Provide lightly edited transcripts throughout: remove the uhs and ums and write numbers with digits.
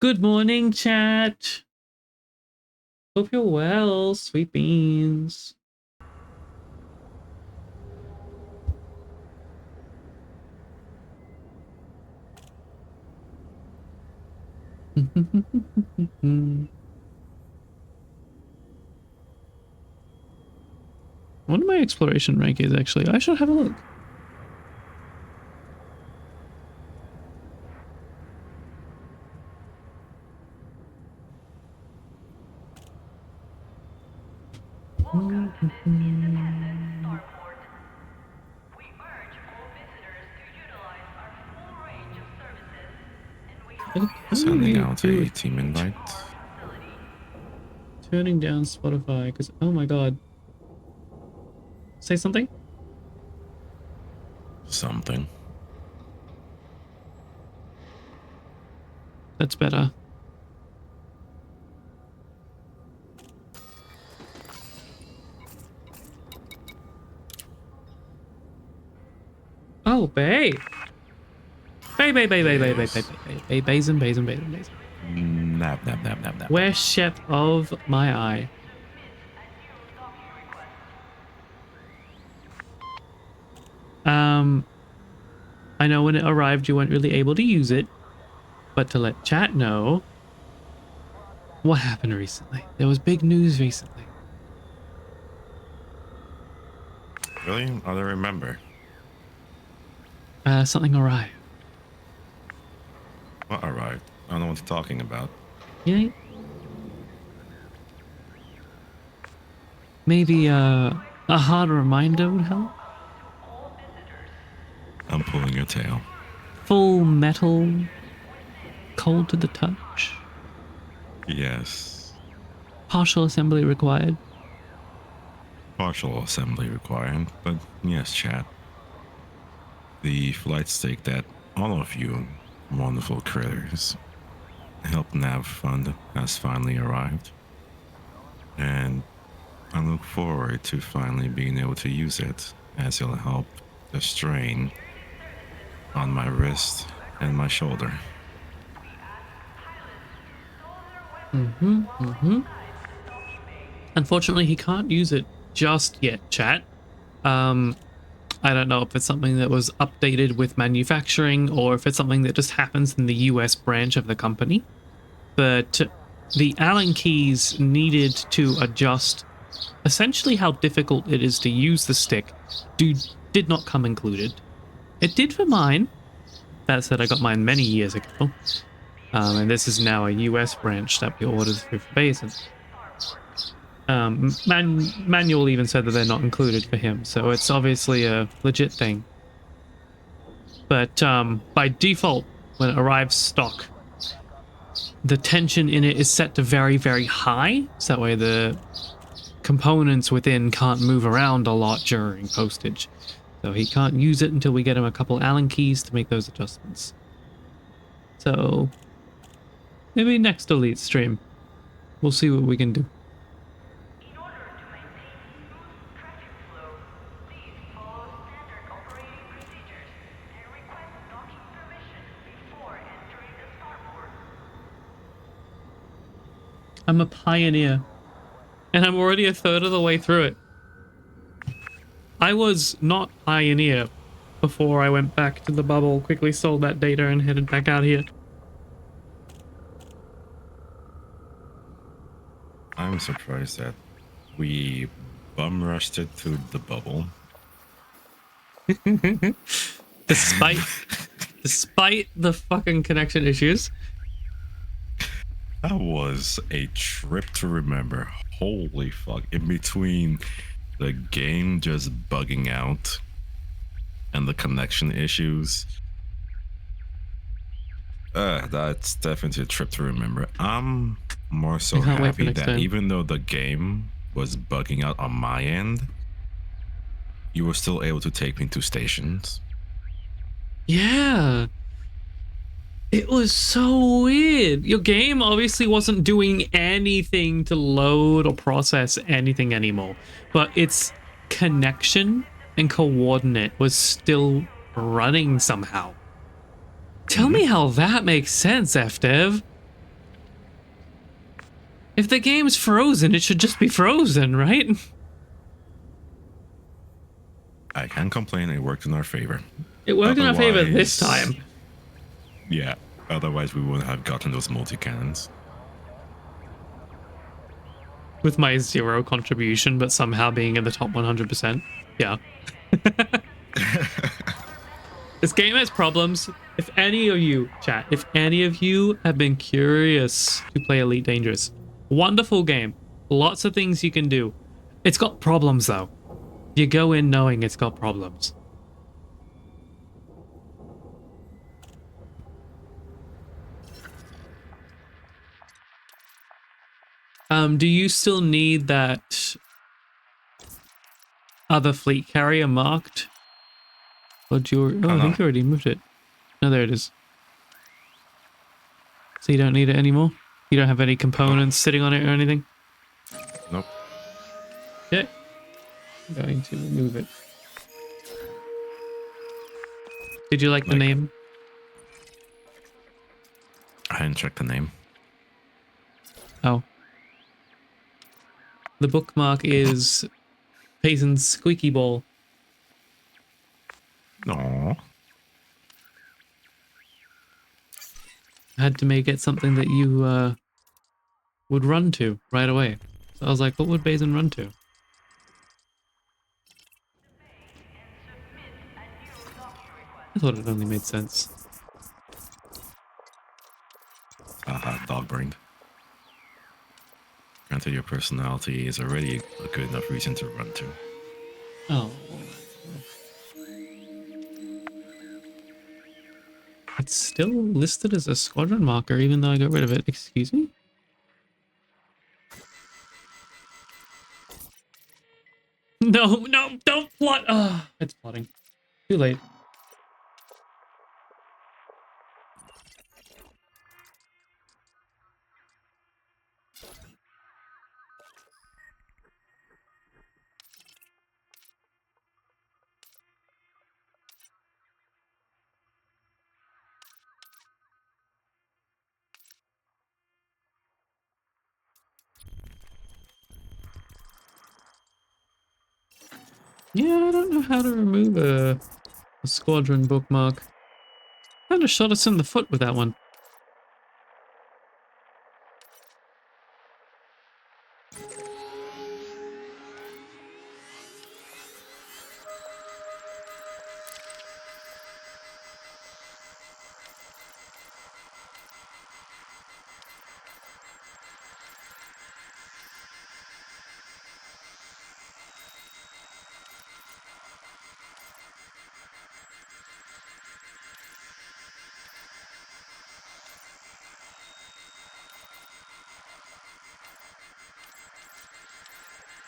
Good morning, chat. Hope you're well, sweet beans. I wonder my exploration rank is actually. I should have a look. Welcome to this season asset, Starport. We urge all visitors to utilize our full range of services, and we hope Sending out a team invite. Turning down Spotify because oh my god. Say something? Something. That's better. Oh, Bay. Bay. Basin. Nap. Where chef of my eye. I know when it arrived you weren't really able to use it, but to let chat know what happened recently. There was big news recently. Really? I don't remember. Something arrived. What arrived? I don't know what you're talking about. Yeah. Maybe a hard reminder would help. I'm pulling your tail. Full metal, cold to the touch. Yes. Partial assembly required. Partial assembly required, but yes, chat. The flight stake that all of you wonderful critters help Nav fund has finally arrived. And I look forward to finally being able to use it as it'll help the strain on my wrist and my shoulder. Unfortunately, he can't use it just yet, chat. I don't know if it's something that was updated with manufacturing or if it's something that just happens in the US branch of the company. But the Allen keys needed to adjust essentially how difficult it is to use the stick did not come included. It did for mine. That said, I got mine many years ago. And this is now a US branch that we ordered through for Basin. Manual even said that they're not included for him, so it's obviously a legit thing. But by default, when it arrives stock, the tension in it is set to very, very high, so that way the components within can't move around a lot during postage. So he can't use it until we get him a couple Allen keys to make those adjustments. So maybe next Elite stream, we'll see what we can do. In order to maintain smooth traffic flow, please follow standard operating procedures and request docking permission before entering the starport. I'm a pioneer, and I'm already a third of the way through it. I was not pioneer before I went back to the bubble, quickly sold that data and headed back out here. I'm surprised that we bum rushed it to the bubble. Despite the fucking connection issues. That was a trip to remember. Holy fuck. In between the game just bugging out and the connection issues. That's definitely a trip to remember. I'm more so happy that time, even though the game was bugging out on my end, you were still able to take me to stations. Yeah. It was so weird. Your game obviously wasn't doing anything to load or process anything anymore, but its connection and coordinate was still running somehow. Tell me how that makes sense, FDev. If the game's frozen, it should just be frozen, right? I can't complain. It worked in our favor. It worked in our favor this Otherwise- time. Yeah. Otherwise, we wouldn't have gotten those multi-cannons. With my 0 contribution, but somehow being in the top 100%. Yeah. This game has problems. If any of you, chat, if any of you have been curious to play Elite Dangerous, wonderful game. Lots of things you can do. It's got problems, though. You go in knowing it's got problems. Do you still need that other fleet carrier marked? Or do you... Oh, I think you already moved it. No, there it is. So you don't need it anymore? You don't have any components sitting on it or anything? Nope. Okay. I'm going to remove it. Did you like the name? I hadn't checked the name. Oh. The bookmark is Payton's squeaky ball. No. I had to make it something that you would run to right away. So I was like, what would Bazin run to? I thought it only made sense. Dog brained. Granted, your personality is already a good enough reason to run to. Oh. It's still listed as a squadron marker, even though I got rid of it. Excuse me? No, don't plot. Ah, it's plotting. Too late. Yeah, I don't know how to remove a squadron bookmark. Kind of shot us in the foot with that one.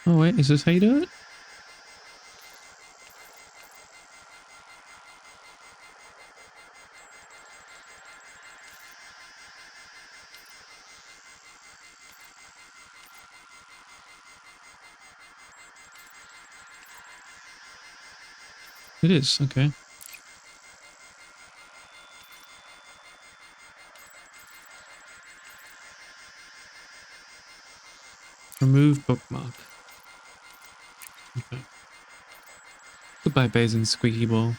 Oh wait, is this how you do it? It is, okay. Remove bookmark. Okay. Goodbye, Bazin squeaky ball.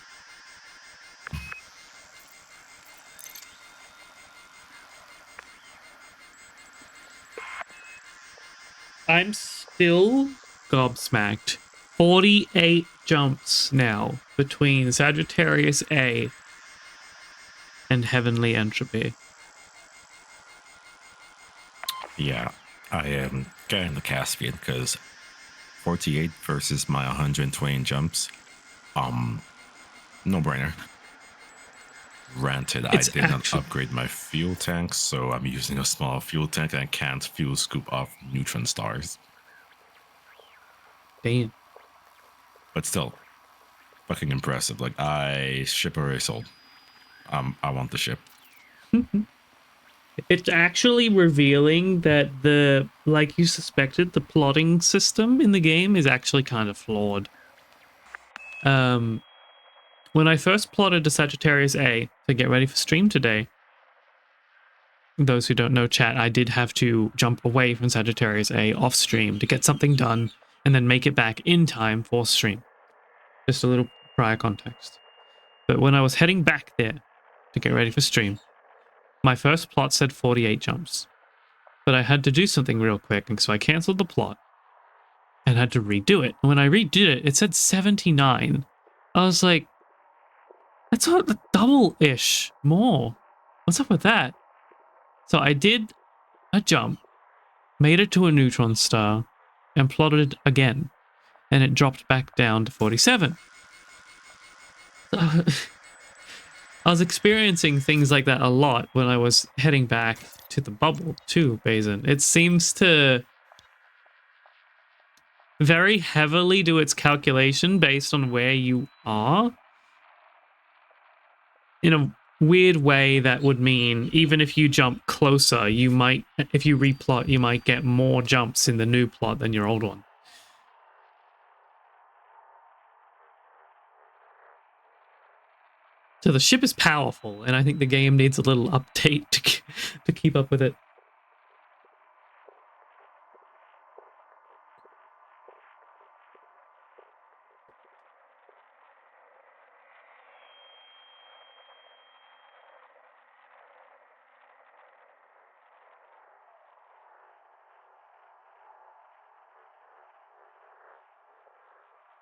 I'm still gobsmacked. 48 jumps now between Sagittarius A and Heavenly Entropy. Yeah, I am getting the Caspian because 48 versus my 120 jumps. No brainer. Granted, It's I did not actually- upgrade my fuel tank, so I'm using a small fuel tank and I can't fuel scoop off neutron stars. Damn. But still, fucking impressive. Like, ship already sold. I want the ship. It's actually revealing that like you suspected, the plotting system in the game is actually kind of flawed. When I first plotted to Sagittarius A to get ready for stream today, those who don't know, chat, I did have to jump away from Sagittarius A off stream to get something done and then make it back in time for stream. Just a little prior context. But when I was heading back there to get ready for stream, my first plot said 48 jumps. But I had to do something real quick, and so I canceled the plot and had to redo it. And when I redid it, it said 79. I was like, that's a double-ish more. What's up with that? So I did a jump, made it to a neutron star, and plotted it again. And it dropped back down to 47. So I was experiencing things like that a lot when I was heading back to the bubble too, Bazin. It seems to very heavily do its calculation based on where you are. In a weird way, that would mean even if you jump closer, you might, if you replot, you might get more jumps in the new plot than your old one. So the ship is powerful, and I think the game needs a little update to keep up with it.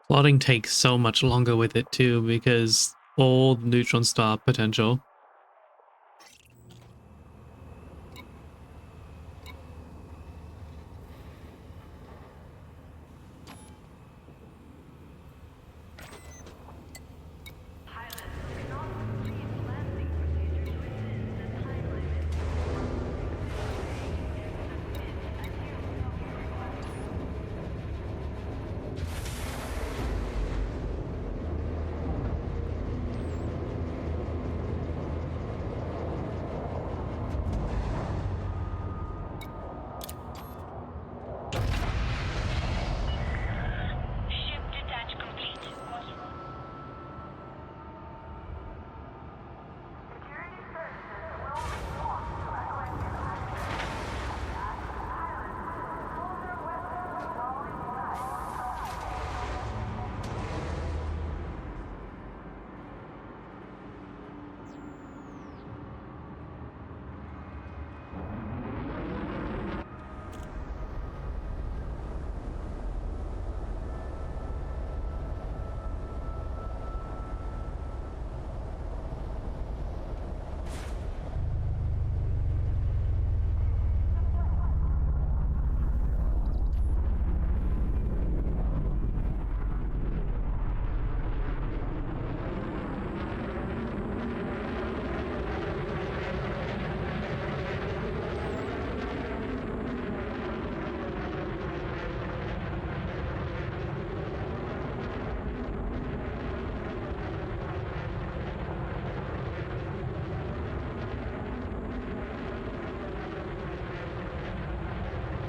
Plotting takes so much longer with it too, because all the neutron star potential.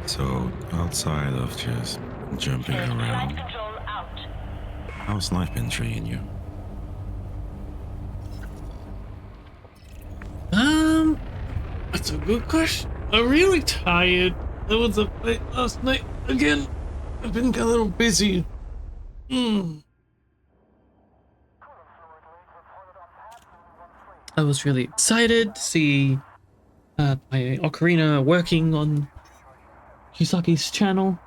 So, outside of just jumping around, how's life been treating you? That's a good question. I'm really tired. There was a fight last night again. I've been a little busy. I was really excited to see my ocarina working on Kisaki's channel.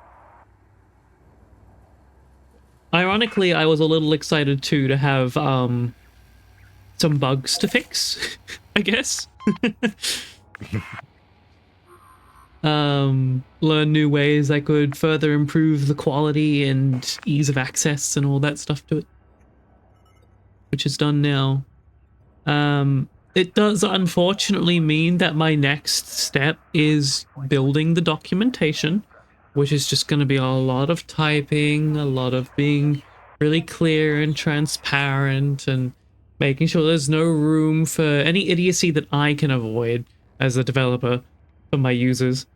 Ironically, I was a little excited too to have some bugs to fix, I guess. Learn new ways I could further improve the quality and ease of access and all that stuff to it, which is done now. It does unfortunately mean that my next step is building the documentation, which is just going to be a lot of typing, a lot of being really clear and transparent, and making sure there's no room for any idiocy that I can avoid as a developer for my users.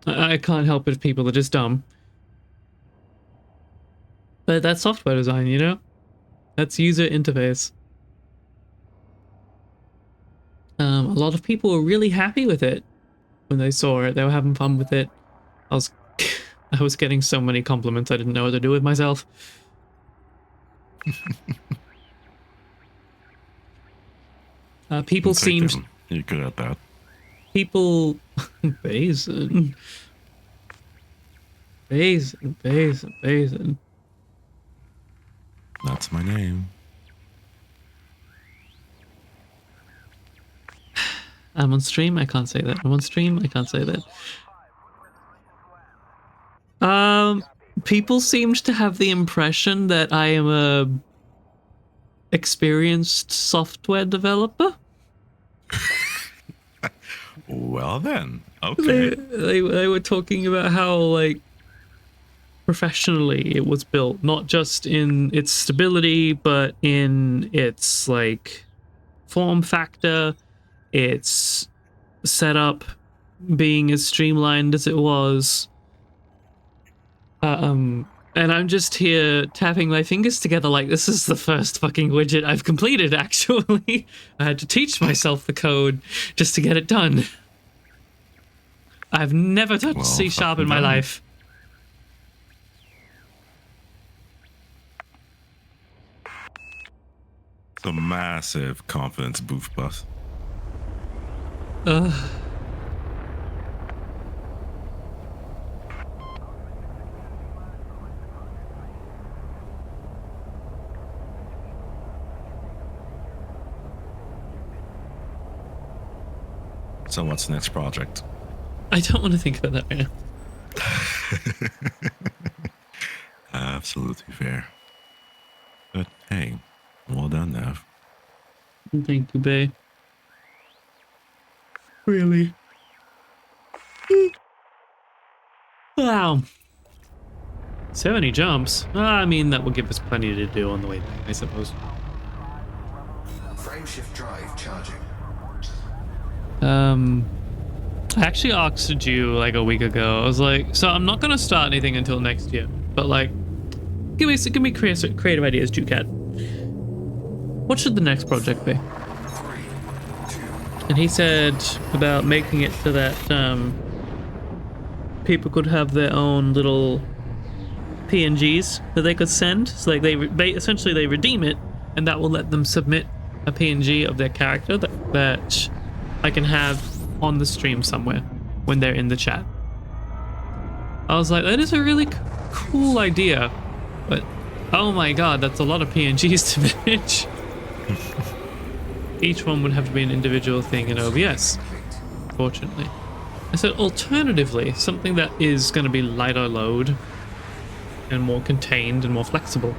I can't help it if people are just dumb. But that's software design, you know? That's user interface. lot of people were really happy with it when they saw it. They were having fun with it. I was I was getting so many compliments I didn't know what to do with myself. People Take seemed... them. You're good at that. People... Basin. Basin, Basin, Basin. That's my name. I'm on stream, I can't say that. I'm on stream, I can't say that. People seemed to have the impression that I am a experienced software developer. Well then, okay. They were talking about how, like, professionally it was built, not just in its stability, but in its, like, form factor, its setup being as streamlined as it was. And I'm just here tapping my fingers together like this is the first fucking widget I've completed, actually. I had to teach myself the code just to get it done. I've never touched C# in my life. It's a massive confidence boost bus. So what's the next project? I don't want to think about that right now. Absolutely fair. But hey, well done, Nav. Thank you, babe. Really? Wow. 70 jumps. I mean, that will give us plenty to do on the way back, I suppose. Frameshift drive charging. I actually asked you like a week ago. I was like, so I'm not gonna start anything until next year, but like, give me creative ideas, Ducat. What should the next project be? 3, 2. And he said about making it so that people could have their own little PNGs that they could send. So like they essentially they redeem it, and that will let them submit a PNG of their character that I can have on the stream somewhere when they're in the chat. I was like, that is a really cool idea, but oh my god, that's a lot of PNGs to manage. Each one would have to be an individual thing in OBS, fortunately. I said, alternatively, something that is going to be lighter load and more contained and more flexible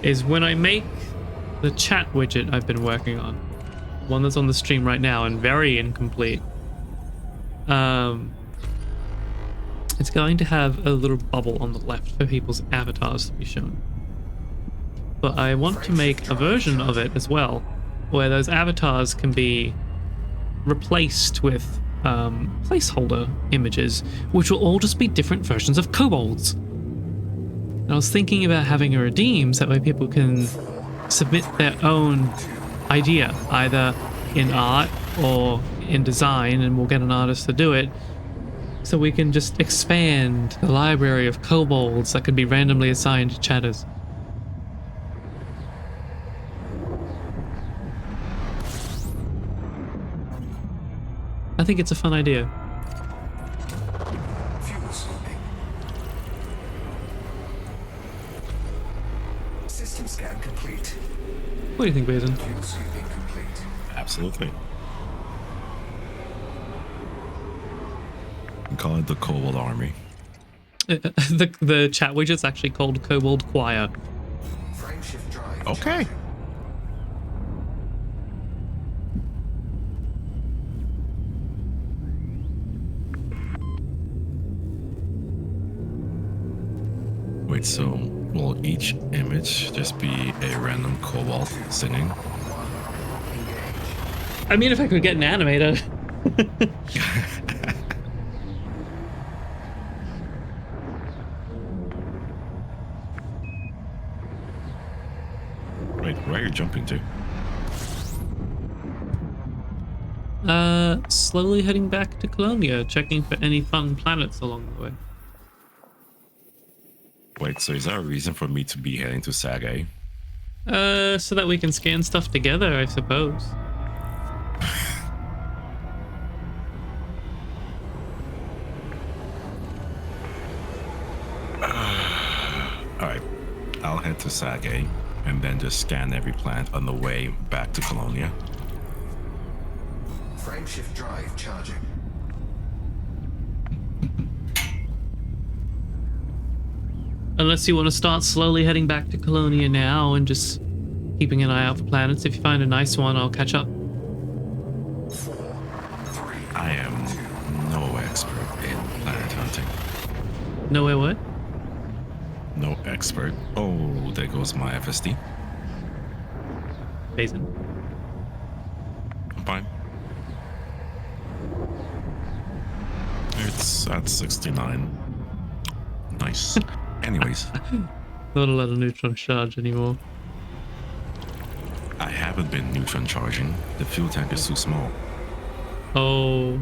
is when I make the chat widget I've been working on, one that's on the stream right now and very incomplete. It's going to have a little bubble on the left for people's avatars to be shown. But I want to make a version of it as well, where those avatars can be replaced with placeholder images, which will all just be different versions of kobolds. And I was thinking about having a redeem so that way people can submit their own idea, either in art or in design, and we'll get an artist to do it, so we can just expand the library of kobolds that could be randomly assigned to chatters. I think it's a fun idea. Fuel swapping. System scan complete. What do you think, Basin? Fuel sweeping complete. Absolutely. We call it the Kobold Army. The chat widget's actually called Kobold Choir. Frameshift drive. Okay. charging. Wait, so will each image just be a random kobold singing? I mean, if I could get an animator. Wait, where are you jumping to? Slowly heading back to Colonia, checking for any fun planets along the way. Wait, so is there a reason for me to be heading to Sagae? So that we can scan stuff together, I suppose. Alright, I'll head to Sagae and then just scan every planet on the way back to Colonia. Frameshift drive charging. Unless you want to start slowly heading back to Colonia now and just keeping an eye out for planets. If you find a nice one, I'll catch up. 4, 3. I am no expert in planet hunting. Nowhere what? No expert. Oh, there goes my FSD. Basin. I'm fine. It's at 69. Nice. Anyways, Not a lot of neutron charge anymore. I haven't been neutron charging. The fuel tank is too small. Oh,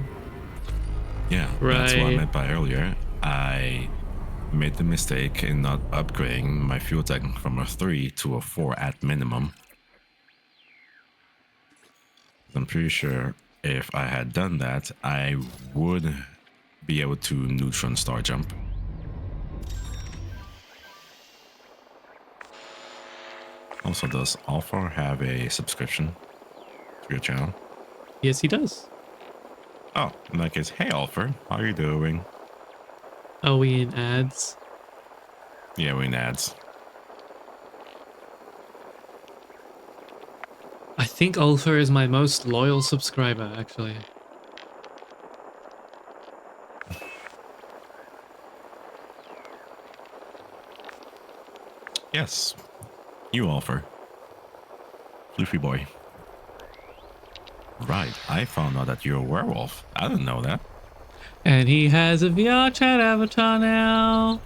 Yeah, that's what I Right. meant by earlier. I made the mistake in not upgrading my fuel tank from a 3 to a 4 at minimum. I'm pretty sure if I had done that, I would be able to neutron star jump. Also, does Alpha have a subscription to your channel? yes, he does. Oh, in that case, hey Alpha, how are you doing? Are we in ads? Yeah, we're in ads. I think Ulfa is my most loyal subscriber, actually. Yes, you Alpha. Floofy boy. Right, I found out that you're a werewolf. I didn't know that. And he has a VR chat avatar now.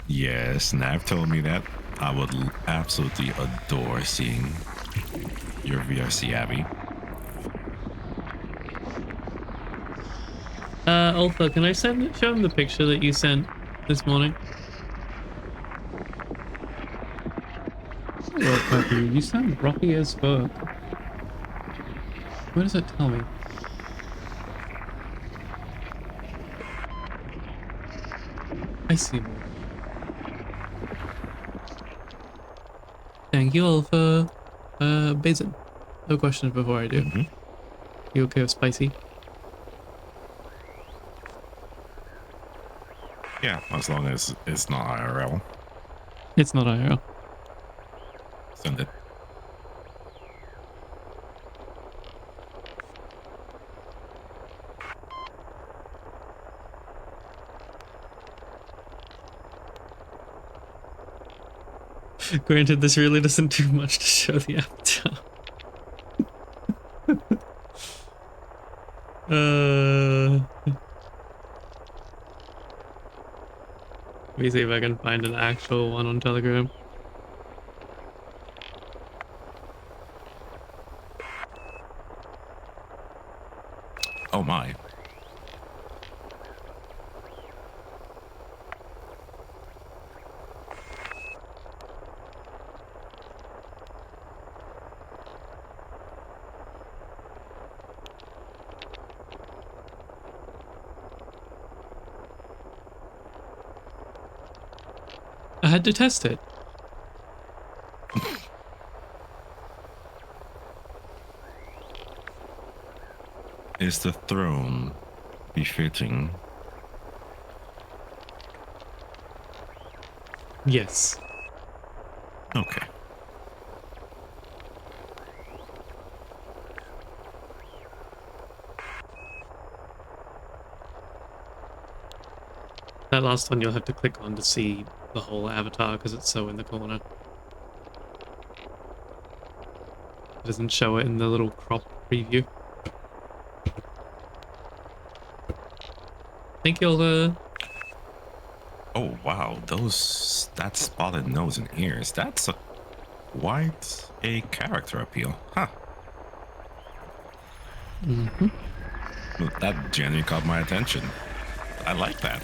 Yes, Nav told me that. I would absolutely adore seeing your VRC Abby. Ulfa, can I show him the picture that you sent this morning? Well, Peppy, you sound rocky as fuck. What does it tell me? I see. Thank you, Alpha. Basin. No questions before I do. Mhm. You okay with spicy? Yeah, as long as it's not IRL. It's not IRL. Send it. Granted, this really doesn't do much to show the avatar. Let me see if I can find an actual one on Telegram. Oh my. I had to test it. Is the throne befitting? Yes. Okay. That last one you'll have to click on to see the whole avatar because it's so in the corner. It doesn't show it in the little crop preview. Thank you, Olga. Oh wow, that spotted nose and ears. That's quite a character appeal, huh? Mm-hmm. Well, that genuinely caught my attention. I like that.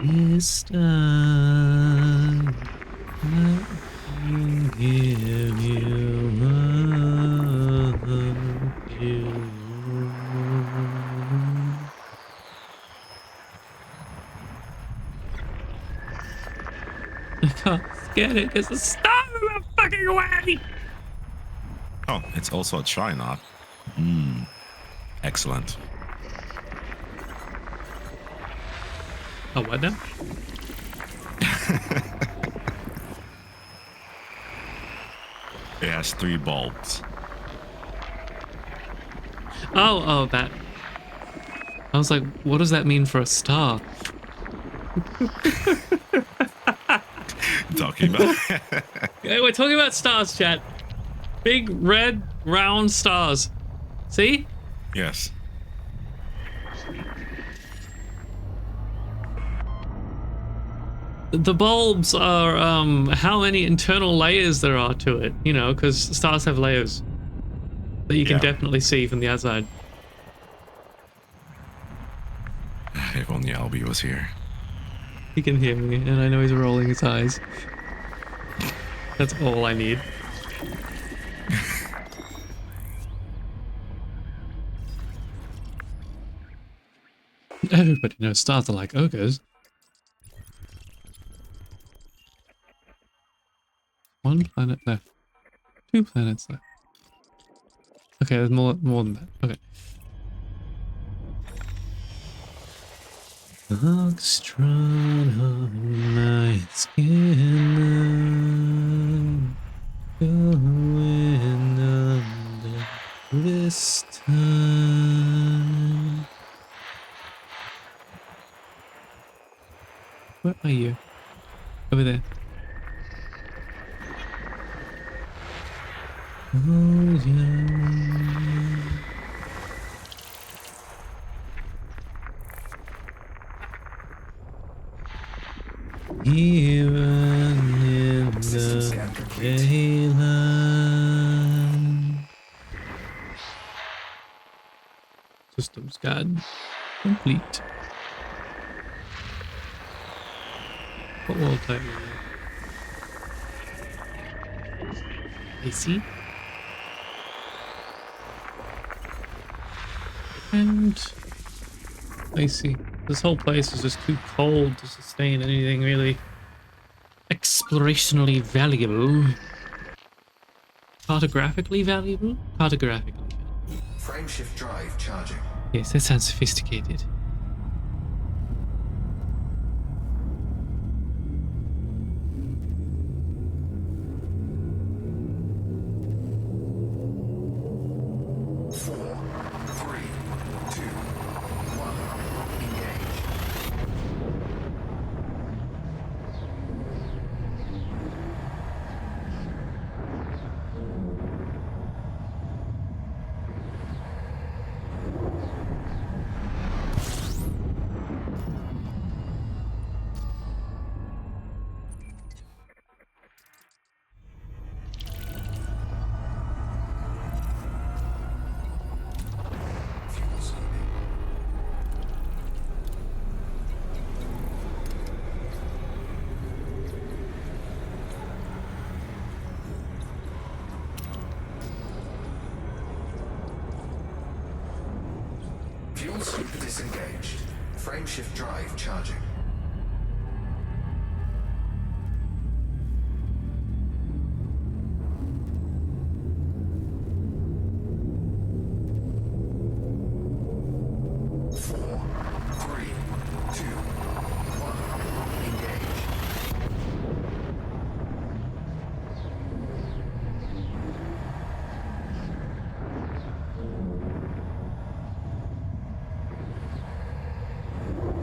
This time I can give you what you want. I can't get it because the stars are in the fucking way. Oh, it's also a tri-knot. Excellent. Oh, what now? It has 3 bulbs. Oh, that. I was like, what does that mean for a star? Talking about Yeah, we're talking about stars, chat. Big, red, round stars. See? yes. The bulbs are, how many internal layers there are to it, you know, because stars have layers that you can Yeah. definitely see from the outside. If only Albie was here. He can hear me, and I know he's rolling his eyes. That's all I need. Everybody knows stars are like ogres. One planet left. 2 planets left. Okay, there's more than that. Okay. Foxtrot on my skin. Going under this time. Where are you? Over there. Oh yeah. Even in System the scan complete. daylight. System scan complete. What world type are you? I see. And I see. This whole place is just too cold to sustain anything really explorationally valuable. Cartographically valuable? Cartographically valuable. Frameshift drive charging. Yes, that sounds sophisticated. Four, three, two, one. Engage. Fuel scooping. Fuel scoop disengaged. Frameshift drive charging. Four, three, two, one. Engage.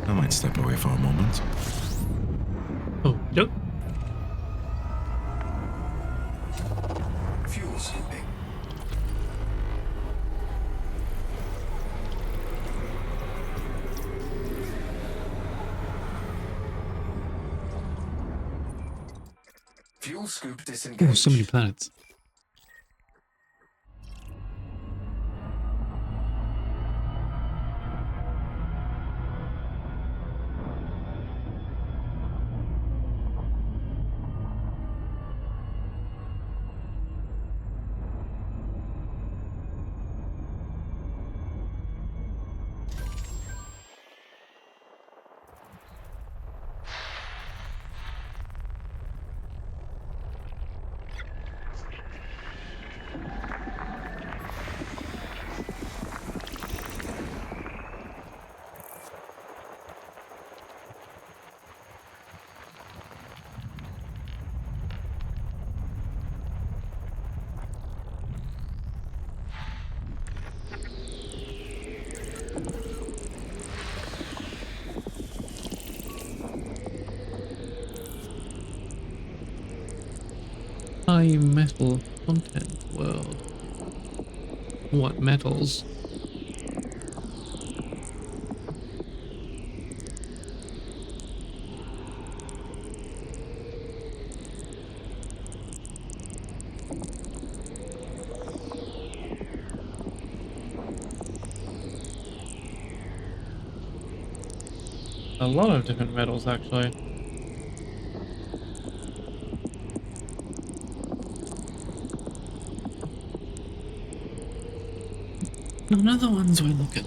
I might step away for a moment. Oh, nope. Fuel scooping. Fuel scoop Oh, disengaged. so many planets. high metal content world. What metals? A lot of different metals, actually. None of the ones we look at.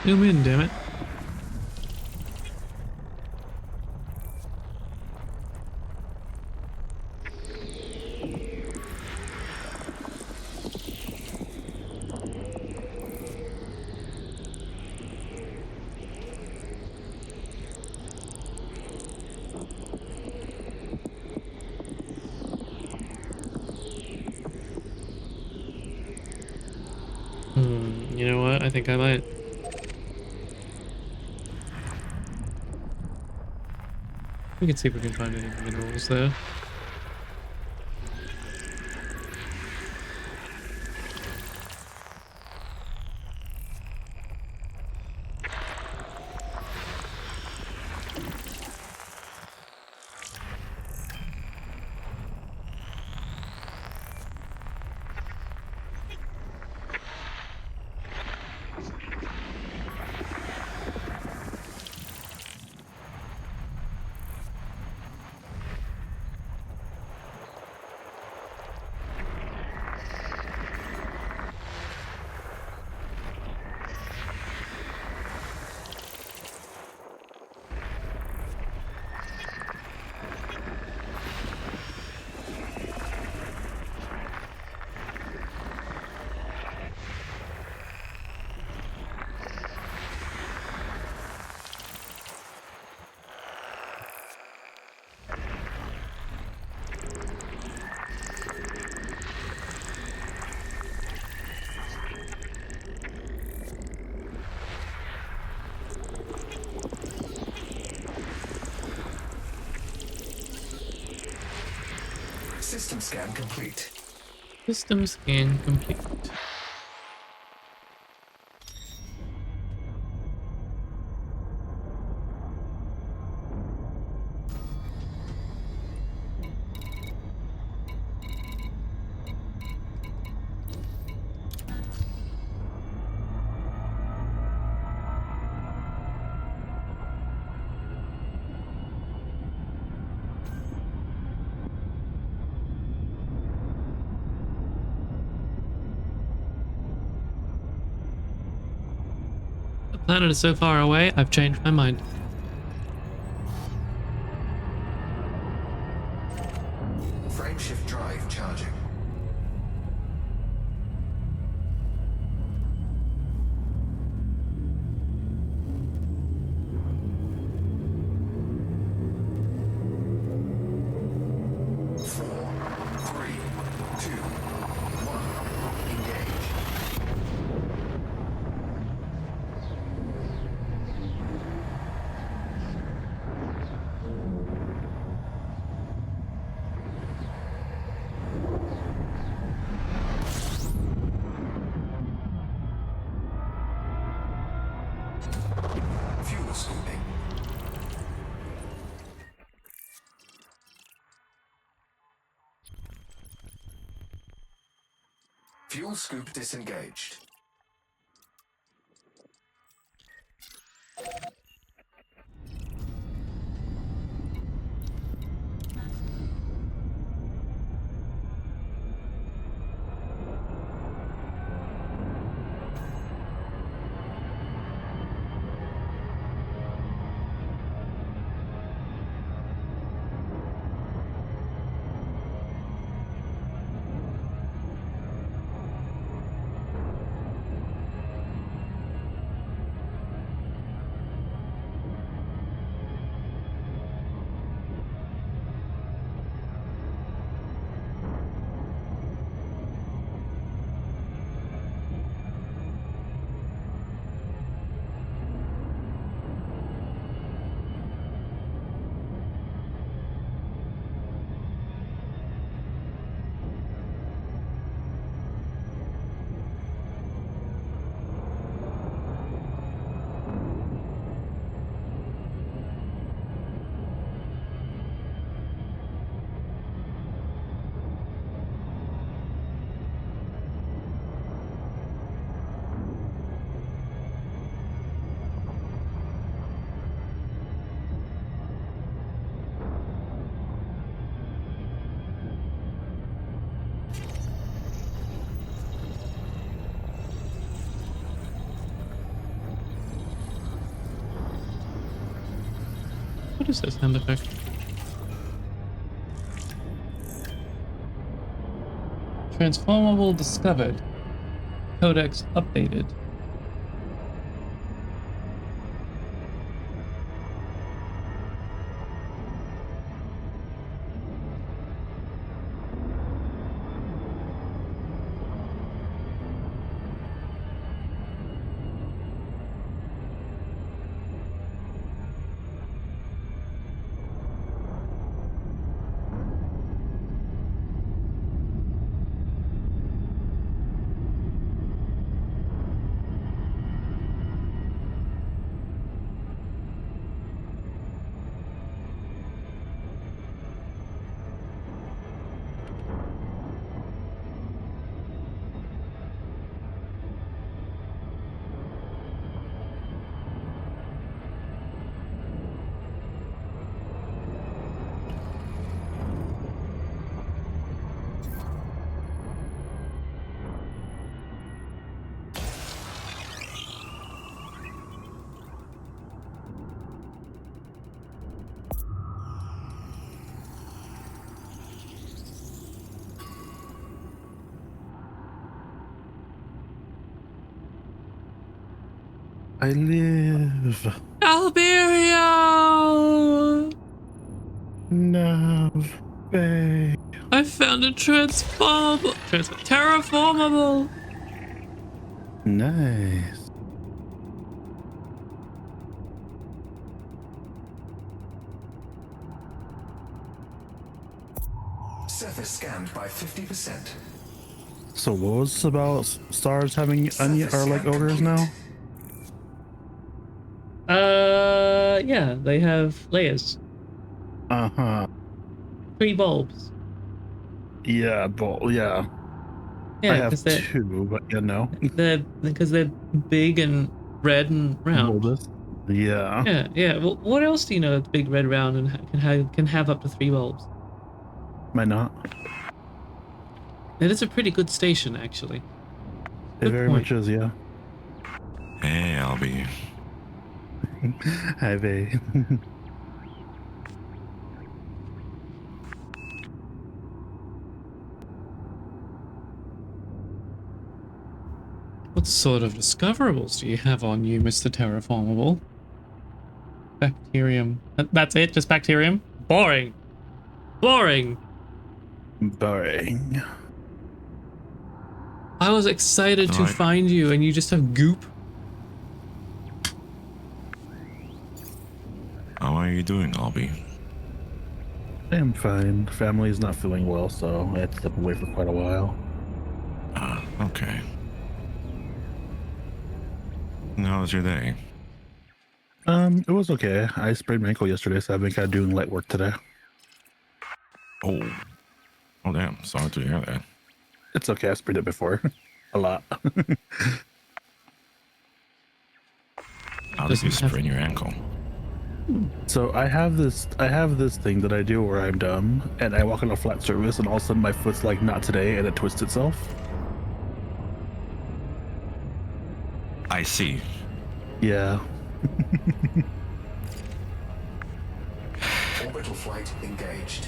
Zoom in, damn it. You know what? I think I might. We can see if we can find any minerals there. System scan complete. System scan complete. The planet is so far away, I've changed my mind. Frameshift drive charging. Four, three, two, one. Engage. Fuel scoop disengaged. What is that sound effect? Transformable discovered. Codex updated. I live. Alberio! Nav Bay. I found a terraformable. Nice. Surface scanned by 50%. So what was about stars having onion or like ogres now? Yeah, they have layers. Uh-huh. 3 bulbs. Yeah, but yeah. I Yeah, have because they're 2, but you know. they're big and red and round. Bulbous. Yeah. Yeah, yeah. Well, what else do you know that's big, red, round, and can have up to 3 bulbs? Might not. It is a pretty good station, actually. It Good very point. much is, yeah. Hey, Albie. Hi, Bay. What sort of discoverables do you have on you, Mr. Terraformable? Bacterium. That's it? Just bacterium? Boring. Boring. Boring. I was excited to Alright. find you, and you just have goop. How are you doing, Albie? I'm fine. Family's not feeling well, so I had to step away for quite a while. Okay. And how was your day? It was okay. I sprained my ankle yesterday, so I've been kind of doing light work today. Oh. Oh, damn. Sorry to hear that. It's okay. I sprained it before. a lot. How did you Doesn't have- sprain your ankle? So I have this thing that I do where I'm dumb and I walk on a flat surface and all of a sudden my foot's like not today and it twists itself. I see. Yeah. Orbital flight engaged.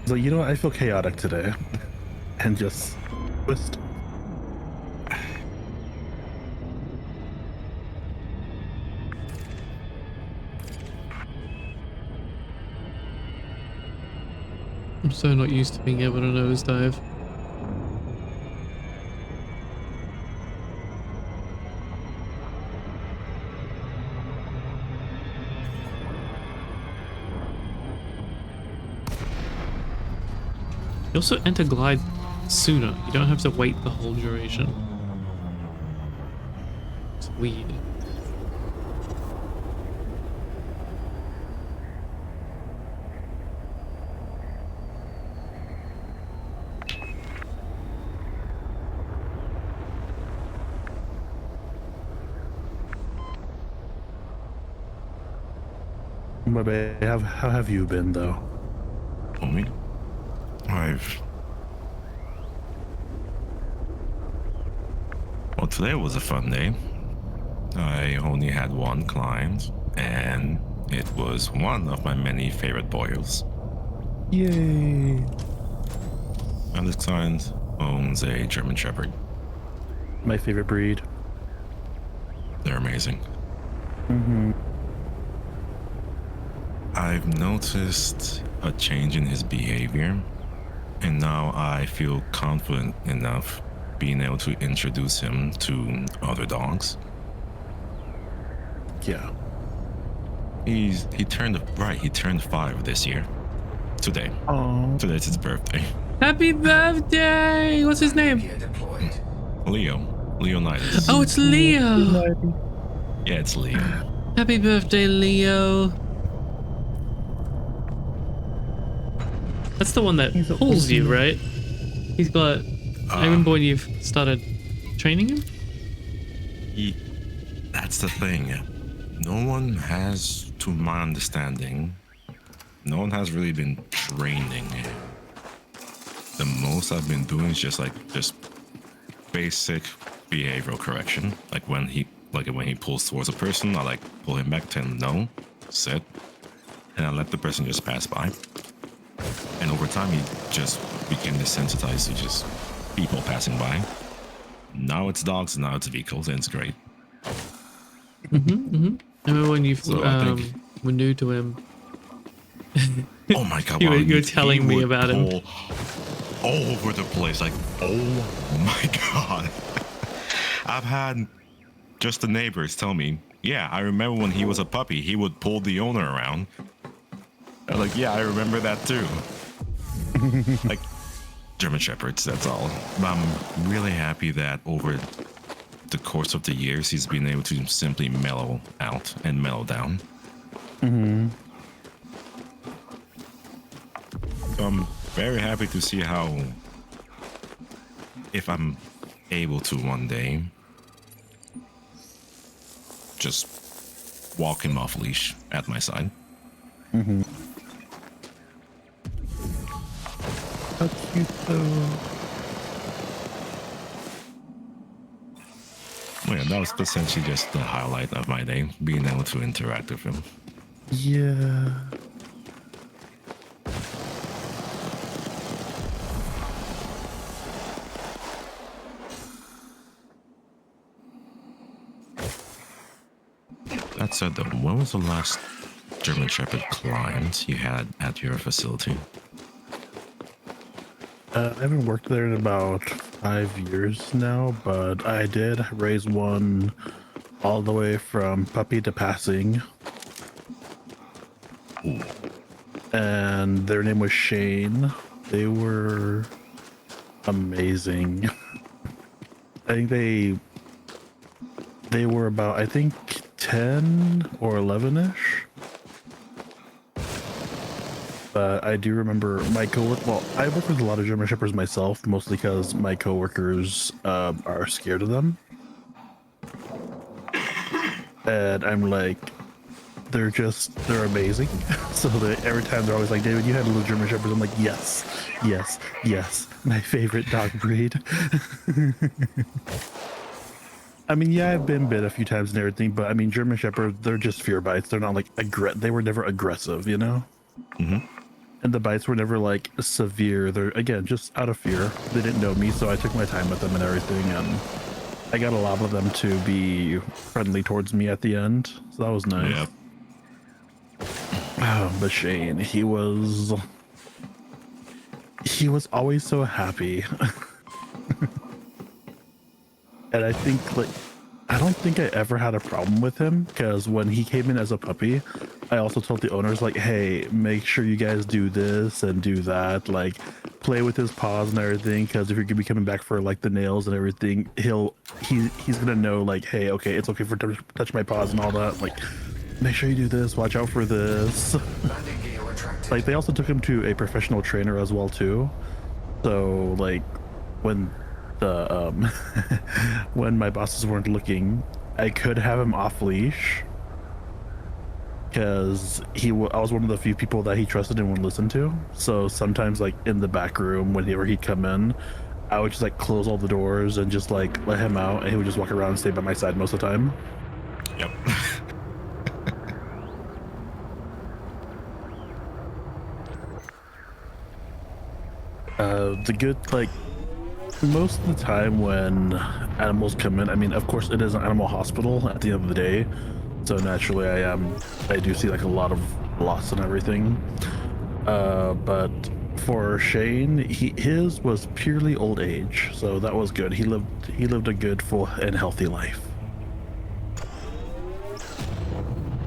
So you know what? I feel chaotic today. And just twist. I'm so not used to being able to nosedive. You also enter glide sooner. You don't have to wait the whole duration. It's weird. But babe, how have you been though? Homie? Well, today was a fun day. I only had one client, and it was one of my many favorite boils. Yay. And this client owns a German Shepherd. My favorite breed. They're amazing. Mm-hmm. I've noticed a change in his behavior, and now I feel confident enough being able to introduce him to other dogs. Yeah. He turned 5 this year. Today. Oh. Today's his birthday. Happy birthday! What's his name? Gear deployed. Leonidas. Oh, it's Leo! Yeah, it's Leo. Happy birthday, Leo! That's the one that He's a pulls you, pussy. right? He's got... I remember when you've started training him? That's the thing. No one has, to my understanding, no one has really been training. The most I've been doing is just basic behavioral correction. Like when he pulls towards a person, I pull him back, tell him no, sit, and I let the person just pass by. And over time, he just became desensitized to just people passing by. Now it's dogs, now it's vehicles, and it's great. I remember when you So I think- were new to him. Oh my god! You were- wow, you were he telling me would about him. pull all over the place. Like, oh my god! I've had just the neighbors tell me, yeah, I remember when he was a puppy, he would pull the owner around. I'm like, yeah, I remember that too. Like, German Shepherds, that's all. But I'm really happy that over the course of the years, he's been able to simply mellow out and mellow down. So I'm very happy to see how, if I'm able to one day, just walk him off leash at my side. How cute though. Well, yeah, that was essentially just the highlight of my day, being able to interact with him. Yeah. That said, though, when was the last German Shepherd client you had at your facility? I haven't worked there in about 5 years now, but I did raise one all the way from puppy to passing. And their name was Shane. They were amazing. I think they were about, I think, 10 or 11-ish. but I do remember my coworker. Well, I work with a lot of German Shepherds myself, mostly because my coworkers are scared of them, and I'm like, they're amazing. So every time they're always like, David, you had a little German Shepherd. I'm like, yes, yes, yes, my favorite dog breed. I mean, yeah, I've been bit a few times and everything, but I mean, German Shepherds, they're just fear bites. They're not like they were never aggressive, you know? Mm-hmm. And the bites were never like severe. They're again just out of fear. They didn't know me, so I took my time with them and everything, and I got a lot of them to be friendly towards me at the end. So that was nice. Yeah. But Shane, he was always so happy. And I think like I don't think I ever had a problem with him, because when he came in as a puppy, I also told the owners like, hey, make sure you guys do this and do that, like play with his paws and everything, because if you're gonna be coming back for like the nails and everything, he's gonna know like, hey, okay, it's okay for to touch my paws and all that, like make sure you do this, watch out for this. Landing gear retracted. Like they also took him to a professional trainer as well too, so like when the when my bosses weren't looking, I could have him off leash, because I was one of the few people that he trusted and would listen to. So sometimes like in the back room whenever he'd come in, I would just like close all the doors and just like let him out, and he would just walk around and stay by my side most of the time. Yep. The good, like most of the time when animals come in, I mean, of course it is an animal hospital at the end of the day, so naturally I do see like a lot of loss and everything, but for Shane, his was purely old age, so that was good. He lived a good, full and healthy life.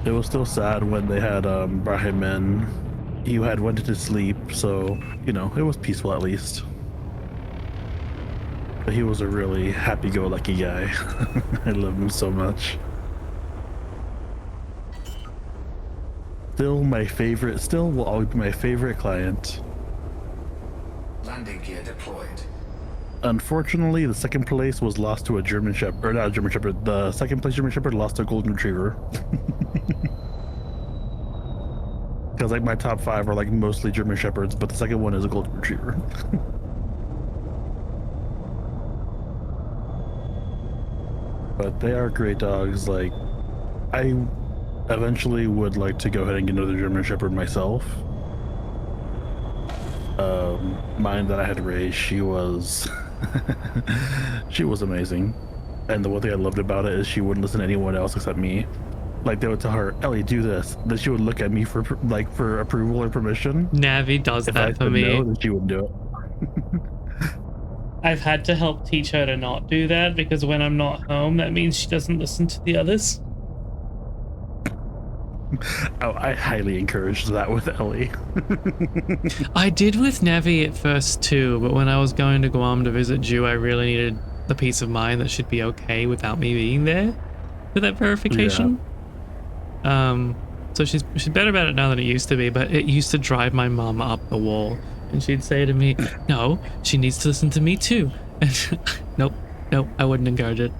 It was still sad when they had brought him in. He had went to sleep, so you know, it was peaceful at least. But he was a really happy-go-lucky guy. I love him so much. Still will always be my favorite client. Landing gear deployed. Unfortunately, the second place was lost to a German Shepherd, or not a German Shepherd, the second place German Shepherd lost to a Golden Retriever. Because like my top 5 are like mostly German Shepherds, but the second one is a Golden Retriever. But they are great dogs. Like, I eventually would like to go ahead and get another German Shepherd myself. Mine that I had raised, she was she was amazing, and the one thing I loved about it is she wouldn't listen to anyone else except me. Like they would tell her, Ellie, do this, then she would look at me for approval or permission. Navi does If I that for said me. no, then she wouldn't do it. I've had to help teach her to not do that, because when I'm not home, that means she doesn't listen to the others. Oh, I highly encouraged that with Ellie. I did with Navi at first too, but when I was going to Guam to visit Ju, I really needed the peace of mind that she'd be okay without me being there for that verification. So she's better about it now than it used to be, but it used to drive my mom up the wall, and she'd say to me, no, she needs to listen to me too. And nope, I wouldn't encourage it.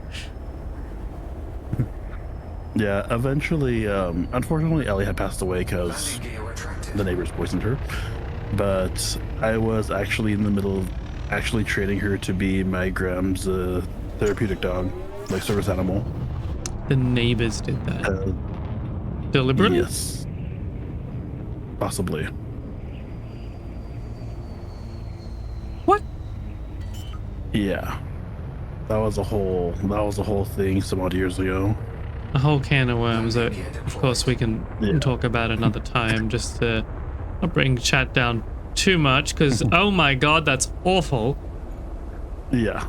Yeah, eventually, unfortunately, Ellie had passed away because Landing gear retracted. the neighbors poisoned her. But I was actually in the middle of actually training her to be my Graham's therapeutic dog, like service animal. The neighbors did that. Deliberately? Yes. Possibly. What? Yeah. That was a whole thing some odd years ago. A whole can of worms that, of course, we can Yeah. talk about another time, just to not bring chat down too much, because, oh my god, that's awful. Yeah.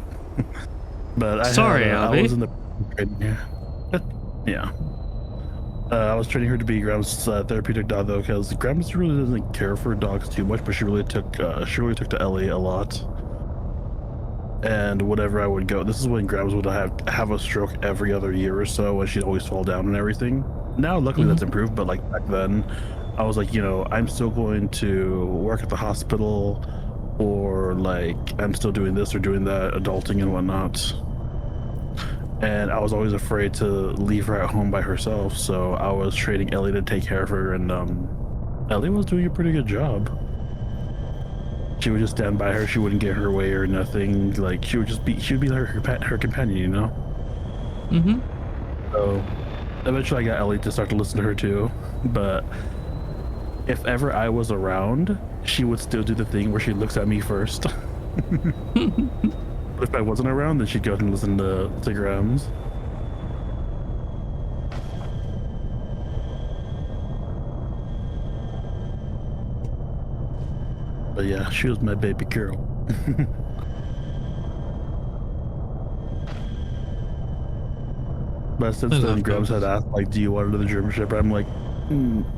But I Sorry, I Abby. was in the training here. Yeah. I was training her to be Graham's therapeutic dog though, because Graham really doesn't care for dogs too much, but she really took to Ellie a lot. And whenever I would go, this is when Grams would have a stroke every other year or so, and she'd always fall down and everything. Now, luckily, that's improved, but like back then, I was like, you know, I'm still going to work at the hospital, or like I'm still doing this or doing that, adulting and whatnot. And I was always afraid to leave her at home by herself, so I was trading Ellie to take care of her, and Ellie was doing a pretty good job. She would just stand by her. She wouldn't get her way or nothing. Like she would be her companion, you know. Mm-hmm. So eventually, I got Ellie to start to listen to her too. But if ever I was around, she would still do the thing where she looks at me first. But if I wasn't around, then she'd go and listen to Grams. But yeah, she was my baby girl. But since I then, love Grams had those. asked, like, do you want another German Shepherd? I'm like,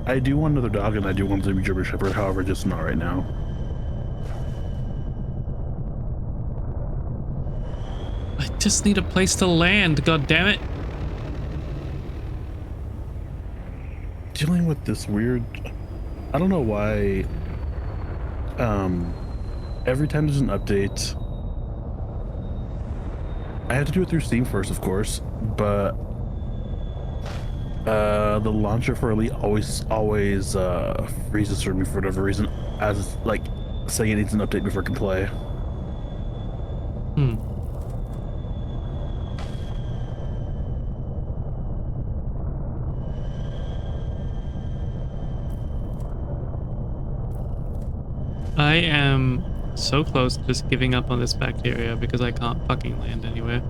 I do want another dog, and I do want to be German Shepherd. However, just not right now. I just need a place to land, god damn it. Dealing with this weird, I don't know why. Every time there's an update, I had to do it through Steam first, of course, but the launcher for Elite always freezes for me for whatever reason, as like saying it needs an update before it can play. Hmm. I am so close to just giving up on this bacteria because I can't fucking land anywhere.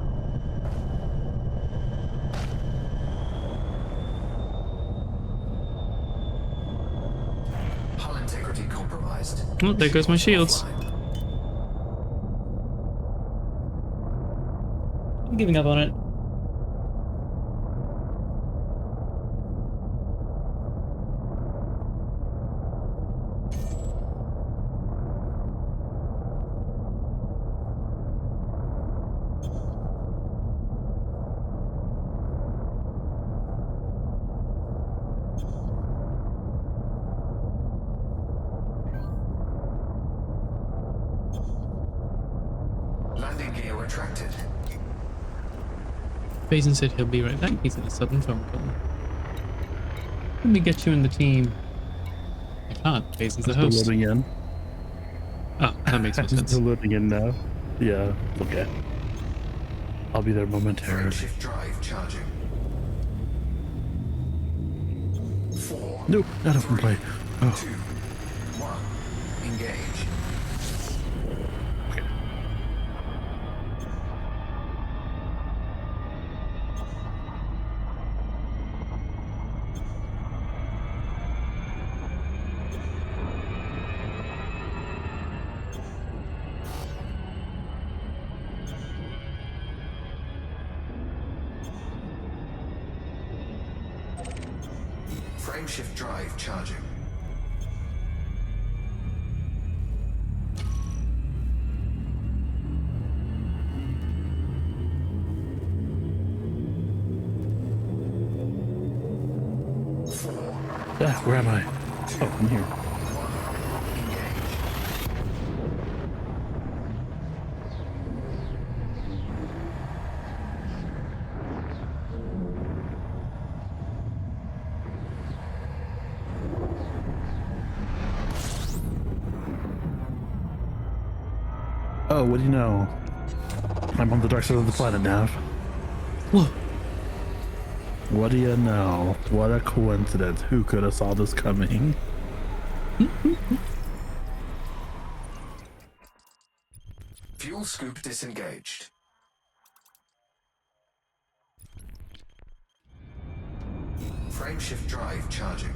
Hull integrity compromised. Oh, there goes my shields. Offline. I'm giving up on it. Landing gear retracted. Basin said he'll be right back. He's in a sudden phone call. Let me get you in the team. I can't. Basin's the Still host. loading in. Oh, that makes no sense. Still loading in now. Yeah, okay. I'll be there momentarily. Frameshift drive charging. 4, Nope, not open play. 2, Oh, 1. Engage. Frameshift drive charging. ah, where am I? Oh, I'm here. Oh, what do you know? I'm on the dark side of the planet, Nav. Whoa. What do you know? What a coincidence. Who could have saw this coming? Fuel scoop disengaged. Frameshift drive charging.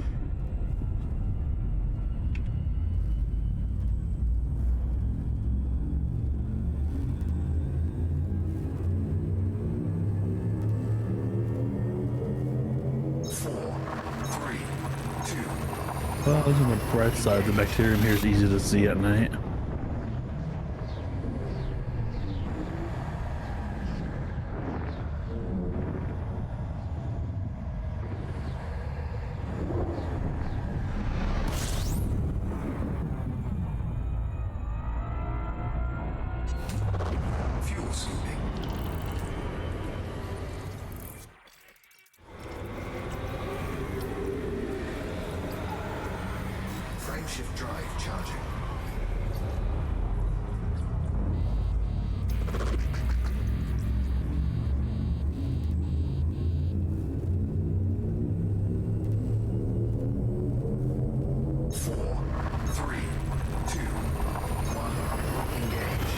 Well, on the bright side, the bacterium here is easy to see at night. Frameshift drive charging. Four, three, two, one. Engage.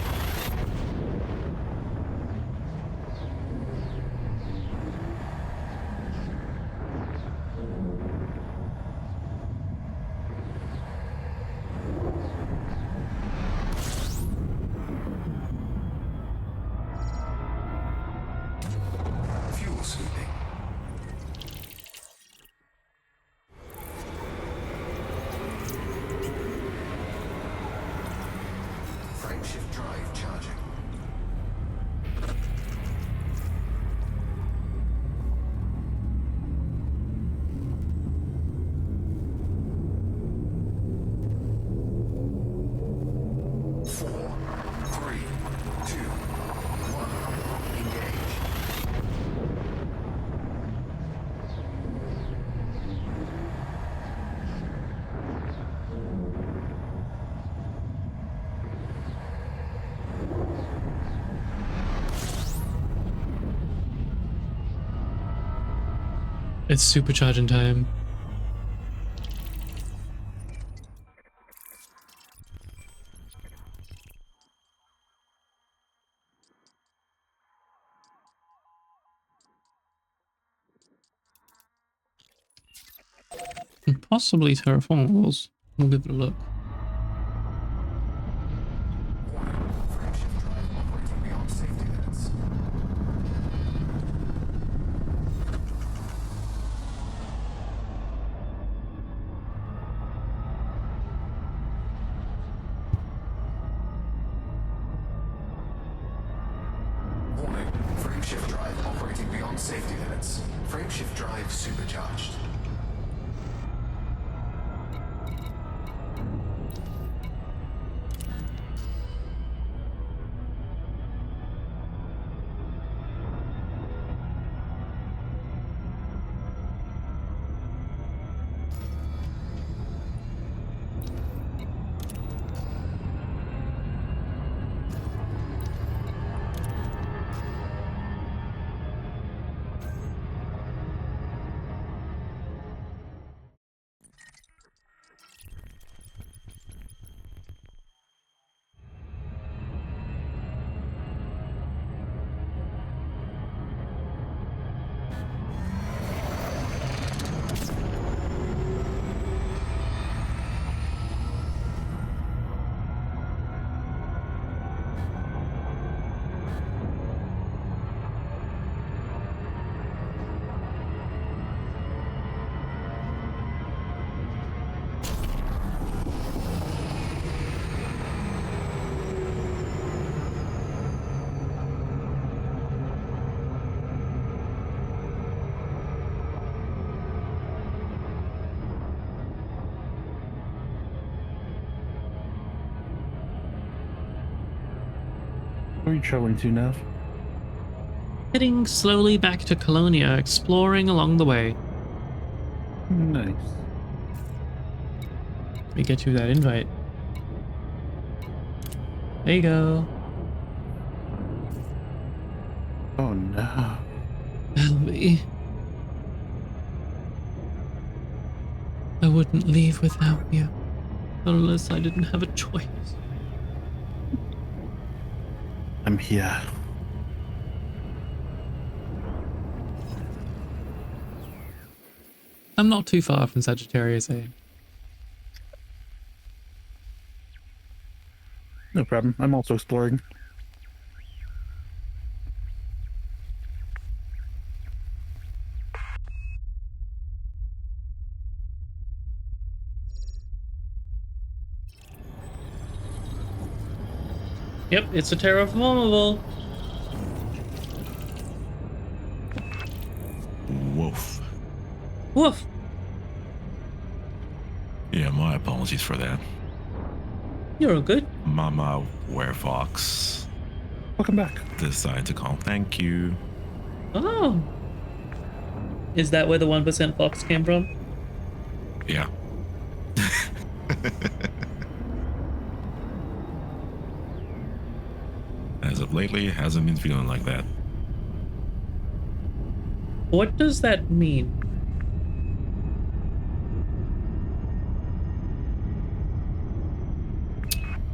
Fuel scooping. Frameshift drive charging. Four, three, two, one. Engage. It's supercharging time. And possibly terraformables. We'll give it a look. Frameshift drive operating beyond safety limits. Warning. Frameshift drive operating beyond safety limits. Frameshift drive supercharged. Where are you traveling to, Nav? Heading slowly back to Colonia, exploring along the way. Nice. Let me get you that invite. There you go. Oh no. Elby. I wouldn't leave without you. Unless I didn't have a choice. I'm here. I'm not too far from Sagittarius A. No problem. I'm also exploring. Yep, it's a terraformable. Woof. Woof. Yeah, my apologies for that. You're all good. Mama Werefox Welcome back. decided to call. Thank you. Oh. Is that where the 1% fox came from? Yeah. As of lately, it hasn't been feeling like that. What does that mean?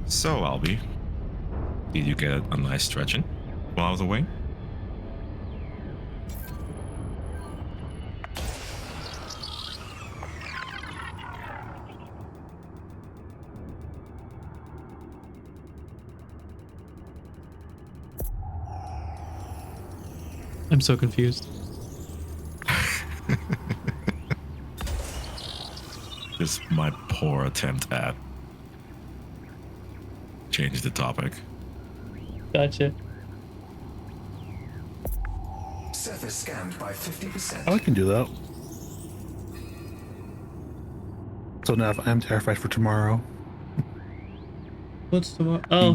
So, Albie, did you get a nice stretching while I was away? I'm so confused. Just my poor attempt at change the topic. Gotcha. Surface scanned by 50%. Oh, I can do that. So now I'm terrified for tomorrow. What's tomorrow? Oh,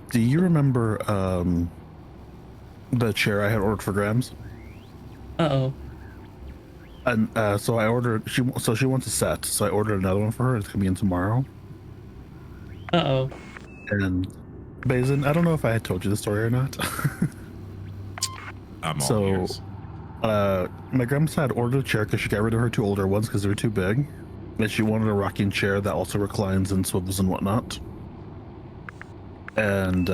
Do you remember the chair I had ordered for Grams? uh-oh. And so I ordered. She wants a set, so I ordered another one for her. It's coming in tomorrow. Uh-oh. And Bazin, I don't know if I had told you the story or not. I'm all So, ears. my grandma had ordered a chair because she got rid of her two older ones because they were too big, and she wanted a rocking chair that also reclines and swivels and whatnot. And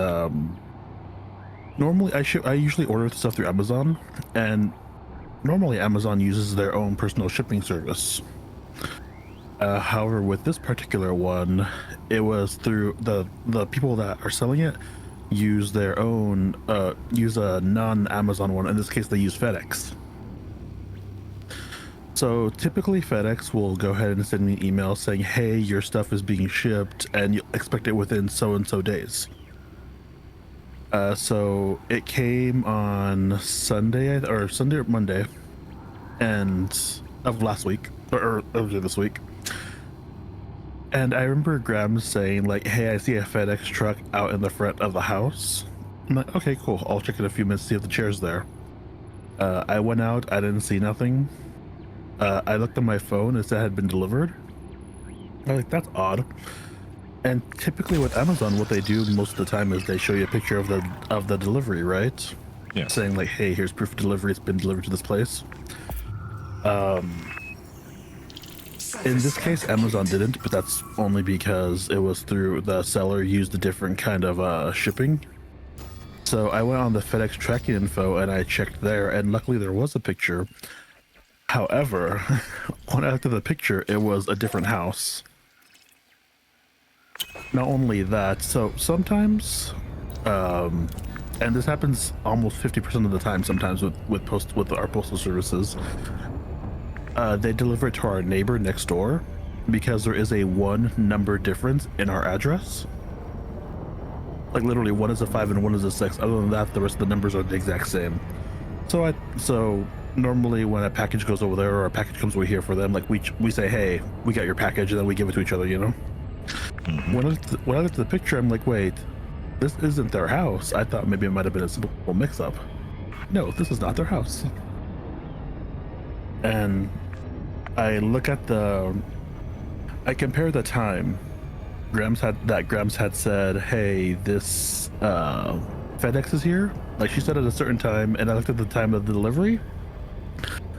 normally I usually order stuff through Amazon, and normally Amazon uses their own personal shipping service. However, with this particular one, it was through the people that are selling it use their own use a non-Amazon one. In this case, they use FedEx. So typically FedEx will go ahead and send me an email saying, hey, your stuff is being shipped and you expect it within so and so days. So it came on Sunday or Monday and of last week or earlier this week. And I remember Graham saying like, hey, I see a FedEx truck out in the front of the house. I'm like, okay, cool. I'll check in a few minutes to see if the chair's there. I went out. I didn't see nothing. I looked on my phone. It said it had been delivered. I'm like, that's odd. And typically with Amazon, what they do most of the time is they show you a picture of the delivery, right? Yeah. Saying like, hey, here's proof of delivery. It's been delivered to this place. In this case, Amazon didn't, but that's only because it was through the seller used a different kind of shipping. So I went on the FedEx tracking info and I checked there, and luckily there was a picture. However, when I looked at the picture, it was a different house. Not only that, so sometimes, and this happens almost 50% of the time sometimes with our postal services, they deliver it to our neighbor next door because there is a 1 number difference in our address. Like literally 1 is a 5 and 1 is a 6. Other than that, the rest of the numbers are the exact same. So normally when a package goes over there or a package comes over here for them, like we say, hey, we got your package, and then we give it to each other, you know? Mm-hmm. When I looked at the picture, I'm like, wait, this isn't their house. I thought maybe it might have been a simple mix-up. No, this is not their house. And I look at I compare the time. Grams had said, hey, this FedEx is here. Like she said at a certain time, and I looked at the time of the delivery.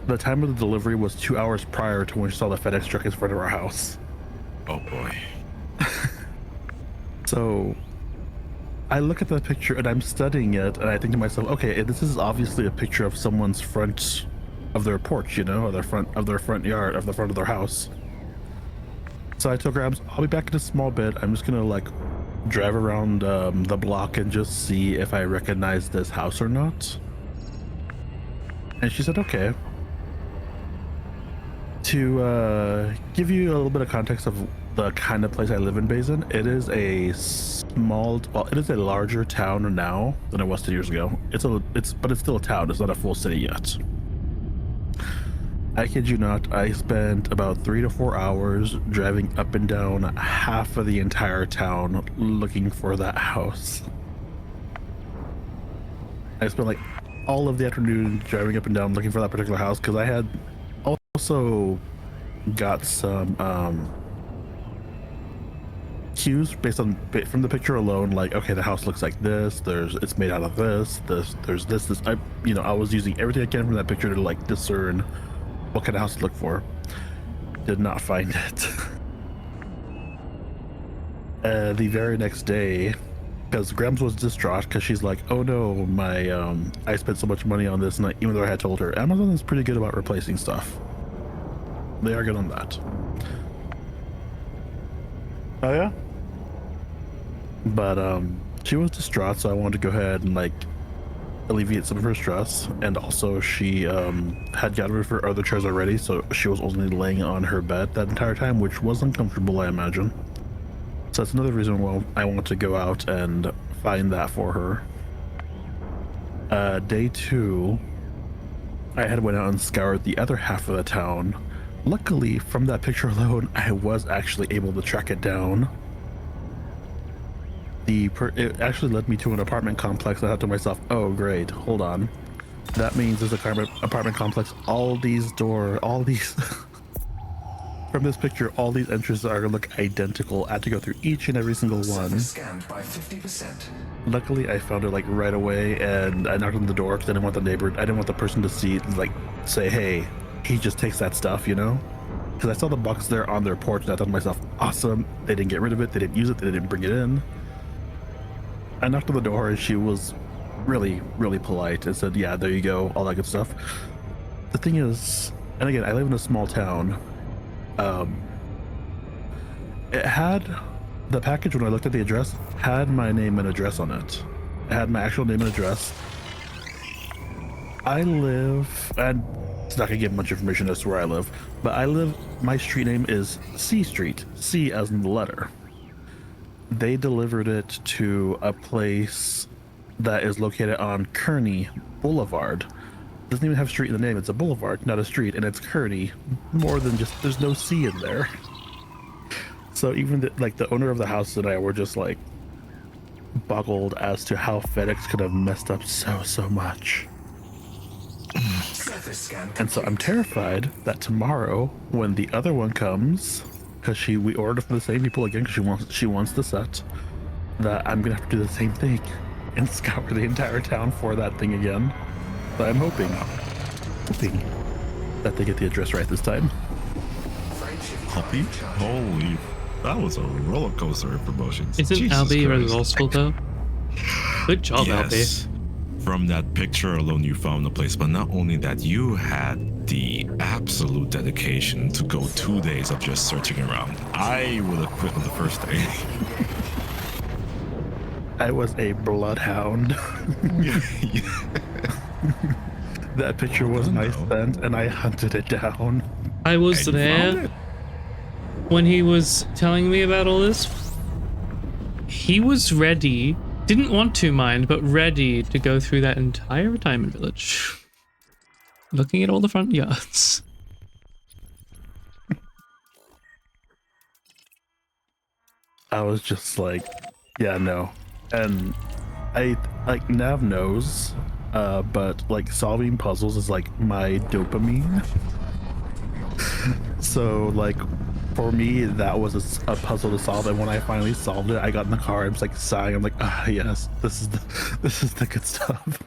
The time of the delivery was 2 hours prior to when she saw the FedEx truck in front of our house. Oh boy. So I look at the picture and I'm studying it, and I think to myself, okay, this is obviously a picture of someone's front of their porch, you know, or their front yard, of the front of their house. So I told Grams, I'll be back in a small bit. I'm just gonna like drive around the block and just see if I recognize this house or not. And she said, okay. To give you a little bit of context of the kind of place I live in, Bazin, it is it is a larger town now than it was 2 years ago. But it's still a town. It's not a full city yet. I kid you not, I spent about 3 to 4 hours driving up and down half of the entire town looking for that house. I spent like all of the afternoon driving up and down looking for that particular house because I had also got some cues based on from the picture alone, like, okay, the house looks like this, it's made out of this, there's this. I was using everything I can from that picture to like discern what kind of house to look for. Did not find it. The very next day, because Grams was distraught because she's like, oh no, my I spent so much money on this, and even though I had told her Amazon is pretty good about replacing stuff. They are good on that. Oh yeah. But she was distraught, so I wanted to go ahead and like alleviate some of her stress. And also she had gotten rid of her other chairs already, so she was only laying on her bed that entire time, which was uncomfortable, I imagine. So that's another reason why I want to go out and find that for her. Day 2, I had went out and scoured the other half of the town. Luckily, from that picture alone, I was actually able to track it down. It actually led me to an apartment complex. I thought to myself, oh great, hold on. That means there's a apartment complex. All these from this picture, all these entrances are look identical. I had to go through each and every single one. Scanned by 50%. Luckily, I found it like right away, and I knocked on the door because I didn't want the person to see, like, say, hey, he just takes that stuff, you know? Because I saw the box there on their porch, and I thought to myself, awesome. They didn't get rid of it. They didn't use it. They didn't bring it in. I knocked on the door, and she was really, really polite and said, yeah, there you go, all that good stuff. The thing is, and again, I live in a small town. It had the package, when I looked at the address, had my name and address on it. It had my actual name and address. I live, and it's not gonna give much information as to where I live, but my street name is C Street, C as in the letter. They delivered it to a place that is located on Kearney Boulevard. Doesn't even have street in the name, it's a boulevard, not a street, and it's Kearney. More than just, there's no C in there. So even the owner of the house and I were just like boggled as to how FedEx could have messed up so much. And so I'm terrified that tomorrow, when the other one comes, because we ordered from the same people again, because she wants the set, that I'm gonna have to do the same thing and scour the entire town for that thing again. But I'm hoping that they get the address right this time. Holy, that was a roller coaster of promotions. Isn't Jesus Albie Christ. resourceful though? Good job, Yes. Albie. From that picture alone, you found the place. But not only that, you had the absolute dedication to go 2 days of just searching around. I would have quit on the first day. I was a bloodhound. That picture was my scent, and I hunted it down. I was And you found there it. when he was telling me about all this. He was ready, didn't want to mind, but ready to go through that entire retirement village. Looking at all the front yards. I was just like, yeah, no. And I, like, Nav knows, but, like, solving puzzles is, like, my dopamine. So, like, for me, that was a puzzle to solve, and when I finally solved it, I got in the car, I was, like, sighing, I'm like, ah, yes, this is the good stuff.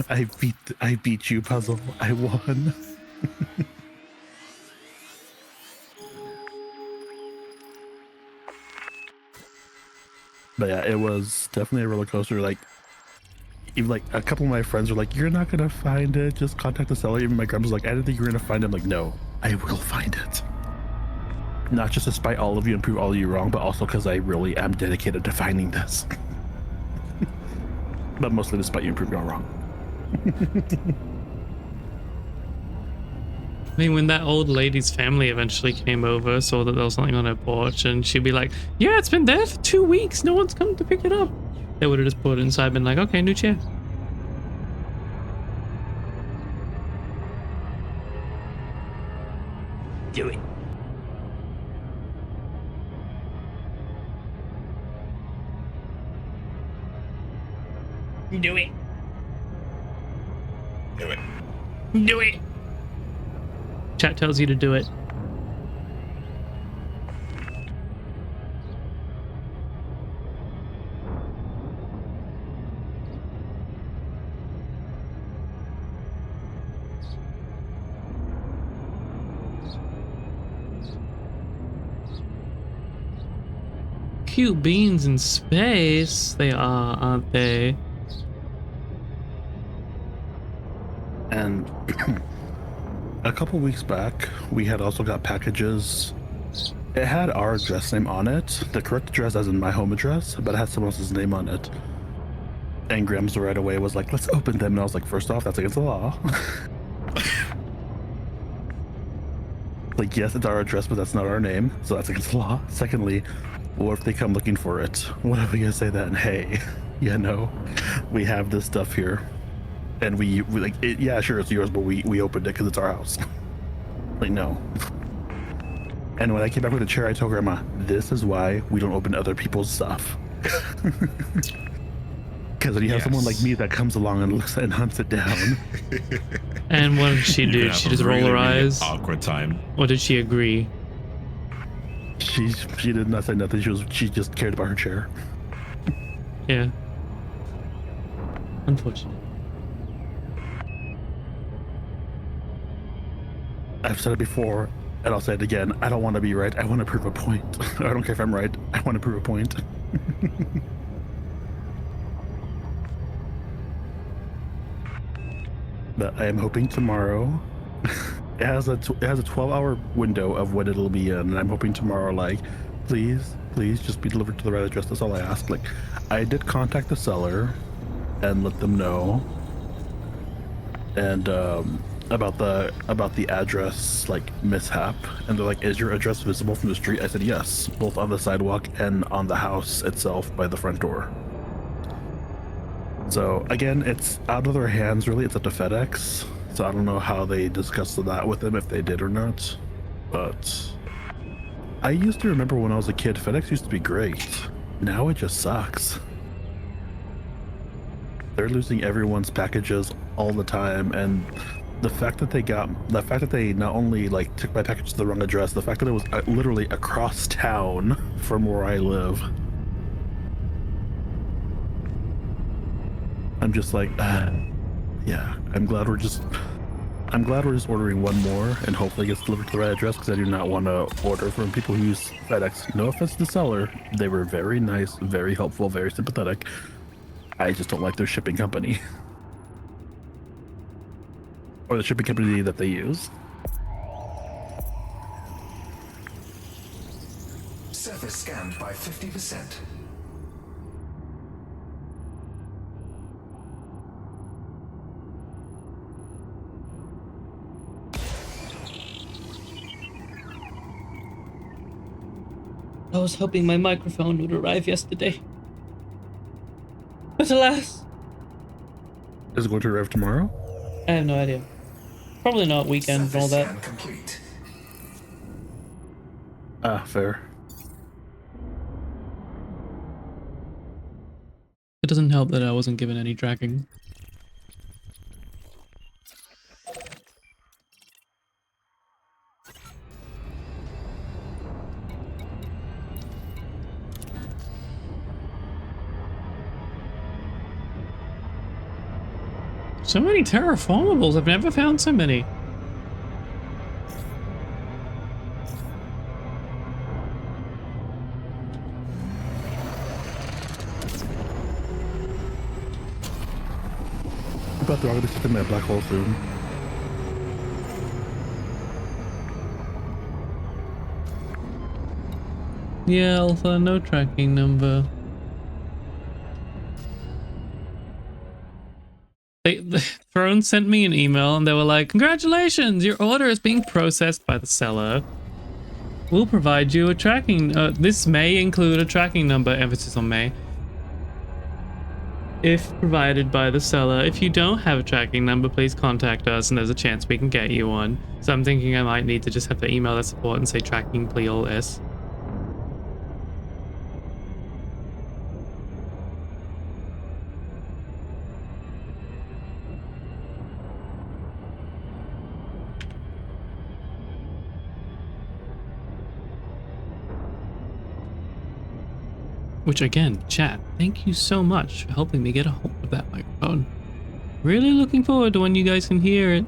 I beat you, puzzle. I won. But yeah, it was definitely a roller coaster. Like, even like a couple of my friends were like, "You're not gonna find it. Just contact the seller." Even my grandma's like, "I didn't think you were gonna find it." I'm like, "No, I will find it." Not just to spite all of you and prove all of you wrong, but also because I really am dedicated to finding this. But mostly to spite you and prove you all wrong. I mean, when that old lady's family eventually came over, saw that there was something on her porch, and she'd be like, yeah, it's been there for 2 weeks. No one's come to pick it up. They would have just put it inside, been like, okay, new chair. Do it. Do it. Do it. Do it. Chat tells you to do it. cute beans in space. They are, aren't they? And a couple weeks back, we had also got packages. It had our address name on it, the correct address as in my home address, but it had someone else's name on it. And Grams right away was like, let's open them. And I was like, first off, that's against the law. Like, yes, it's our address, but that's not our name, so that's against the law. Secondly, what if they come looking for it? What if we gonna say that? And hey, yeah, no, we have this stuff here. And we like, yeah, sure, it's yours, but we opened it because it's our house. Like, no. And when I came back with the chair, I told Grandma, this is why we don't open other people's stuff. Because when you have someone like me that comes along and looks and hunts it down. And what did she do? Did she just roll her eyes? Awkward time. Or did she agree? She did not say nothing. She just cared about her chair. Yeah. Unfortunate. I've said it before, and I'll say it again. I don't want to be right. I want to prove a point. I don't care if I'm right. I want to prove a point. But I am hoping tomorrow. It has a 12-hour window of when it'll be in, and I'm hoping tomorrow, like, please just be delivered to the right address. That's all I ask. Like, I did contact the seller and let them know, and about the address like mishap, and they're like, is your address visible from the street? I said yes, both on the sidewalk and on the house itself by the front door. So again, it's out of their hands really. It's up to FedEx, so I don't know how they discussed that with them, if they did or not. But I used to remember when I was a kid, FedEx used to be great. Now it just sucks. They're losing everyone's packages all the time, and the fact that they not only like took my package to the wrong address, the fact that it was literally across town from where I live. I'm just like, yeah, I'm glad we're just ordering one more and hopefully it gets delivered to the right address, because I do not want to order from people who use FedEx. No offense to the seller. They were very nice, very helpful, very sympathetic. I just don't like their shipping company. Or the shipping company that they use. Surface scanned by 50%. I was hoping my microphone would arrive yesterday. But alas, Is it going to arrive tomorrow? I have no idea. Probably not weekend and all Surface that. scan complete. Fair. It doesn't help that I wasn't given any tracking. So many terraformables. I've never found so many. But they're all going to sit in my black hole soon. Yeah, Alpha, no tracking number. Throne sent me an email and they were like, congratulations, your order is being processed by the seller. We'll provide you a tracking, this may include a tracking number, emphasis on may, if provided by the seller. If you don't have a tracking number, please contact us and there's a chance we can get you one. So I'm thinking I might need to just have to email their support and say tracking please S. Which again, chat, thank you so much for helping me get a hold of that microphone. Really looking forward to when you guys can hear it.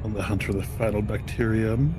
On the hunt for the final bacterium.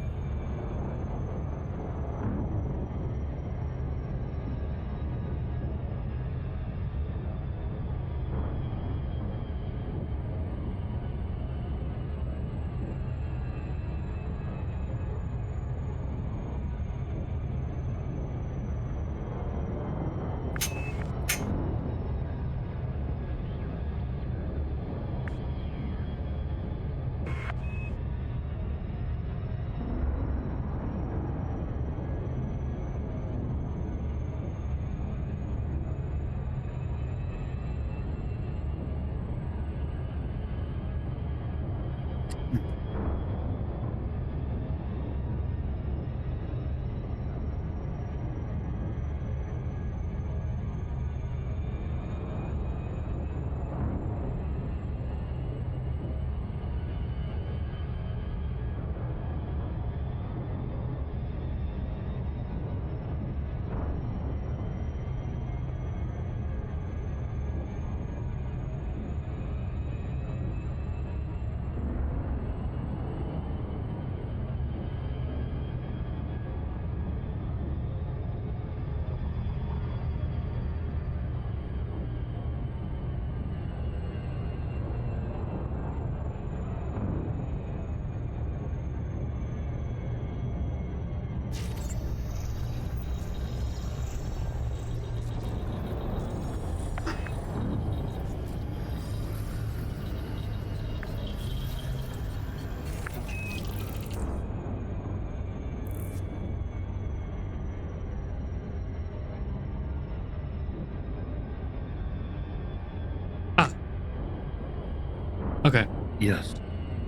Okay. Yes.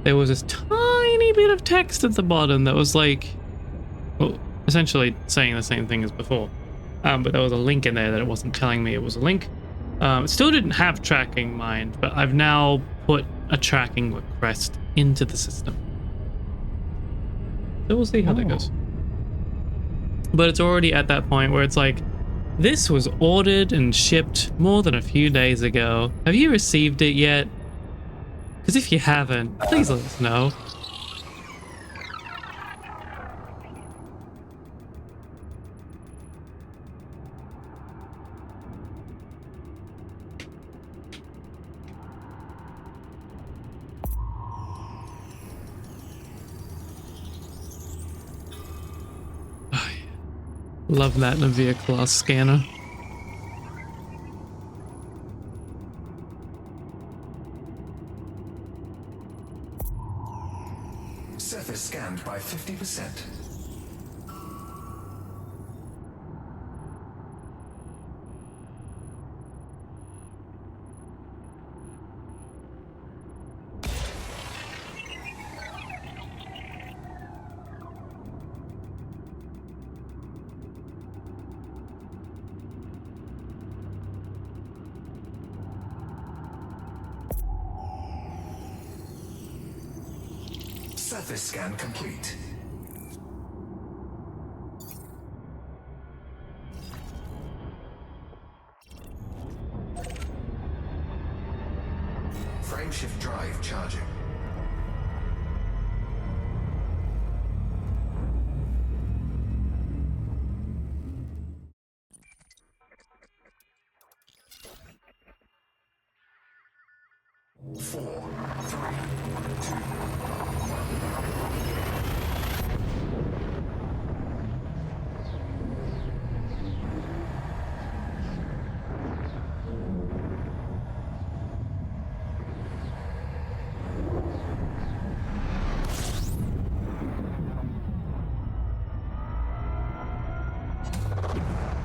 There was this tiny bit of text at the bottom that was like, well, essentially saying the same thing as before. But there was a link in there that it wasn't telling me it was a link. It still didn't have tracking mind, but I've now put a tracking request into the system. So we'll see how that goes. But it's already at that point where it's like, this was ordered and shipped more than a few days ago. Have you received it yet? Because if you haven't, please let us know. Love that Navia class scanner. Surface scanned by 50%. Surface scan complete. Frameshift drive charging. Four, three, two,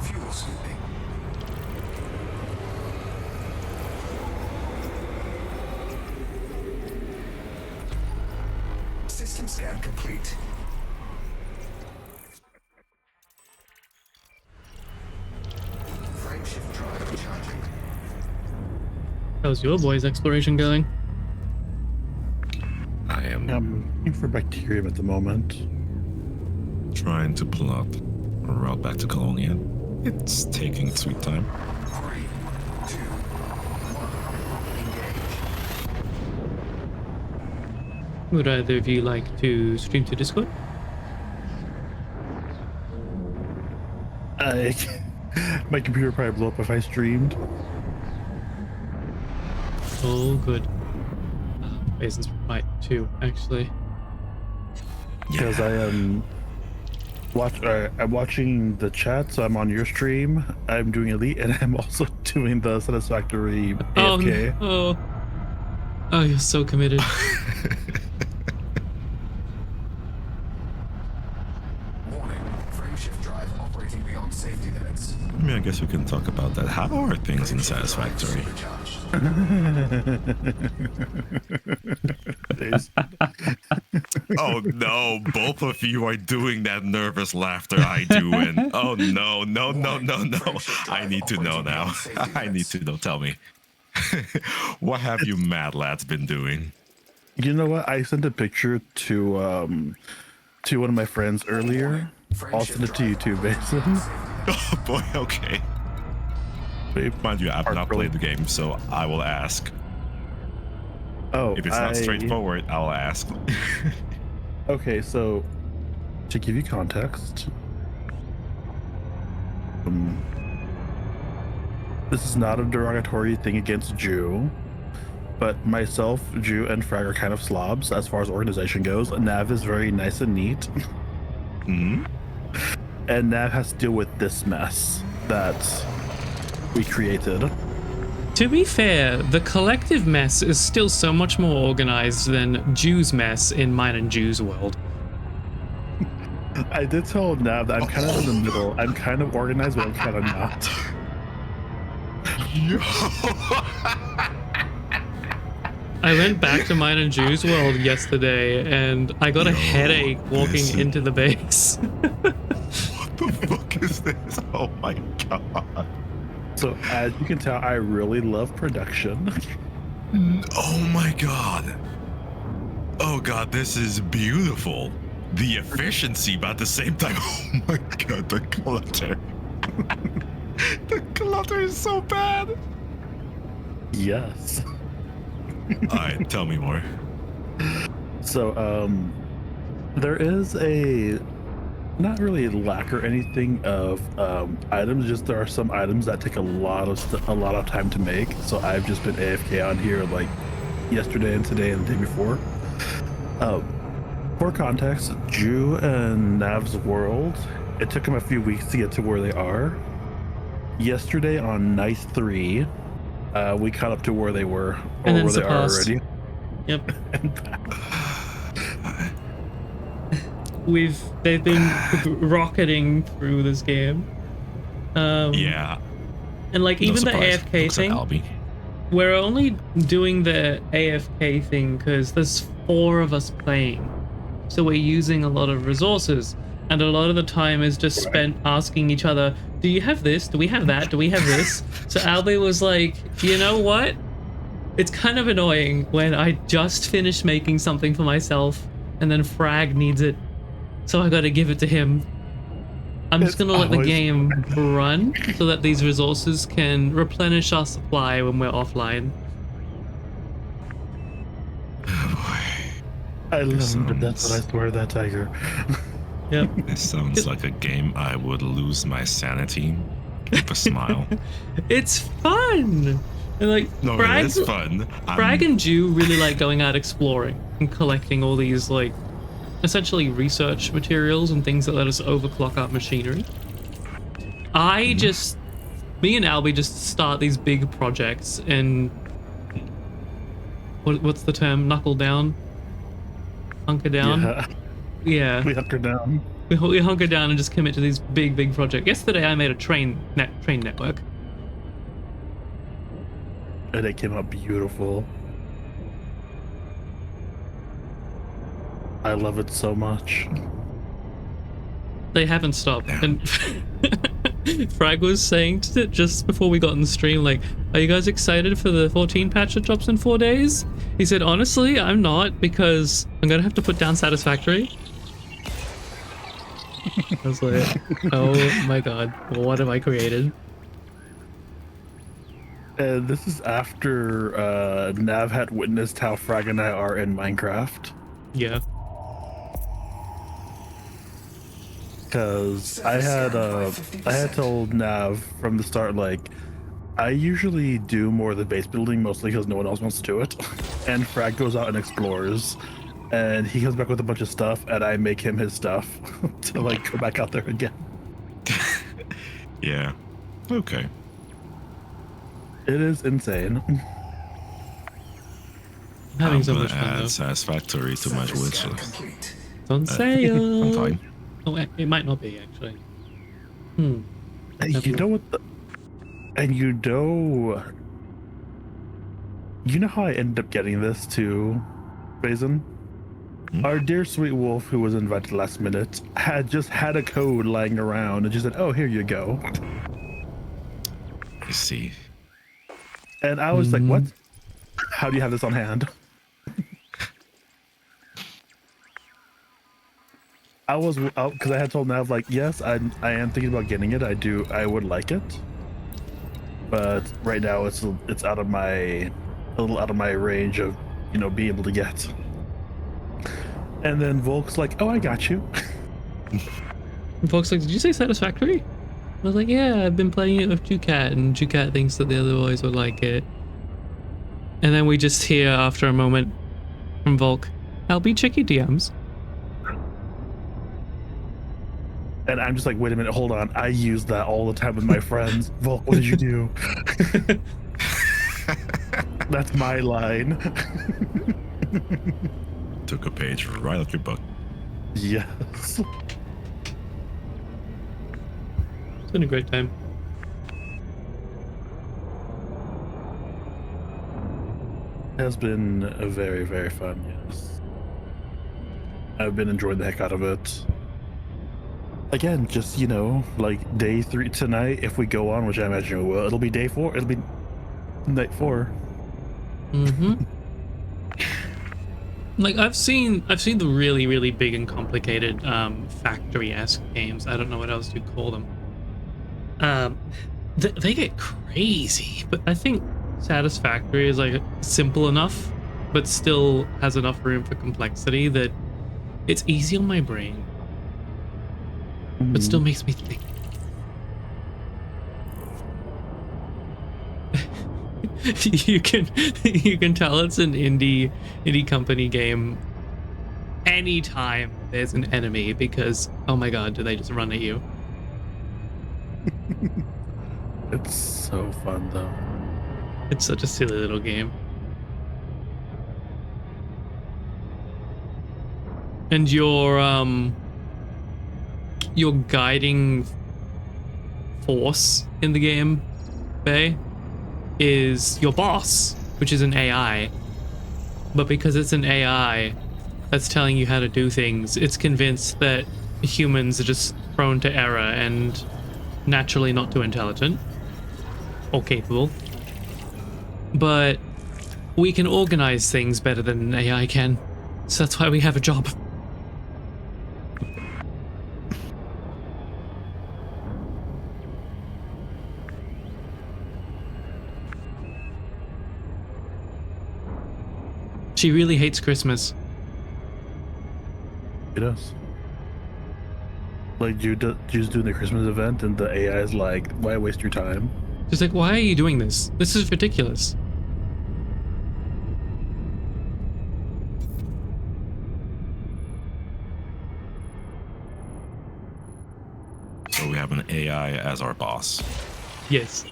fuel scooping. System scan complete. Frameshift drive charging. How's your boy's exploration going? I am I'm looking for bacterium at the moment. trying to plot a route back to Colonia. It's taking its sweet time. 3, 2, 1, engage. Would either of you like to stream to Discord? My computer would probably blow up if I streamed. Oh, good. Basin's might too, actually. Because I am I'm watching the chat, so I'm on your stream. I'm doing Elite, and I'm also doing the Satisfactory AFK. Oh, you're so committed. Warning. Frameshift drive operating beyond safety limits. I mean, I guess we can talk about that. How are things in Satisfactory? Oh no, both of you are doing that nervous laughter I do, and oh no. I need to know now. I need to know. Tell me. What have you mad lads been doing? You know what? I sent a picture to one of my friends earlier. I'll send it to you too, Basin. Oh boy, okay. Mind you, I've not played the game, so I will ask. Oh, If it's not straightforward, I'll ask. Okay, so to give you context, this is not a derogatory thing against Jew, but myself, Jew, and Frag are kind of slobs as far as organization goes. Nav is very nice and neat. Hmm? And Nav has to deal with this mess that we created. To be fair, the collective mess is still so much more organized than Jew's mess in mine and Jew's world. I did tell Nav that I'm kind of in the middle. I'm kind of organized, but I'm kind of not. I went back to mine and Jew's world yesterday, and I got a headache walking into the base. What the fuck is this? Oh my god. So as you can tell, I really love production. Oh my god. Oh god, this is beautiful. The efficiency, but at the same time, oh my god, the clutter. The clutter is so bad. Yes. Alright, tell me more. So there is a not really a lack or anything of items, just there are some items that take a lot of time to make. So I've just been AFK on here like yesterday and today and the day before. For context, Jew and Nav's world, it took them a few weeks to get to where they are. Yesterday on night 3, we caught up to where they were, or And then where they are surpassed. already. Yep. And back. They've been rocketing through this game. Yeah. And like No even the surprise. AFK Looks like thing, Albie. we're only doing the AFK thing because there's 4 of us playing. So we're using a lot of resources. And a lot of the time is just spent asking each other, do you have this? Do we have that? Do we have this? So Albie was like, you know what? It's kind of annoying when I just finished making something for myself and then Frag needs it. So I gotta give it to him. I'm just gonna let the game run so that these resources can replenish our supply when we're offline. I love him to death, but I swear that tiger. Yep. This sounds like a game I would lose my sanity with a smile. It's fun! And like, No, Frag, it is fun. Frag and Jew really like going out exploring and collecting all these like essentially research materials and things that let us overclock our machinery. Me and Albie just start these big projects and what's the term? Knuckle down? Hunker down? Yeah, Yeah. we hunker down. We hunker down and just commit to these big projects. Yesterday I made a train network. And it came out beautiful. I love it so much. They haven't stopped. And Frag was saying just before we got in the stream, like, are you guys excited for the 14 patch that drops in 4 days? He said, honestly, I'm not, because I'm gonna have to put down Satisfactory. I was like, oh my god, what have I created? And this is after Nav had witnessed how Frag and I are in Minecraft. Yeah. Because I had told Nav from the start, like, I usually do more of the base building, mostly because no one else wants to do it. And Frag goes out and explores, and he comes back with a bunch of stuff, and I make him his stuff to like go back out there again. Yeah. Okay. It is insane. I'm having I'm so gonna much fun add though. Satisfactory to my Surface wish scan list. complete. Don't say I'm fine. Oh, it might not be actually. And you know what? And you know how I ended up getting this too, Basin? Our dear sweet wolf, who was invited last minute, had just had a code lying around and just said, "Oh, here you go." I see. And I was like, "What? How do you have this on hand?" I was out because I had told Nav, like, yes, I am thinking about getting it. I would like it, but right now it's out of a little out of my range of being able to get. And then Volk's like, "Oh, I got you." And folks like, did you say Satisfactory? I was like, yeah, I've been playing it with Jucat, and Jucat thinks that the other boys would like it. And then we just hear after a moment from Volk, I'll be checky DMs. And I'm just like, wait a minute, hold on. I use that all the time with my friends. Volk, what did you do? That's my line. Took a page right out your book. Yes. It's been a great time. It has been a very, very fun, yes. I've been enjoying the heck out of it. Again, just, like day 3 tonight, if we go on, which I imagine we will, it'll be day 4. It'll be night 4. Mm-hmm. Like I've seen the really, really big and complicated factory-esque games. I don't know what else you'd call them. They get crazy, but I think Satisfactory is like simple enough, but still has enough room for complexity that it's easy on my brain, but still makes me think. you can tell it's an indie company game anytime there's an enemy, because oh my god, do they just run at you? It's so fun though. It's such a silly little game. And your guiding force in the game, Bay, is your boss, which is an AI. But because it's an AI that's telling you how to do things, it's convinced that humans are just prone to error and naturally not too intelligent or capable. But we can organize things better than an AI can, so that's why we have a job. She really hates Christmas. It does. Like, you just doing the Christmas event, and the AI is like, "Why waste your time?" She's like, why are you doing this? This is ridiculous. So we have an AI as our boss. Yes.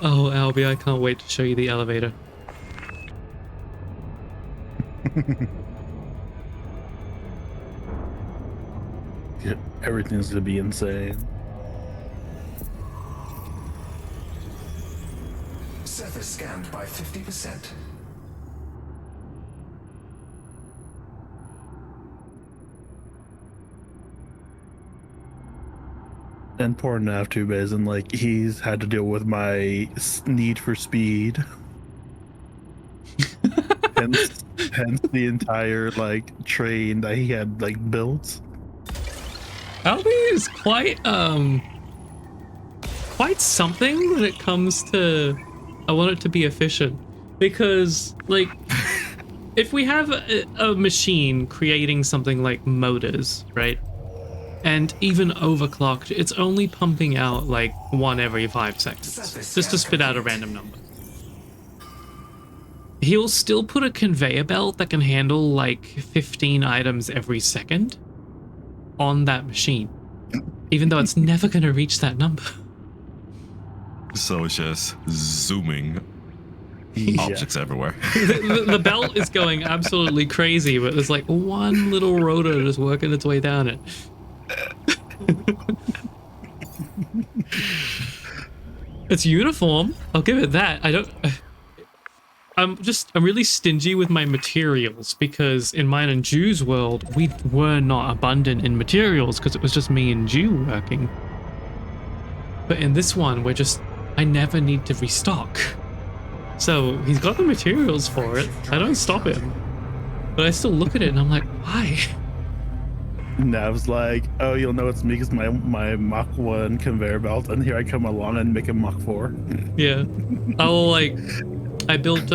Oh, Albie, I can't wait to show you the elevator. Yeah, everything's gonna be insane. Surface scanned by 50%. And poor Nav too, Basin, like, he's had to deal with my need for speed. hence the entire like train that he had like built. Albie is quite something when it comes to, I want it to be efficient, because like if we have a machine creating something like motors, right? And even overclocked, it's only pumping out like 1 every 5 seconds, just to spit out a random number. He'll still put a conveyor belt that can handle like 15 items every second on that machine, even though it's never going to reach that number. So it's just zooming objects everywhere. The belt is going absolutely crazy, but there's like one little rotor just working its way down it. It's uniform, I'll give it that. I'm really stingy with my materials, because in mine and Jew's world we were not abundant in materials because it was just me and Jew working. But in this one I never need to restock. So he's got the materials for it. I don't stop him. But I still look at it and I'm like, why? Nav's like, oh, you'll know it's me because my Mach 1 conveyor belt, and here I come along and make a Mach 4. Yeah. I built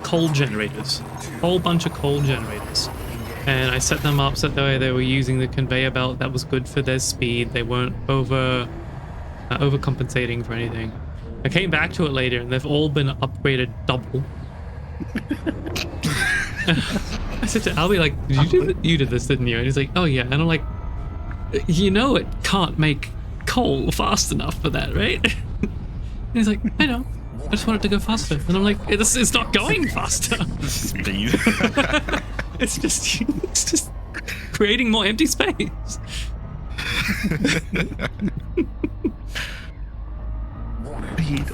coal generators. A whole bunch of coal generators. And I set them up so that way they were using the conveyor belt that was good for their speed. They weren't overcompensating for anything. I came back to it later and they've all been upgraded double. I said to Albie, like, you did this, didn't you? And he's like, oh yeah. And I'm like, you know it can't make coal fast enough for that, right? And he's like, I know. I just want it to go faster. And I'm like, it's not going faster. Speed. It's just creating more empty space.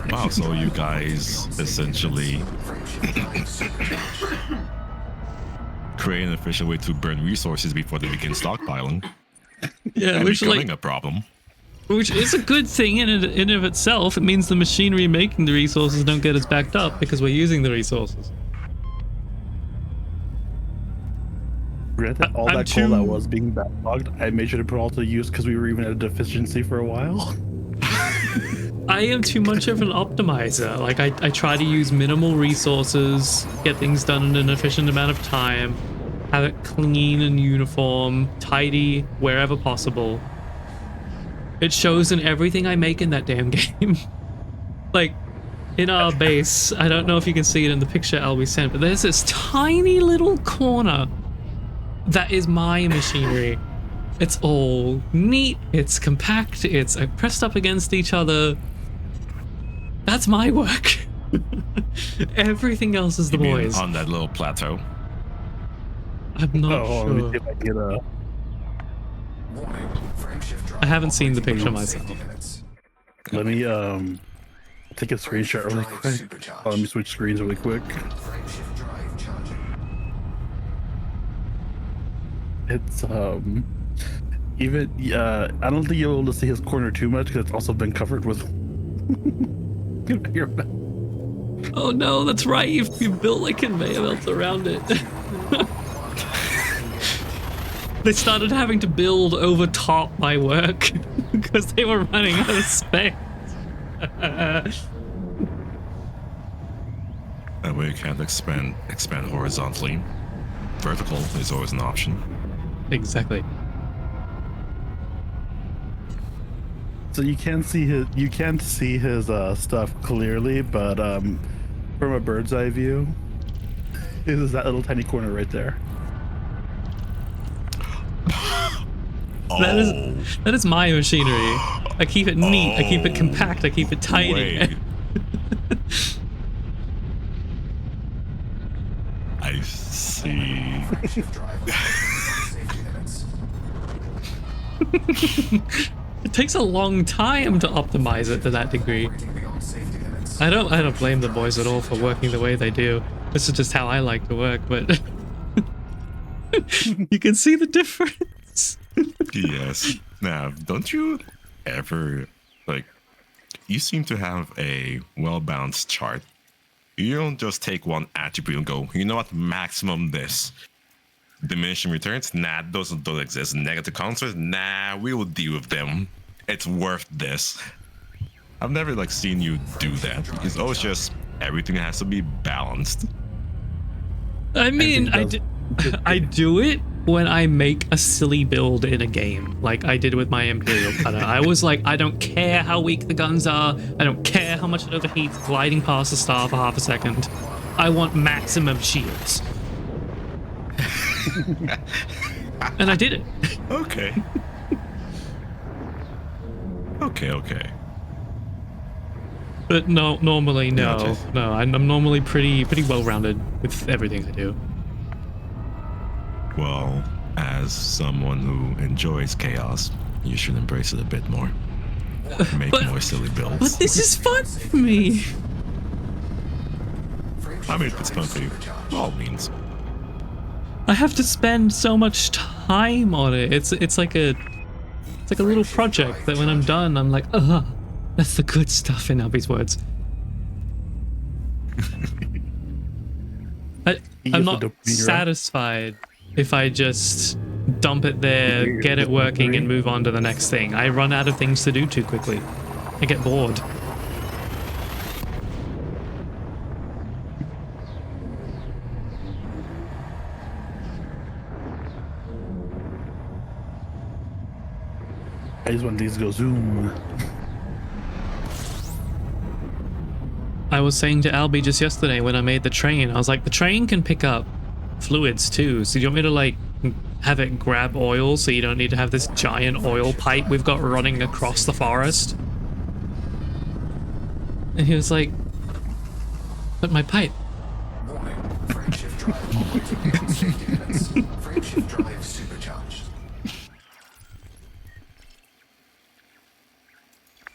Wow, so you guys essentially create an efficient way to burn resources before they begin stockpiling. Yeah, And which becoming a problem. Which is a good thing in and of itself. It means the machinery making the resources don't get us backed up because we're using the resources. Granted, all that coal that was being backlogged, I made sure to put all to use because we were even at a deficiency for a while. I am too much of an optimizer. Like, I try to use minimal resources, get things done in an efficient amount of time, have it clean and uniform, tidy wherever possible. It shows in everything I make in that damn game. Like, in our base, I don't know if you can see it in the picture Albie sent, but there's this tiny little corner that is my machinery. It's all neat, it's compact, it's pressed up against each other. That's my work. Everything else is the You mean boys. on that little plateau. I'm not Let me sure. see if I can get a... I haven't seen the picture myself. Let me take a screenshot really quick. Oh, let me switch screens really quick. It's even I don't think you'll be able to see his corner too much because it's also been covered with Oh no, that's right. You've built like conveyor belts around it. They started having to build over top my work because they were running out of space. That way you can't expand horizontally. Vertical is always an option. Exactly. So you can see his stuff clearly, but from a bird's eye view, it is that little tiny corner right there. That is my machinery. I keep it neat. I keep it compact. I keep it tidy. Wait. I see. It takes a long time to optimize it to that degree. I don't blame the boys at all for working the way they do. This is just how I like to work, but you can see the difference. Yes. Now, don't you ever, like, you seem to have a well-balanced chart. You don't just take one attribute and go, you know what, maximum this. Diminishing returns? Nah, those don't exist. Negative constants? Nah, we will deal with them. It's worth this. I've never, like, seen you do that. It's always just, everything has to be balanced. I mean, think that's- I do it when I make a silly build in a game, like I did with my Imperial Cutter. I was like, I don't care how weak the guns are. I don't care how much it overheats gliding past the star for half a second. I want maximum shields. And I did it. Okay. Okay. But no, normally, no. Gotcha. No, I'm normally pretty well-rounded with everything I do. Well, as someone who enjoys chaos, you should embrace it a bit more. Make But- more silly builds. But this is fun for me. I mean, if it's fun for you, by all means. I have to spend so much time on it. It's like a little project that when I'm done, I'm like, that's the good stuff in Albie's words. I'm gets not the dopamine rush. satisfied if I just dump it there, get it working, and move on to the next thing. I run out of things to do too quickly. I get bored. I just want these to go zoom. I was saying to Albie just yesterday when I made the train, I was like, the train can pick up fluids too. So do you want me to like have it grab oil so you don't need to have this giant oil pipe we've got running across the forest? And he was like, but my pipe. Warning. Frameshift drive operating beyond safety limits. Frameshift drive supercharged.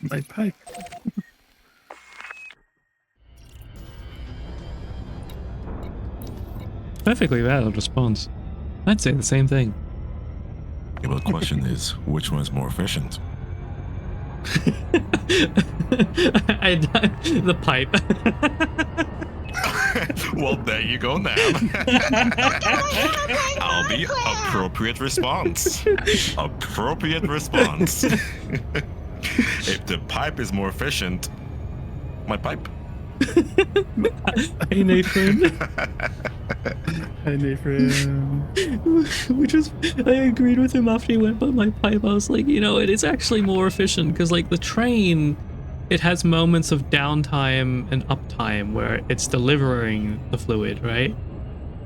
My pipe. Perfectly valid response. I'd say the same thing. Yeah, but the question is, which one's more efficient? The pipe. Well, there you go now. I'll be appropriate response. Appropriate response. If the pipe is more efficient, my pipe. Hey Nathan. Hi, Nathan. I agreed with him after he went, but my pipe, I was like, you know, it is actually more efficient because like the train, it has moments of downtime and uptime where it's delivering the fluid, right?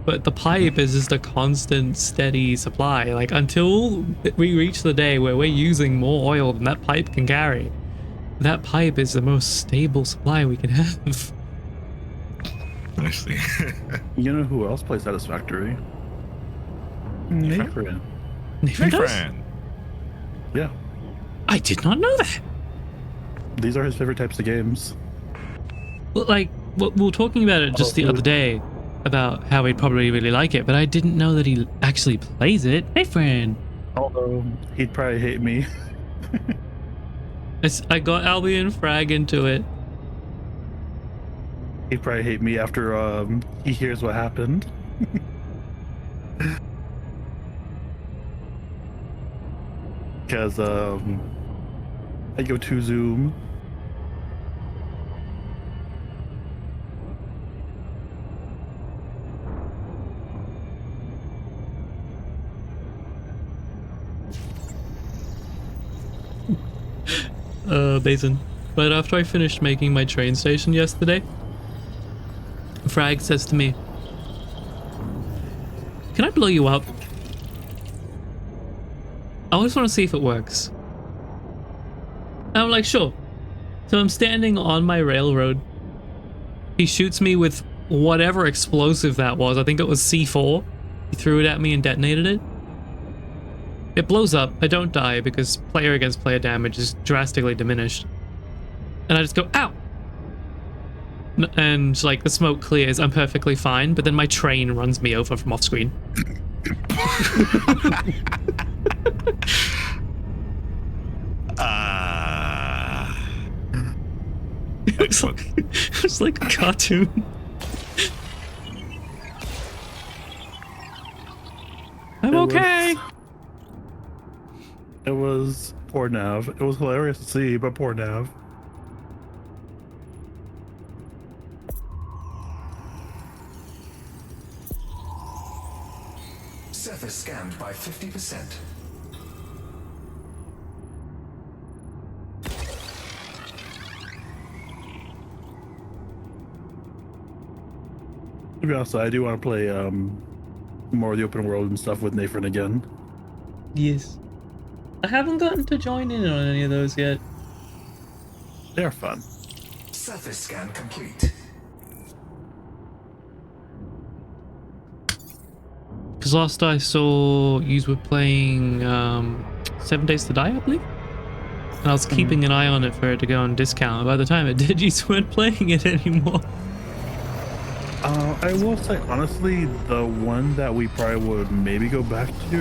But the pipe is just a constant, steady supply. Like until we reach the day where we're using more oil than that pipe can carry, that pipe is the most stable supply we can have. I see. You know who else plays Satisfactory? Nathan. Nathan does? Friend. Yeah. I did not know that. These are his favorite types of games. Well, like, we were talking about it just the other day about how he'd probably really like it, but I didn't know that he actually plays it. Hey, friend. Although he'd probably hate me. I got Albie and Frag into it. He'd probably hate me after he hears what happened. Because I go to Zoom. Basin. But after I finished making my train station yesterday, Frag says to me, "Can I blow you up? I just want to see if it works." And I'm like, sure. So I'm standing on my railroad. He shoots me with whatever explosive that was. I think it was C4. He threw it at me and detonated it. It blows up. I don't die because player against player damage is drastically diminished. And I just go, ow! And like the smoke clears, I'm perfectly fine, but then my train runs me over from off screen. It was like a cartoon. I'm okay. It was poor Nav. It was hilarious to see, but poor Nav. surface scanned by 50%. To be honest, I do want to play more of the open world and stuff with Nathan again. Yes. I haven't gotten to join in on any of those yet. They're fun. Surface scan complete. Because last I saw, you were playing 7 Days to Die, I believe? And I was keeping an eye on it for it to go on discount. By the time it did, you weren't playing it anymore. I will say, honestly, the one that we probably would maybe go back to,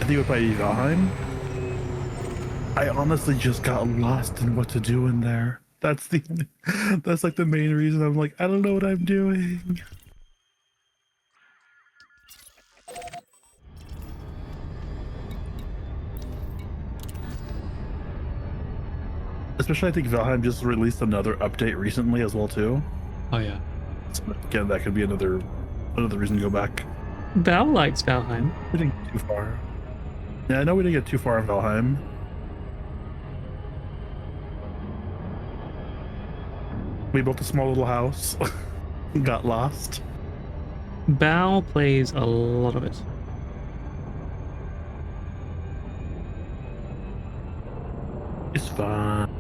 I think it would probably be Valheim. I honestly just got lost in what to do in there. That's that's like the main reason I'm like, I don't know what I'm doing. Especially, I think Valheim just released another update recently as well too. Oh yeah. So again, that could be another reason to go back. Val likes Valheim. We didn't get too far. Yeah, I know we didn't get too far in Valheim. We built a small little house. Got lost. Val plays a lot of it. It's fun.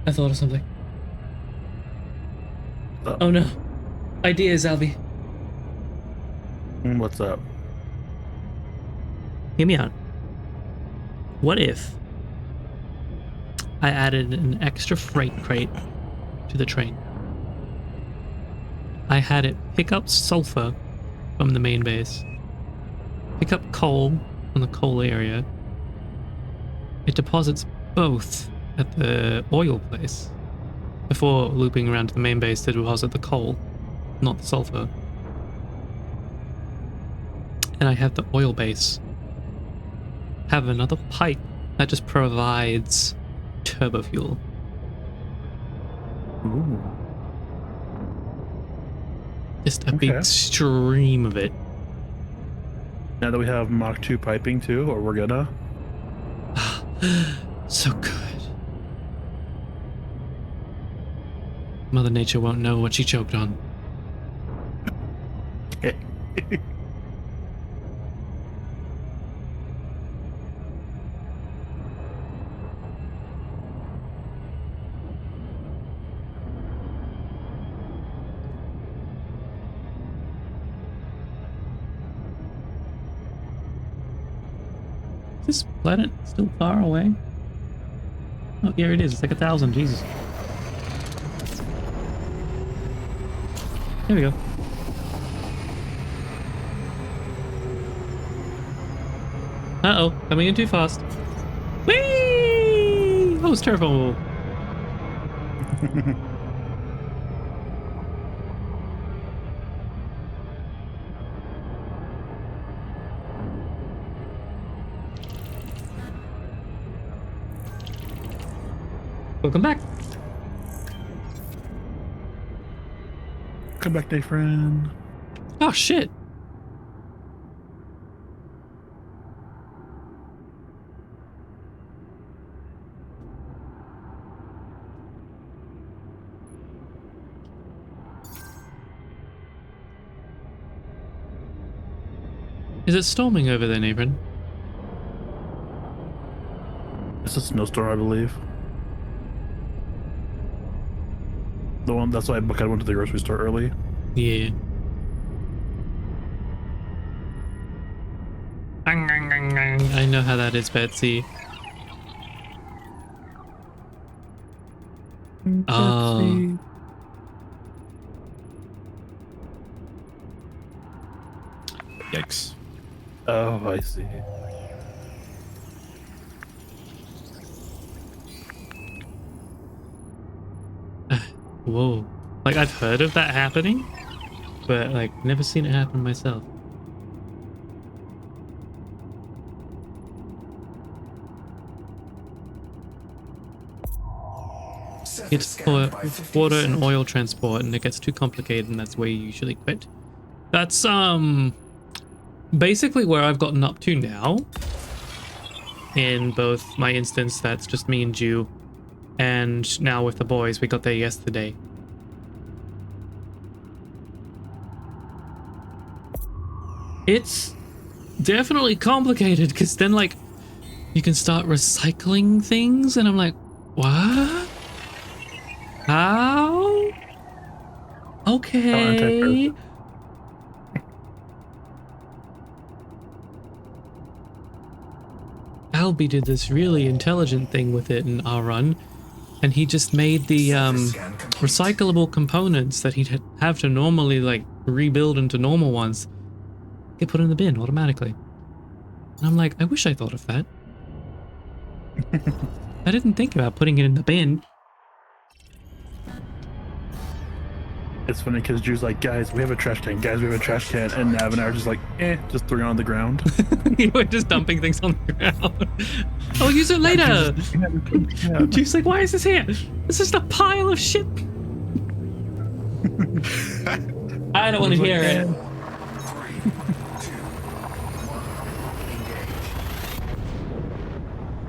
I thought of something. Oh. Oh no. Ideas, Albie. What's up? Hear me out. What if I added an extra freight crate to the train? I had it pick up sulfur from the main base, pick up coal from the coal area. It deposits both at the oil place before looping around to the main base to deposit the coal, not the sulfur. And I have the oil base have another pipe that just provides turbo fuel. Ooh. Just a Okay. big stream of it. Now that we have Mach 2 piping too, or we're gonna. So good. Mother Nature won't know what she choked on. Is this planet still far away? Oh, here it is. It's like 1,000. Jesus. There we go. Uh-oh. Coming in too fast. Whee! Oh, it's terrible. Welcome back. Come back, day friend. Oh, shit. Is it storming over there, Nathan? just a snowstorm, I believe. The one that's why I went to the grocery store early. Yeah. I know how that is, Betsy. Oh. Yikes. Oh, I see. Whoa. Like, I've heard of that happening, but, like, never seen it happen myself. It's for water and oil transport, and it gets too complicated, and that's where you usually quit. That's, basically where I've gotten up to now. In both my instance, that's just me and Jew, and now with the boys, we got there yesterday. It's definitely complicated, because then, like, you can start recycling things, and I'm like, what? How? Okay. Albie did this really intelligent thing with it in our run, and he just made the recyclable components that he'd have to normally, like, rebuild into normal ones get put in the bin automatically. And I'm like, I wish I thought of that. I didn't think about putting it in the bin. It's funny because Drew's like, guys, we have a trash can. Guys, we have a trash can. And Nav and I are just like, just throwing it on the ground. We're just dumping things on the ground. I'll use it later. Drew's like, why is this here? It's just a pile of shit. I don't want to hear it. 3, 2, 1,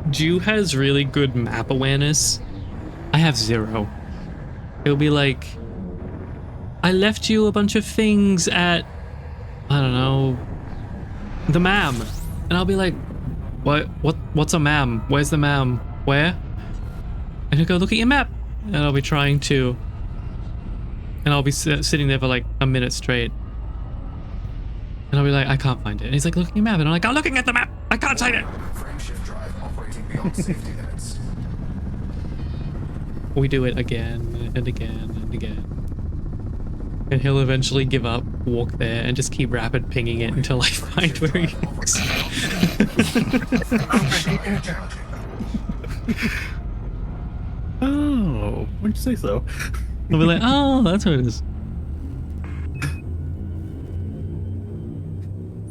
engage. Jew has really good map awareness. I have 0. It'll be like, I left you a bunch of things at, I don't know, the MAM. And I'll be like, what's a MAM? Where's the MAM? Where? And he'll go, look at your map. And I'll be trying to, and I'll be sitting there for like a minute straight. And I'll be like, I can't find it. And he's like, look at your map. And I'm like, I'm looking at the map. I can't find it. Frame shift drive operating beyond safety limits. We do it again and again and again. And he'll eventually give up, walk there, and just keep rapid pinging it until I find where he is. Oh, why'd you say so? I'll be like, oh, that's what it is.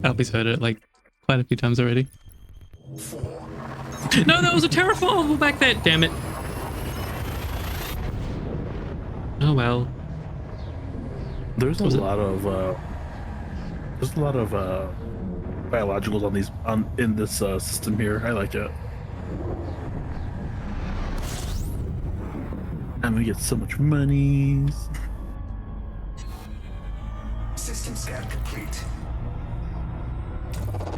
Albie's heard it like quite a few times already. No, that was a terraform back there. Damn it. Oh well. There's a lot of biologicals in this system here. I like it. And we get so much monies. System scan complete.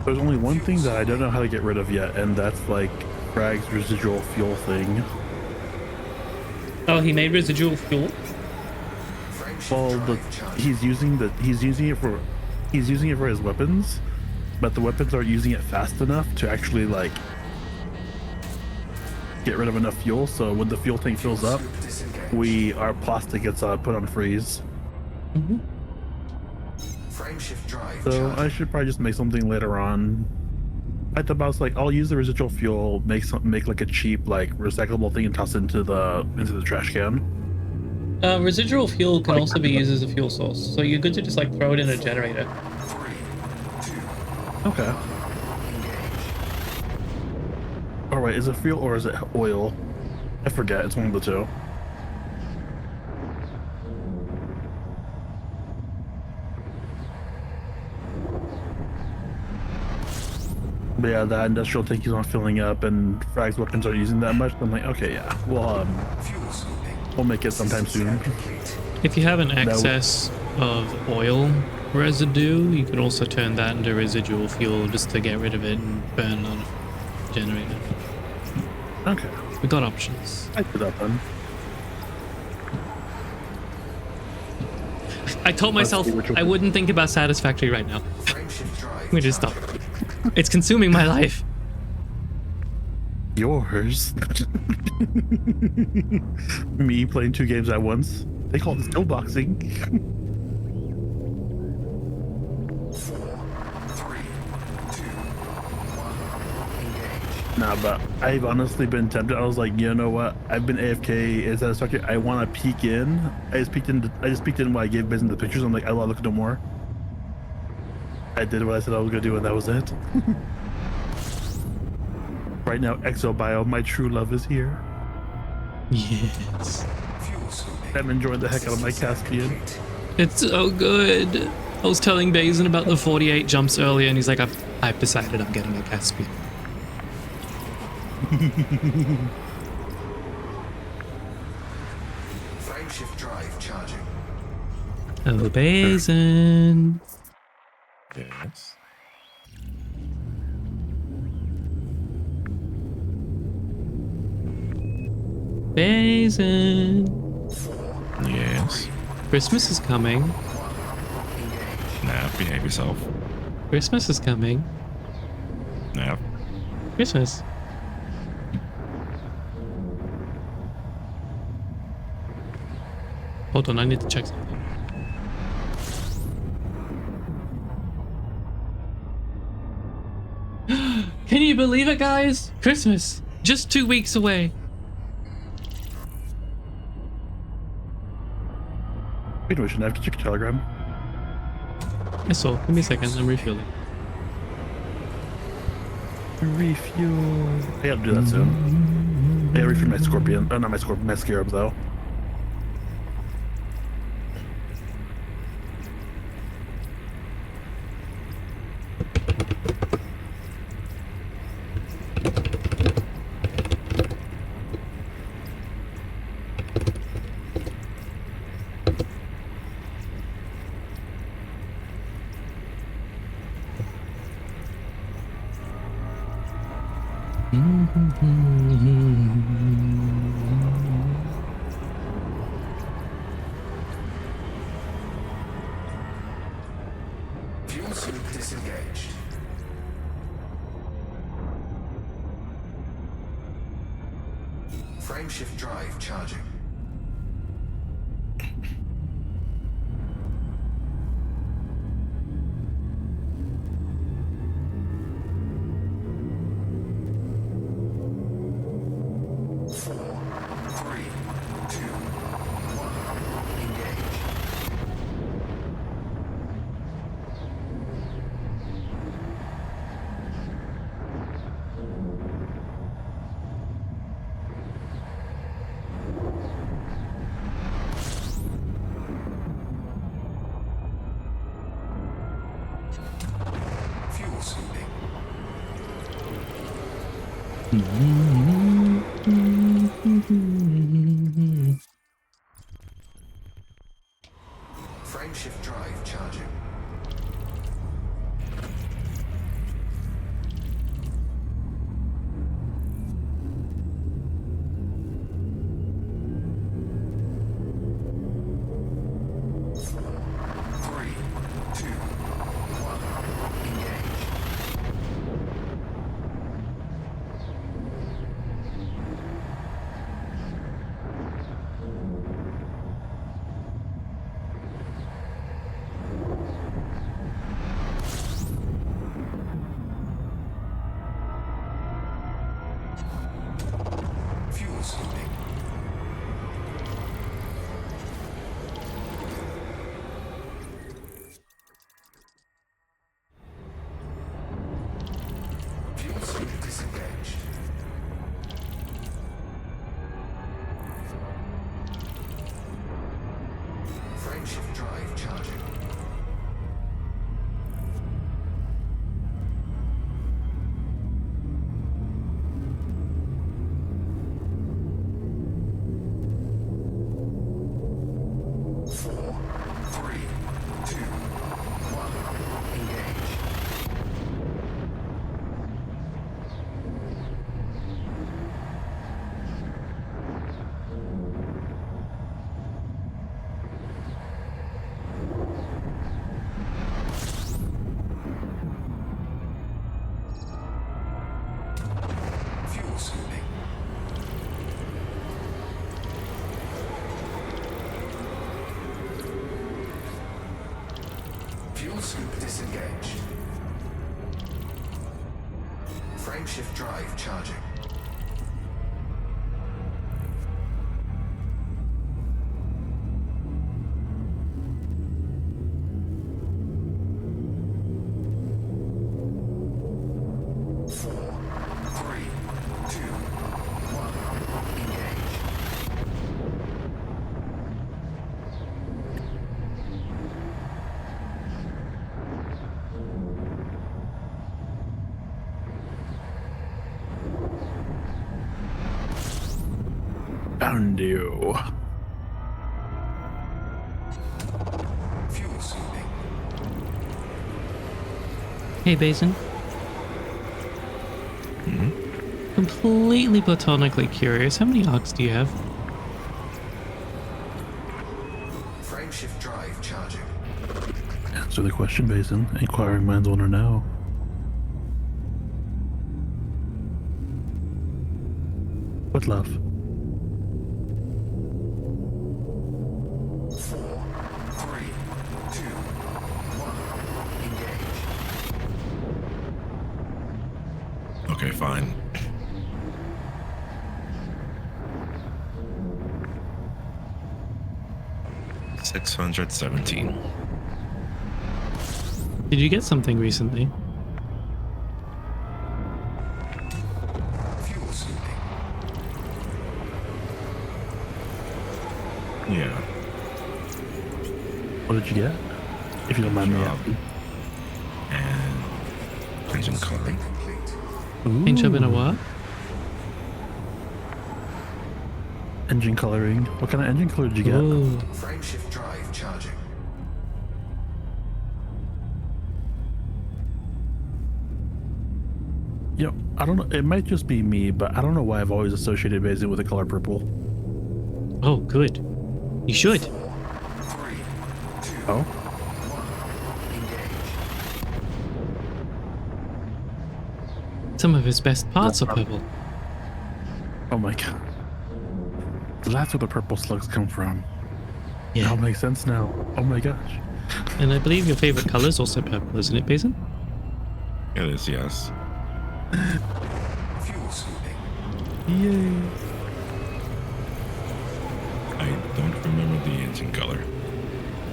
There's only one thing that I don't know how to get rid of yet, and that's like Frag's residual fuel thing. Oh, he made residual fuel? Well, he's using it for his weapons, but the weapons aren't using it fast enough to actually like get rid of enough fuel. So when the fuel tank fills up, our plastic gets put on freeze. Mm-hmm. Frame shift drive. So I should probably just make something later on. I thought I was like, I'll use the residual fuel, make like a cheap like recyclable thing and toss it into the trash can. Residual fuel can also be used as a fuel source, so you're good to just like throw it in a generator. 3, 2, Okay. All right, is it fuel or is it oil? I forget. It's one of the two. But yeah, that industrial tank is not filling up, and Frag's weapons aren't using that much. I'm like, okay, yeah, fuel scooping. we'll make it sometime soon. Complete. If you have an excess of oil residue, you can also turn that into residual fuel just to get rid of it and burn on a generator. Okay. We got options. I did that then. I told myself see which one. I wouldn't think about Satisfactory right now. Frameshift drive. We just stop. charging. It's consuming my life. Yours. Me playing 2 games at once. They call this boxing. 4, 3, 2, 1. Engage. Nah, but I've honestly been tempted. I was like, you know what? I've been AFK. Is that a sucker? I want to peek in. I just peeked in while I gave Bizon the pictures. I'm like, I want to look no more. I did what I said I was gonna do, and that was it. Right now, Exobio, my true love, is here. Yes. Fuel scooping. I'm enjoying the heck out of my Caspian. Complete. It's so good. I was telling Bazin about the 48 jumps earlier, and he's like, I've decided I'm getting a Caspian. Frameshift drive charging. Oh, Bazin. Yes. Bazin. 4. Yes. Christmas is coming. Engage. Nah, behave yourself. Christmas is coming. Nah. Christmas. Hold on, I need to check something. Can you believe it, guys? Christmas. Just 2 weeks away. Wait a minute, I have to check Telegram. I saw. Give me a second. I'm refueling. Refuel. I gotta do that soon. I gotta refuel my Scorpion. Oh, not my Scorpion, my Scarab, though. Fuel scoop disengaged. Frameshift drive charging. Four, three, two, one. Engage. Fuel scooping. Frameshift drive charging. Four, three, two, one. Engage. Fuel scooping. Fuel scoop disengaged. Frameshift drive charging. Four, three, two, one. Engage. scoop disengaged. Frameshift drive charging. Four, three, two, one. Engage. Found you. Fuel scooping. Hey, Basin. Completely platonically curious. How many arcs do you have? Frameshift drive charging. Answer the question, Basin. Inquiring minds want to know. What love? 4, 3, 2, 1. Engage. Okay, fine. $617. Did you get something recently? Fuel scooping. Yeah. What did you get? If you don't mind me Job. asking. And engine coloring. Complete. Paint job in a what? Engine coloring. What kind of engine color did you get? Ooh. Frameshift drive charging. You know, I don't know. It might just be me, but I don't know why I've always associated Basin with the color purple. Oh, good. You should. 4, 3, 2, Oh, 1. Engage. Some of his best parts are purple. oh my god. That's where the purple slugs come from. Yeah. That makes sense now. Oh my gosh. And I believe your favorite color is also purple, isn't it, Basin? It is, yes. Fuel scooping. Yay. I don't remember the engine color,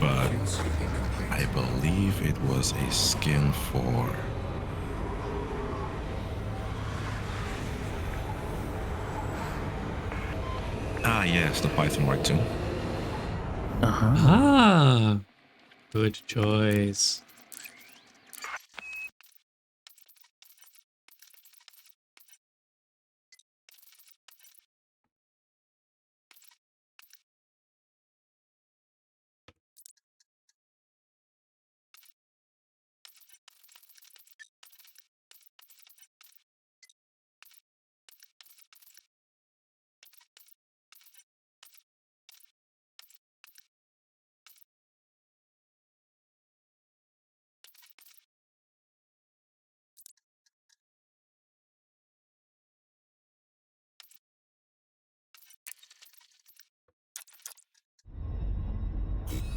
but Fuel scooping complete. I believe it was a skin for... Ah, yes, the Python Mark II. Uh-huh. Ah, good choice.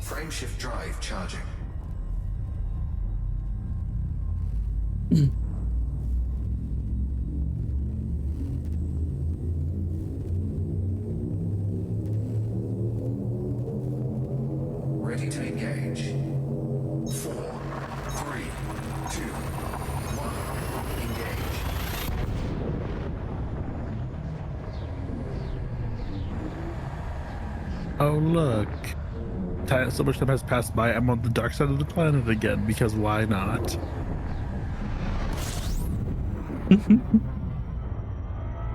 Frameshift drive charging. Ready to engage. 4, 3, 2, 1. Engage. Oh, look. So much time has passed by. I'm on the dark side of the planet again, because why not? You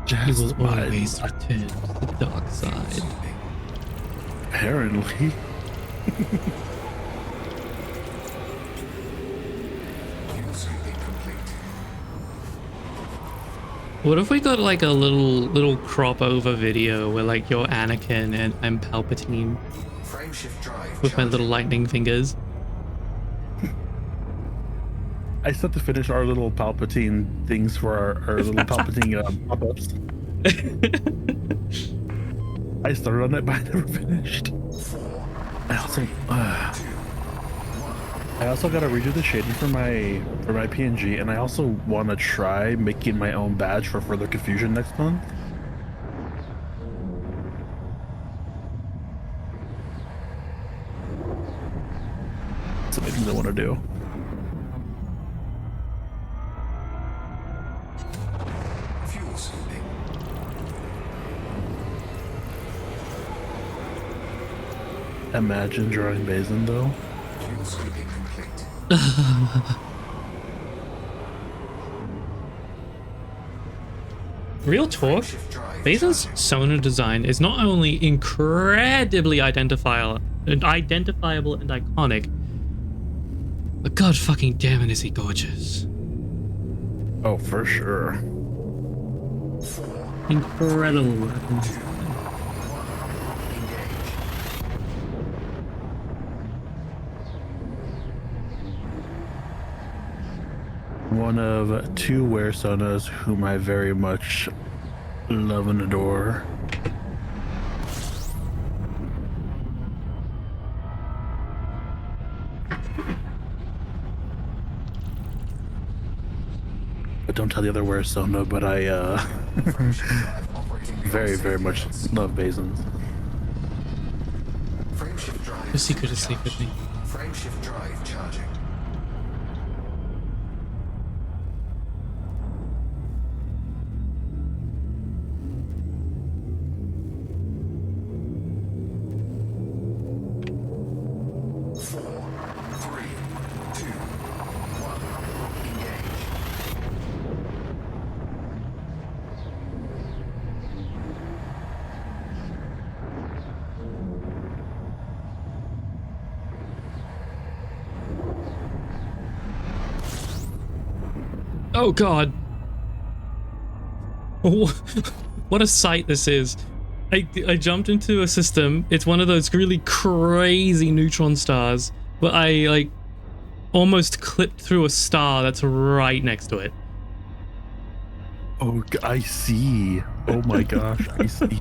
Just will my- always return to the dark Fuel side. scooping. Apparently. Fuel scooping complete. What if we got like a little crop over video where like you're Anakin and I'm Palpatine Frameshift drive with my charging. little lightning fingers? I still have to finish our little Palpatine things for our little Palpatine pop-ups. I started on it, but I never finished. 4, I also... 2, 1. I also gotta redo the shading for my PNG, and I also want to try making my own badge for Further Confusion next month. Something I want to do. Fuel scooping. Imagine drawing Basin though. Fuel scooping complete. Real talk, Shift drive Basin's charging. sonar design is not only incredibly identifiable and iconic, but god fucking damn it is he gorgeous. Oh, for sure. Incredible. One of two wear sonas whom I very much love and adore. But don't tell the other wear sona, but I Drive operating beyond very, very safety much limits. love Basins. Frameshift drive The secret is safe with me. Frameshift drive charging. Four, three, two, one. Engage. Oh god. What a sight this is. I jumped into a system. It's one of those really crazy neutron stars, but I like almost clipped through a star that's right next to it. Oh, I see. Oh my gosh, I see.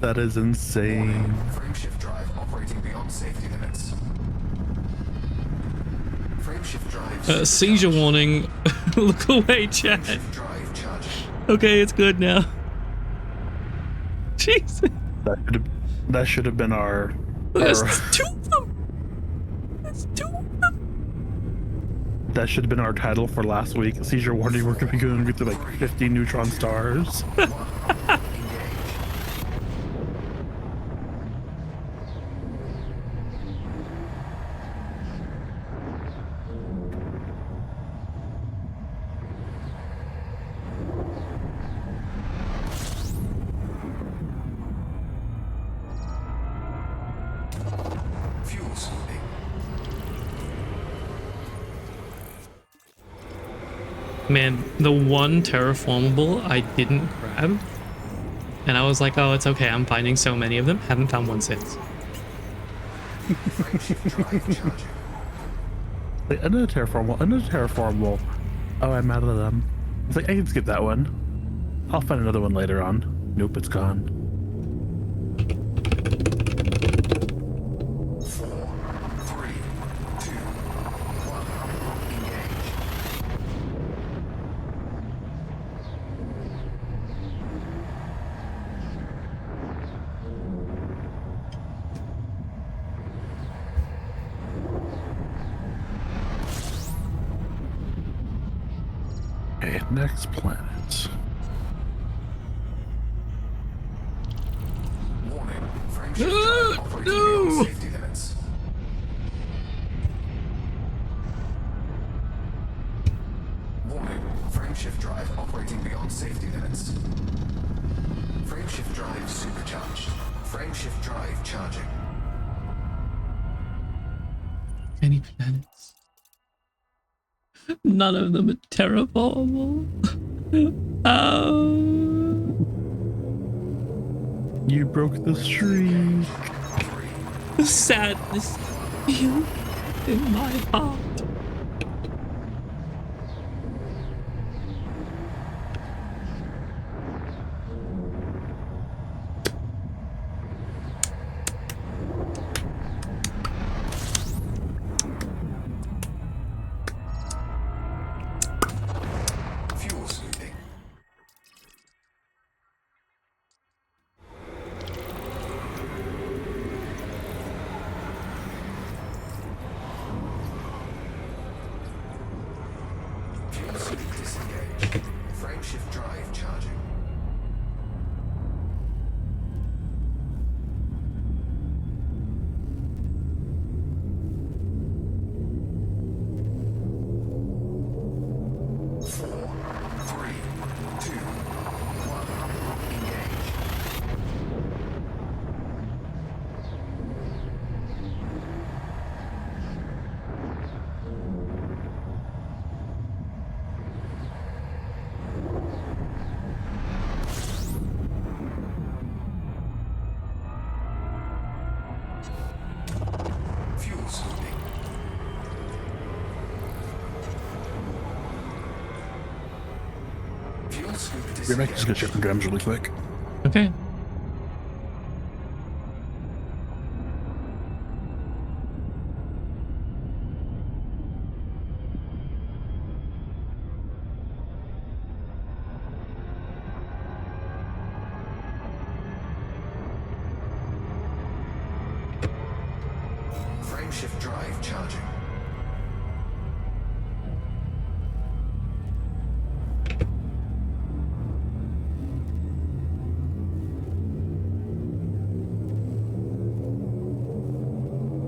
That is insane. Frameshift drive operating beyond safety limits. Frameshift drive. Seizure warning. Look away, chat. Frameshift drive charging. Okay, it's good now. Jesus. That should have been our. There's our two of them. There's two of them. that should have been our title for last week. Seizure warning. We're gonna be going through like 50 neutron stars. Fuel scooping. Man, the one terraformable I didn't grab, and I was like, oh, it's okay. I'm finding so many of them. Haven't found one since. Frameshift drive charging. Like, another terraformable. Oh, I'm out of them. It's like I can skip that one. I'll find another one later on. Nope, it's gone. 4, 3, 2, 1. Engage. Okay, next planet. Warning. Frameshift drive operating beyond safety limits. Warning. Frameshift drive operating beyond safety limits. Frameshift drive supercharged. Frameshift drive charging. Any planets? None of them are terraformable. Oh. You broke the streak. The sadness feel in my heart. You're making just go check the drums really quick. Okay. Frameshift drive charging.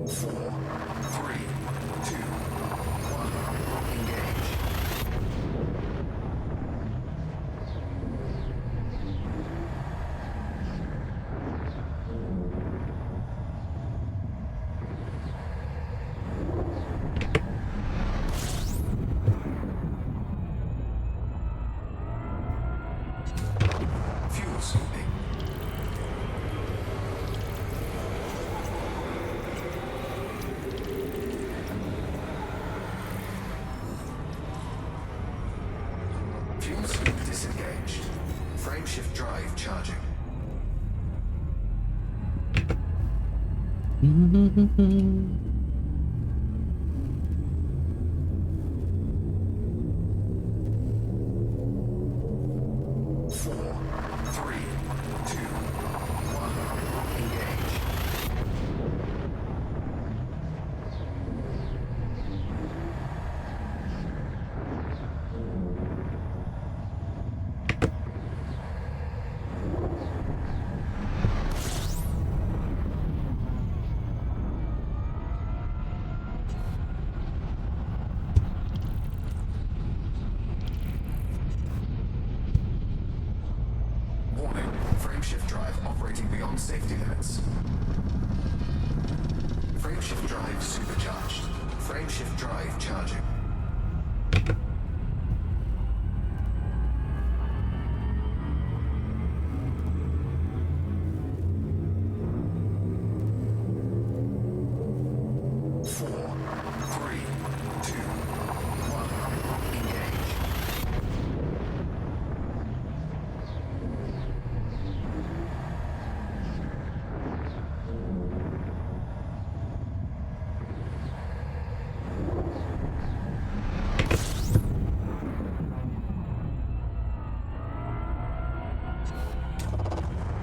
Four, three, two, one. Engage. Fuel scooping. Fuel scoop disengaged. Frameshift drive charging. Four, three, two, one. Engage. Warning, frameshift drive operating beyond safety limits. Frameshift drive supercharged. Frameshift drive charging. Four, three, two, one. Engage.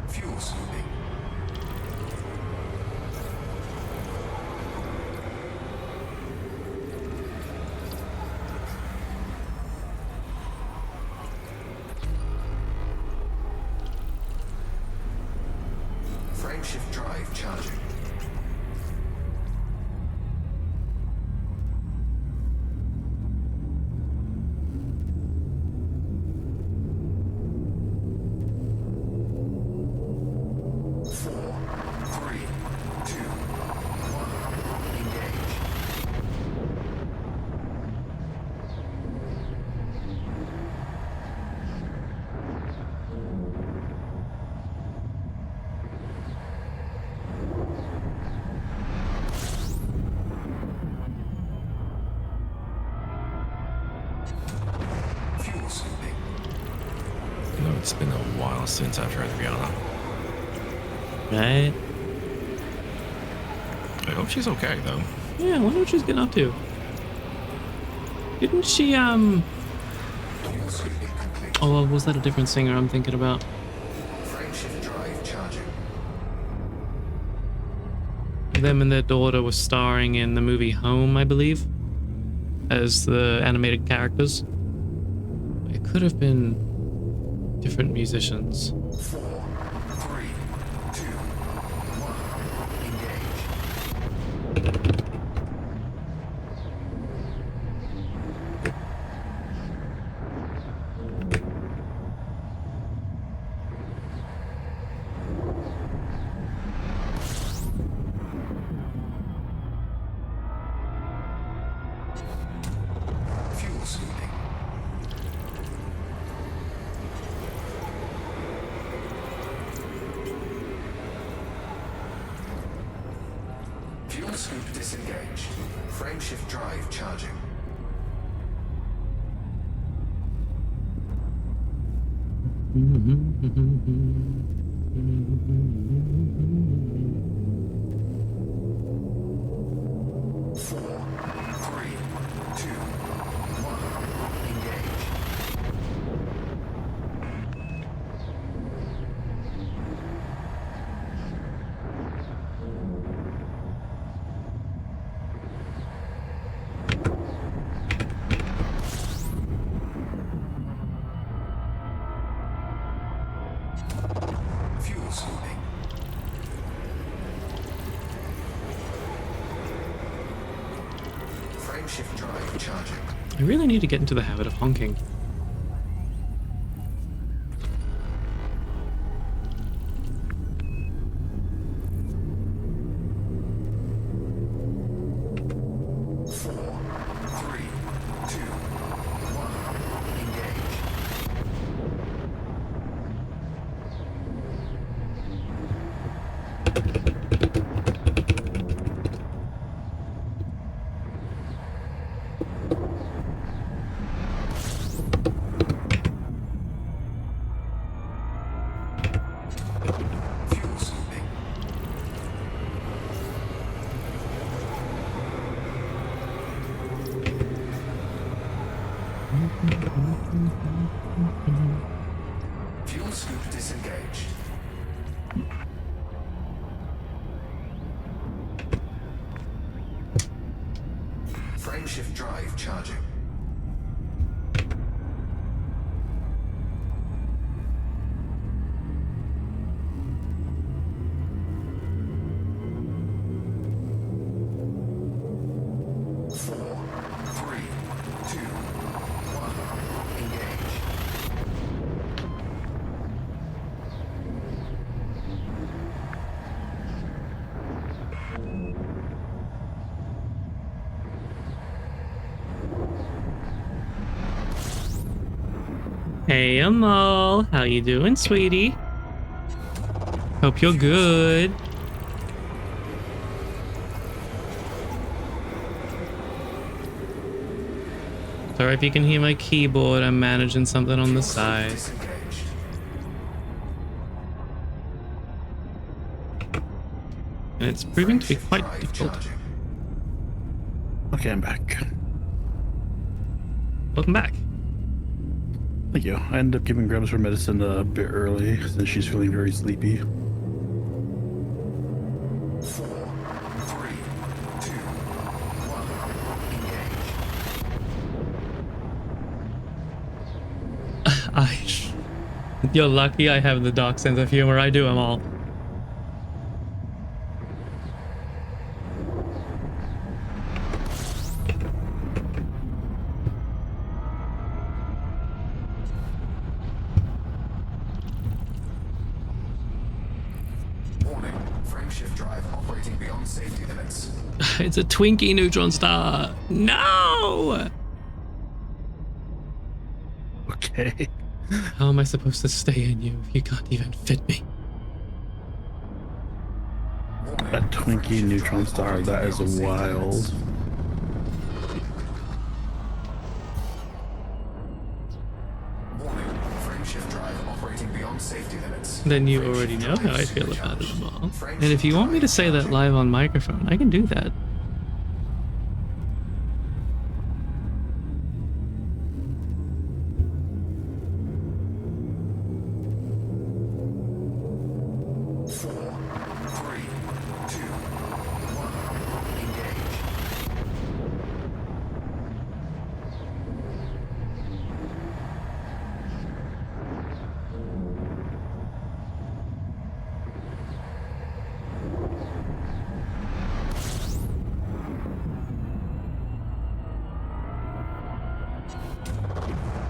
Fuel scooping. Frameshift drive charging. Four, three, two, one. Engage. Fuel scooping. You know, it's been a while since I've heard Rihanna. Right. I hope she's okay, though. Yeah, I wonder what she's getting up to. Didn't she, Fuel scooping complete. oh, well, was that a different singer I'm thinking about? Frameshift drive charging. Them and their daughter were starring in the movie Home, I believe, as the animated characters. It could have been different musicians. Four, three, two, one. Engage. Fuel scooping. Fuel scoop disengaged. Frameshift drive charging. Four, three, two, one. Engage. Fuel scooping. Frameshift drive charging. I really need to get into the habit of honking. Four, three, two, one. Engage. Fuel scooping. Fuel scoop disengaged. Frameshift drive charging. Four, three, two, one. Engage. Hey, Amal, how you doing, sweetie? Hope you're good. Sorry if you can hear my keyboard, I'm managing something on the side. Disengaged. And it's proving to be Frameshift quite drive difficult. charging. Okay, I'm back. Welcome back. Thank you. I ended up giving Grubs her medicine a bit early since she's feeling very sleepy. Four, three, two, one. Engage. You're lucky I have the dark sense of humor. I do them all. Warning. Frameshift drive operating beyond safety limits. It's a Twinkie neutron star. No! Okay. How am I supposed to stay in you if you can't even fit me? Warning. That Twinkie Frameshift neutron drive star, operating that is beyond safety wild. limits. Warning. Frameshift drive operating beyond safety limits. Then you Frameshift already know drive how I feel about it, supercharged. Amal. Frameshift And if you want me to drive say that charging. live on microphone, I can do that. Four, three, two, one. Engage.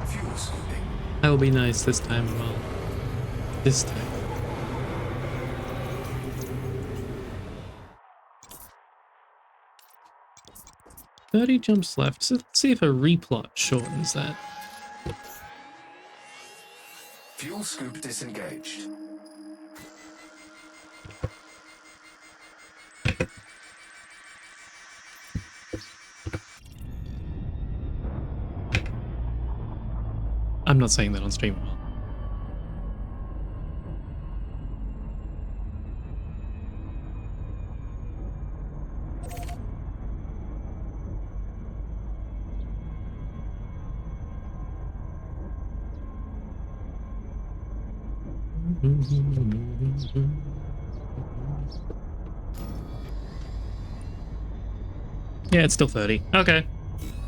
Fuel scooping. I will be nice this time, Amal. This time. "30 jumps left, so let's see if a replot shortens that." Fuel scoop disengaged. I'm not saying that on stream, Amal. Yeah, it's still 30. Okay.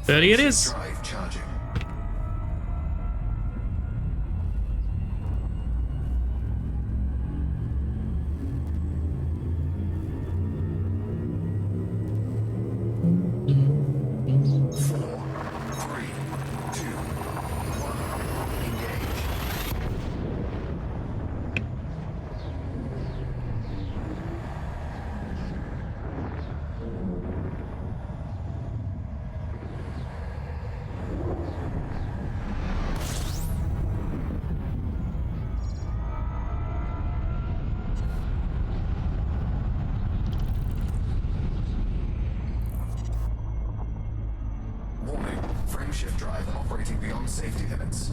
30 it is. Drive charging. Four, three, two, one. Engage. Warning, frameshift drive operating beyond safety limits.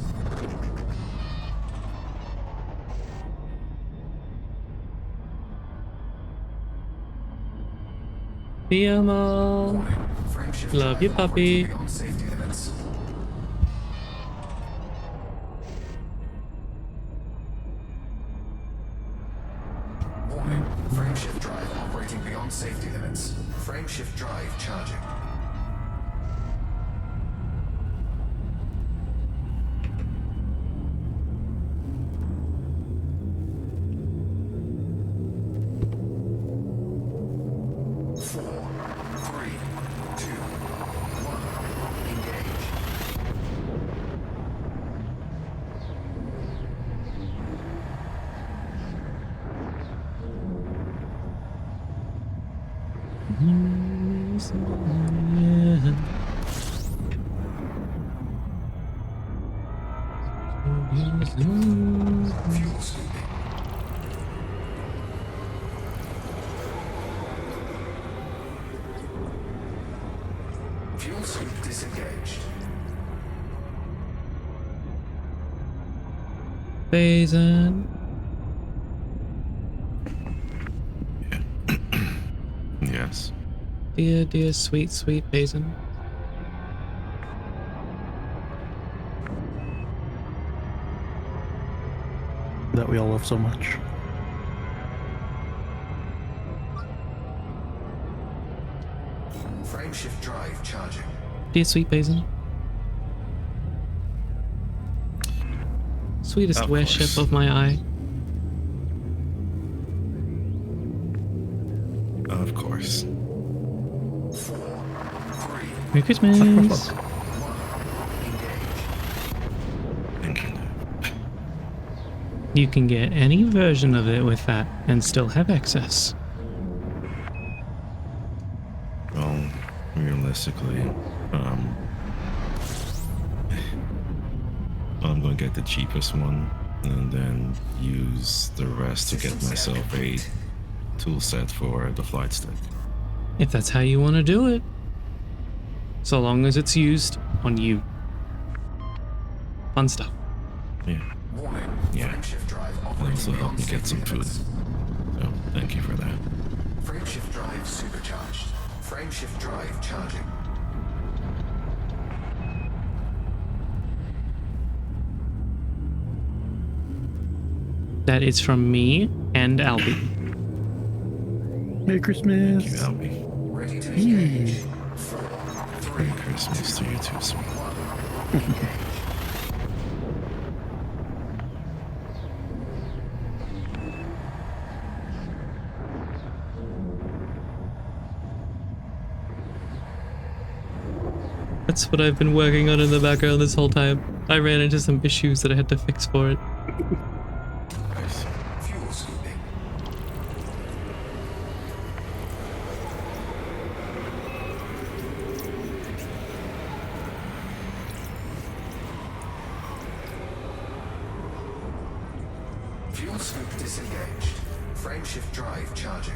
Piamo. Warning, frameshift Love drive you, puppy. operating beyond safety limits. Warning, frameshift drive operating beyond safety limits. Frameshift drive charging. Four, three, two, one. Engage. Fuel scooping. Fuel scoop disengaged. Basin. Yes. Dear, dear, sweet, sweet Basin. That we all love so much. Frameshift drive charging. Dear, sweet Basin. Sweetest Of worship course. of my eye. Of course. Four, three, Merry Christmas. Thank you. You can get any version of it with that and still have access. Well, realistically, I'm gonna get the cheapest one and then use the rest to get myself a tool set for the flight stick. If that's how you want to do it. So long as it's used on you. Fun stuff. Yeah. warning. Yeah. Frameshift drive And operating also help beyond me get safety some food. limits. So thank you for that. Frameshift drive supercharged. Frameshift drive charging. That is from me and Albie. Merry Christmas. Thank you, Albie. Ready to engage. 4, 3, Merry Christmas to you too, sweet. That's what I've been working on in the background this whole time. I ran into some issues that I had to fix for it. Nice. fuel scooping. Fuel scoop disengaged. Frameshift drive charging.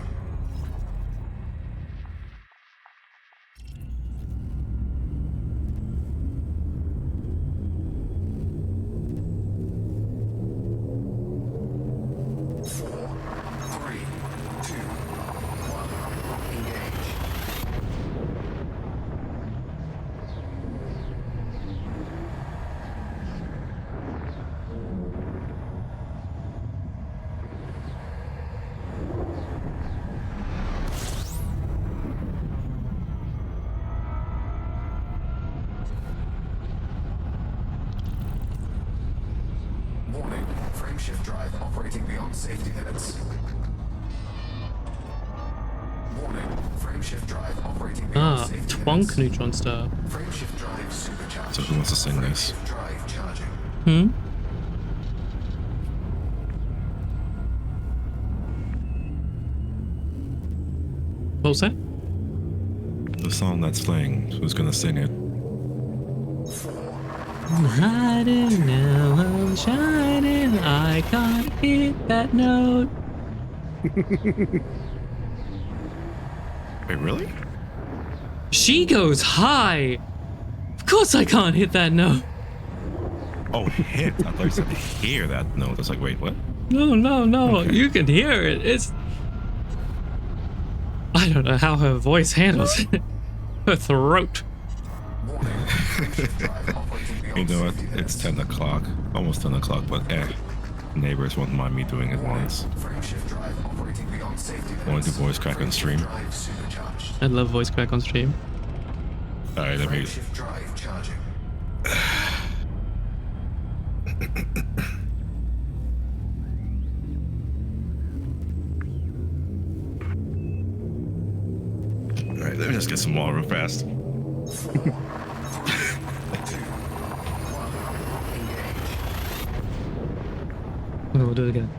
Four, three, two, one. Engage. operating beyond Ah, safety twonk limits. neutron star. Frameshift drive supercharged. So who wants to sing this? Frameshift drive charging. Hmm? What was that? The song that's playing. Who's gonna sing it? I'm hiding now, I'm shining. I can't hit that note. Wait, really? She goes high. Of course I can't hit that note. Oh, hit! I thought you said hear that note. I was like, wait, what? No, no, no. Okay. You can hear it. It's. I don't know how her voice handles it. Her throat. Warning. Frameshift drive operating beyond You know what? safety It's limits. 10 o'clock. Almost 10 o'clock, but neighbors won't mind me doing it once. Frameshift drive operating beyond safety limits. Want to do voice crack on stream? Drive supercharged. I love voice crack on stream. Alright, let me. Frameshift drive charging. Alright, let me just get some water real fast. Okay, we'll do it again.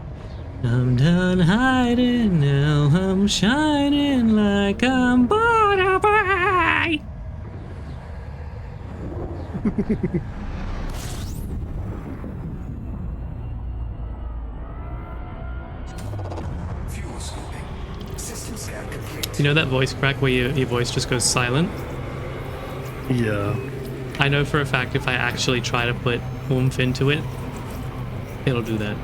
I'm done hiding now. I'm shining like I'm born away. Fuel scooping. System scan complete. You know that voice crack where your voice just goes silent? Yeah. I know for a fact if I actually try to put oomph into it, it'll do that.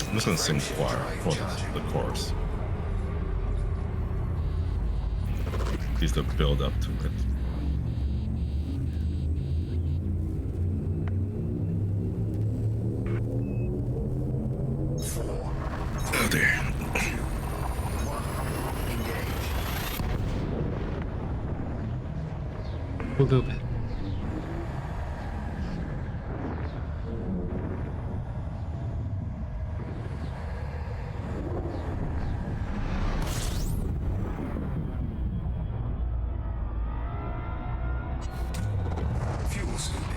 I'm just gonna sing choir for the chorus. He's the build up to it. Oh dear. We'll go back. Fuel scooping.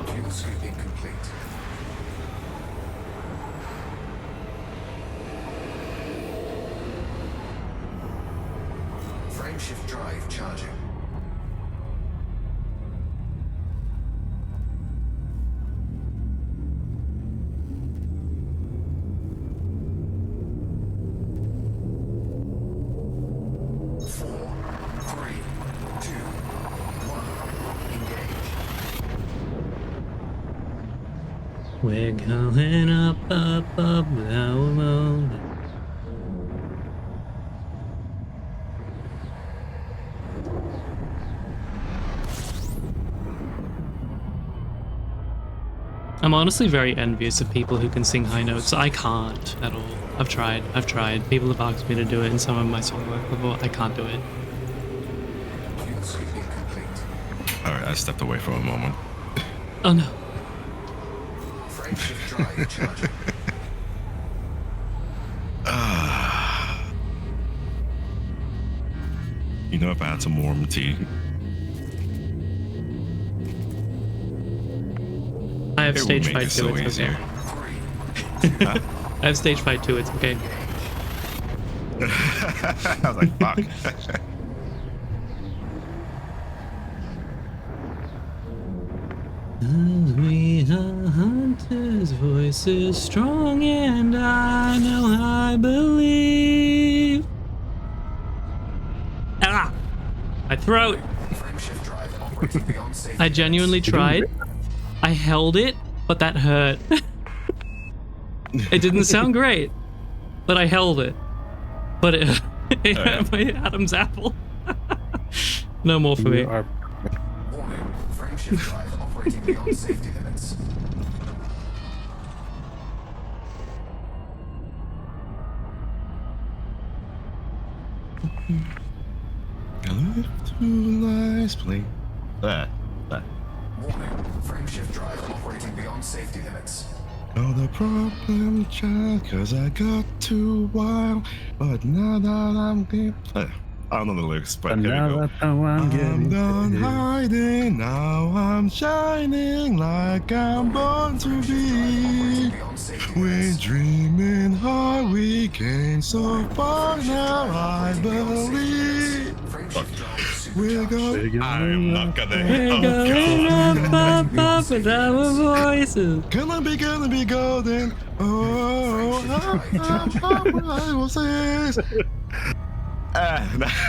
Fuel scooping complete. Frameshift drive charging. Four, three, two, one. Engage. We're going up, up, up, now alone. I'm honestly very envious of people who can sing high notes. I can't at all. I've tried. People have asked me to do it in some of my song work before. I can't do it. Fuel scooping complete. Alright, I stepped away for a moment. Oh no. Frameshift drive charging. You know, if I had some warm tea. I have It would stage make fright it too. so It's easier. okay. Huh? I have stage fright too. It's okay. I was like, fuck. We are hunters, voices strong, and I know I believe. Ah! My throat! Frameshift drive operating beyond safety I genuinely tried. I held it, but that hurt. It didn't sound great, but I held it. But it, it hurt my Adam's apple. No more for me. We are Warning. Frameshift drive operating beyond safety limits. I live too nicely. That. Warning. Frameshift drive operating beyond safety limits. Oh, the problem, child, cause I got too wild. But now that I'm deep. I don't know the lyrics, but And here we now go. that's how I'm getting done paid. hiding, now I'm shining like I'm born to Frameshift drive be. operating beyond safety We're limits. dreaming hard, we came so far Frameshift now, drive I operating beyond safety believe. limits. Frameshift drive We're supercharged. going. I'm not gonna. We're Oh going god. up with our voices. Gonna be golden. Oh, I will say.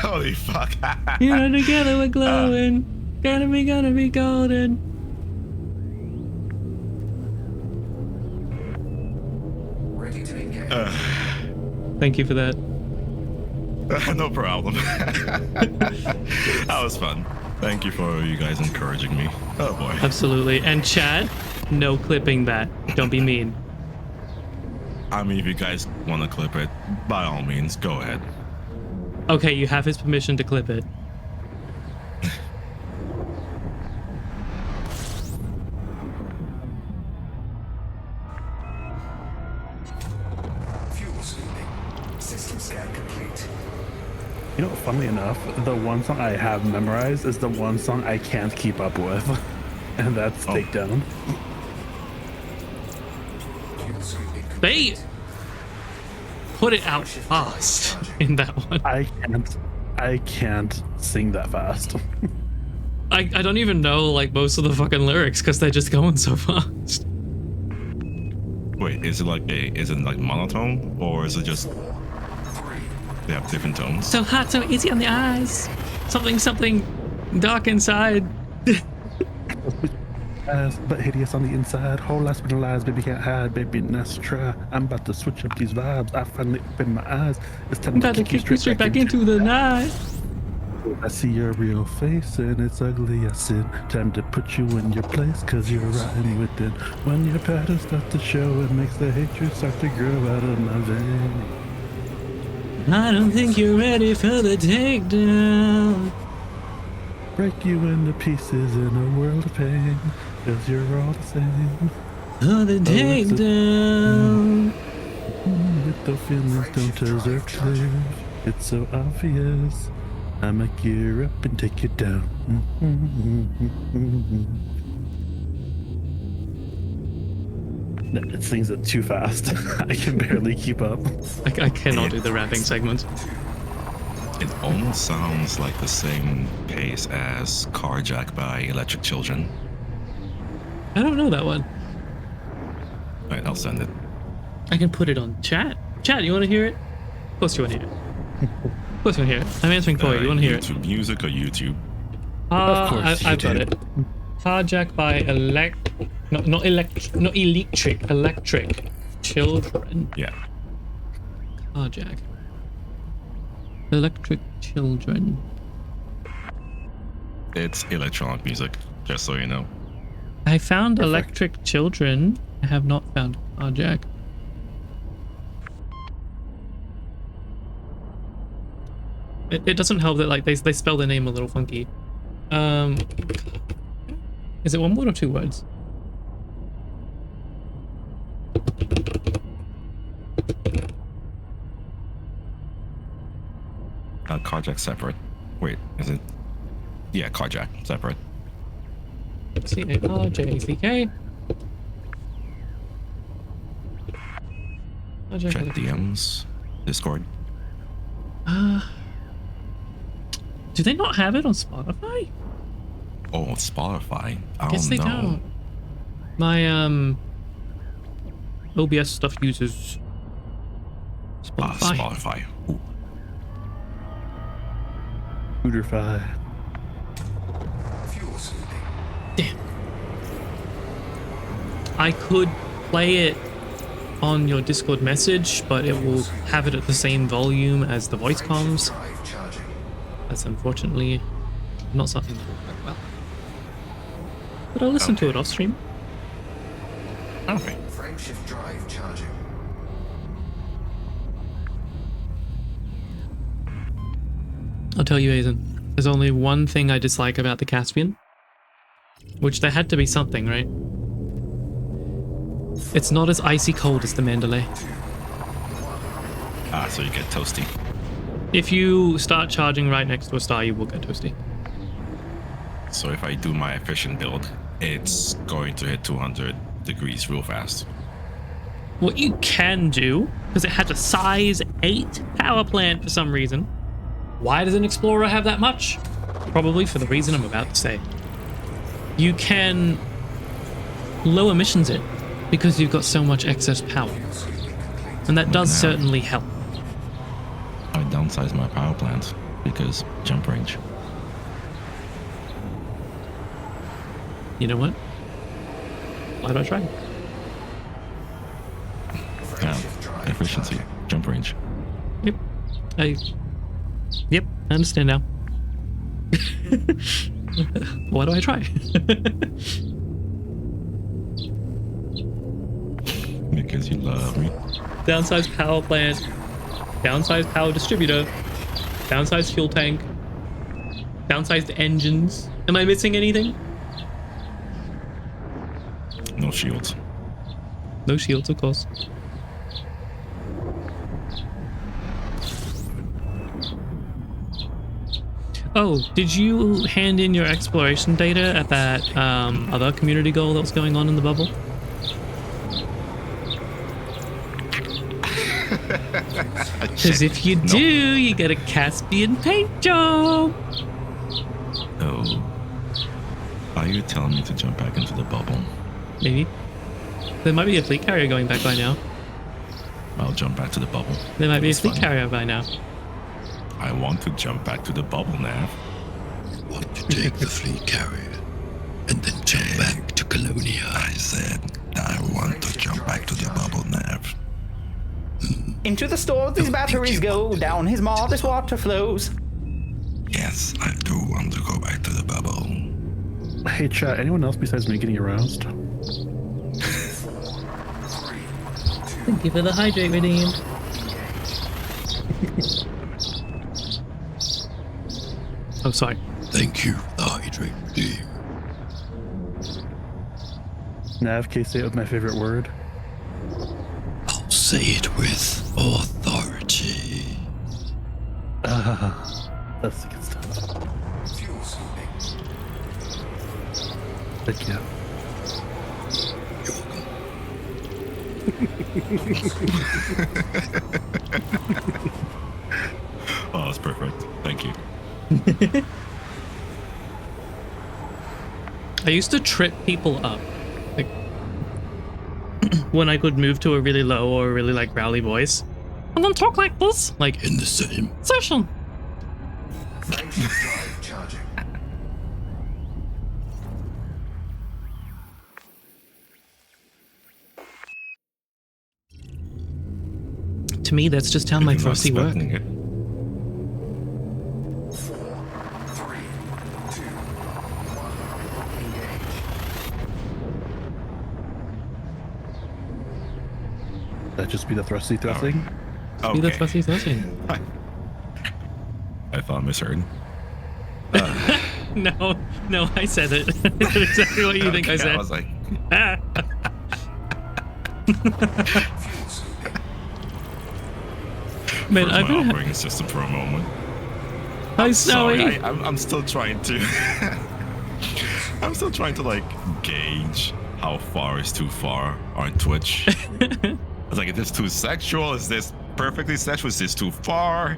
Holy fuck. You know, together we're glowing. Gonna be golden. Ready to engage. Thank you for that. No problem. That was fun. Thank you for you guys encouraging me. Oh boy. Absolutely. And Chad, no clipping that. Don't be mean. I mean, if you guys want to clip it, by all means, go ahead. Okay, you have his permission to clip it. Fuel scooping. System scan complete. You know, funnily enough, the one song I have memorized is the one song I can't keep up with, and that's Oh. Takedown. Fuel scooping complete. They put it out fast in that one. I can't sing that fast. I don't even know like most of the fucking lyrics because they're just going so fast. Wait, is it like monotone, or is it just they have different tones? So hot, so easy on the eyes. Something dark inside. But hideous on the inside. Whole life's been lies, baby can't hide, baby let's try. I'm about to switch up these vibes. I finally open my eyes. It's time About to kick you straight back into the night. I see your real face and it's ugly as sin. Time to put you in your place, cause you're rotten within. When your patterns start to show, it makes the hatred start to grow out of my veins. I don't think you're ready for the takedown. Break you into pieces in a world of pain, cause you're all the same. For the takedown. With the feelings don't deserve to live. It's so obvious. I'ma gear up and take you down. No, it sings it too fast. I can barely keep up. I cannot do the rapping segment. It almost sounds like the same pace as Carjack by Electric Children. I don't know that one. Alright, I'll send it. I can put it on chat. Chat, you want to hear it? Of course you want to hear it. Of course you want to hear it. I'm answering for you. You want to hear it? YouTube Music or YouTube? Of course I've got you it. Carjack by not electric children. Yeah. Carjack. Electric children. It's electronic music, just so you know. I found electric children. I have not found Carjack. It doesn't help that like they spell their name a little funky. Is it one word or two words? Carjack separate. Wait, is it? Yeah, Carjack separate. C-A-R-J-A-C-K. Check DMs, Discord. Do they not have it on Spotify? Oh, Spotify. I Guess they don't. My OBS stuff uses Spotify. Spotify. Ooh. Hooterfy. Fuel scooping. Damn. I could play it on your Discord message, but it will have it at the same volume as the voice comms. Drive charging. That's unfortunately not something that will work well. But I'll listen to it off stream. Okay. Frameshift drive charging. I'll tell you, Aizen. There's only one thing I dislike about the Caspian. Which there had to be something, right? It's not as icy cold as the Mandalay. Ah, so you get toasty. If you start charging right next to a star, you will get toasty. So if I do my efficient build, it's going to hit 200 degrees real fast. What you can do, because it has a size 8 power plant for some reason. Why does an Explorer have that much? Probably for the reason I'm about to say. You can low emissions it because you've got so much excess power. And that does certainly help. I downsize my power plant because jump range. You know what? Why don't I try? Yeah, efficiency, jump range. Yep. Yep, I understand now. Why do I try? Because you love me. Downsized power plant, downsized power distributor, downsized fuel tank, downsized engines. Am I missing anything? No shields. No shields, of course. Oh, did you hand in your exploration data at that other community goal that was going on in the bubble? Because if you do, you get a Caspian paint job. Oh. Are you telling me to jump back into the bubble? Maybe. There might be a fleet carrier going back by now. I'll jump back to the bubble. There might be a It's fleet fun. carrier by now. I want to jump back to the bubble, Nav. Want to take the fleet carrier and then jump back to Colonia. I said I want to jump back to the bubble, Nav. Into the store these batteries go, down his modest water flows. Yes, I do want to go back to the bubble. Hey, chat, anyone else besides me getting aroused? Thank you for the hydrate redeem. Oh, sorry. Thank you, the hydrate redeem. Nav, can you say it with my favorite word? I'll say it with authority. That's the good stuff. Fuel scooping. Thank you. Oh, that's perfect. Thank you. I used to trip people up. Like, when I could move to a really low or a really like growly voice. I'm gonna talk like this. Like, In the same. session. Frameshift drive charging. To me, that's just how my You're not frosty work. expecting it. 4, 3, 2, 1. Engage. That just be the thrusty thrusting? See, that's what he's listening. I thought I misheard. No, I said it. I said exactly what you think I Okay, said. I was like, Fuel scooping. Man, where's I've my been. operating system for a moment. Hi, Sorry, Snowy. I'm still trying to. I'm still trying to like gauge how far is too far on Twitch. I was like, is this too sexual? Is this perfectly sexual? Is this too far?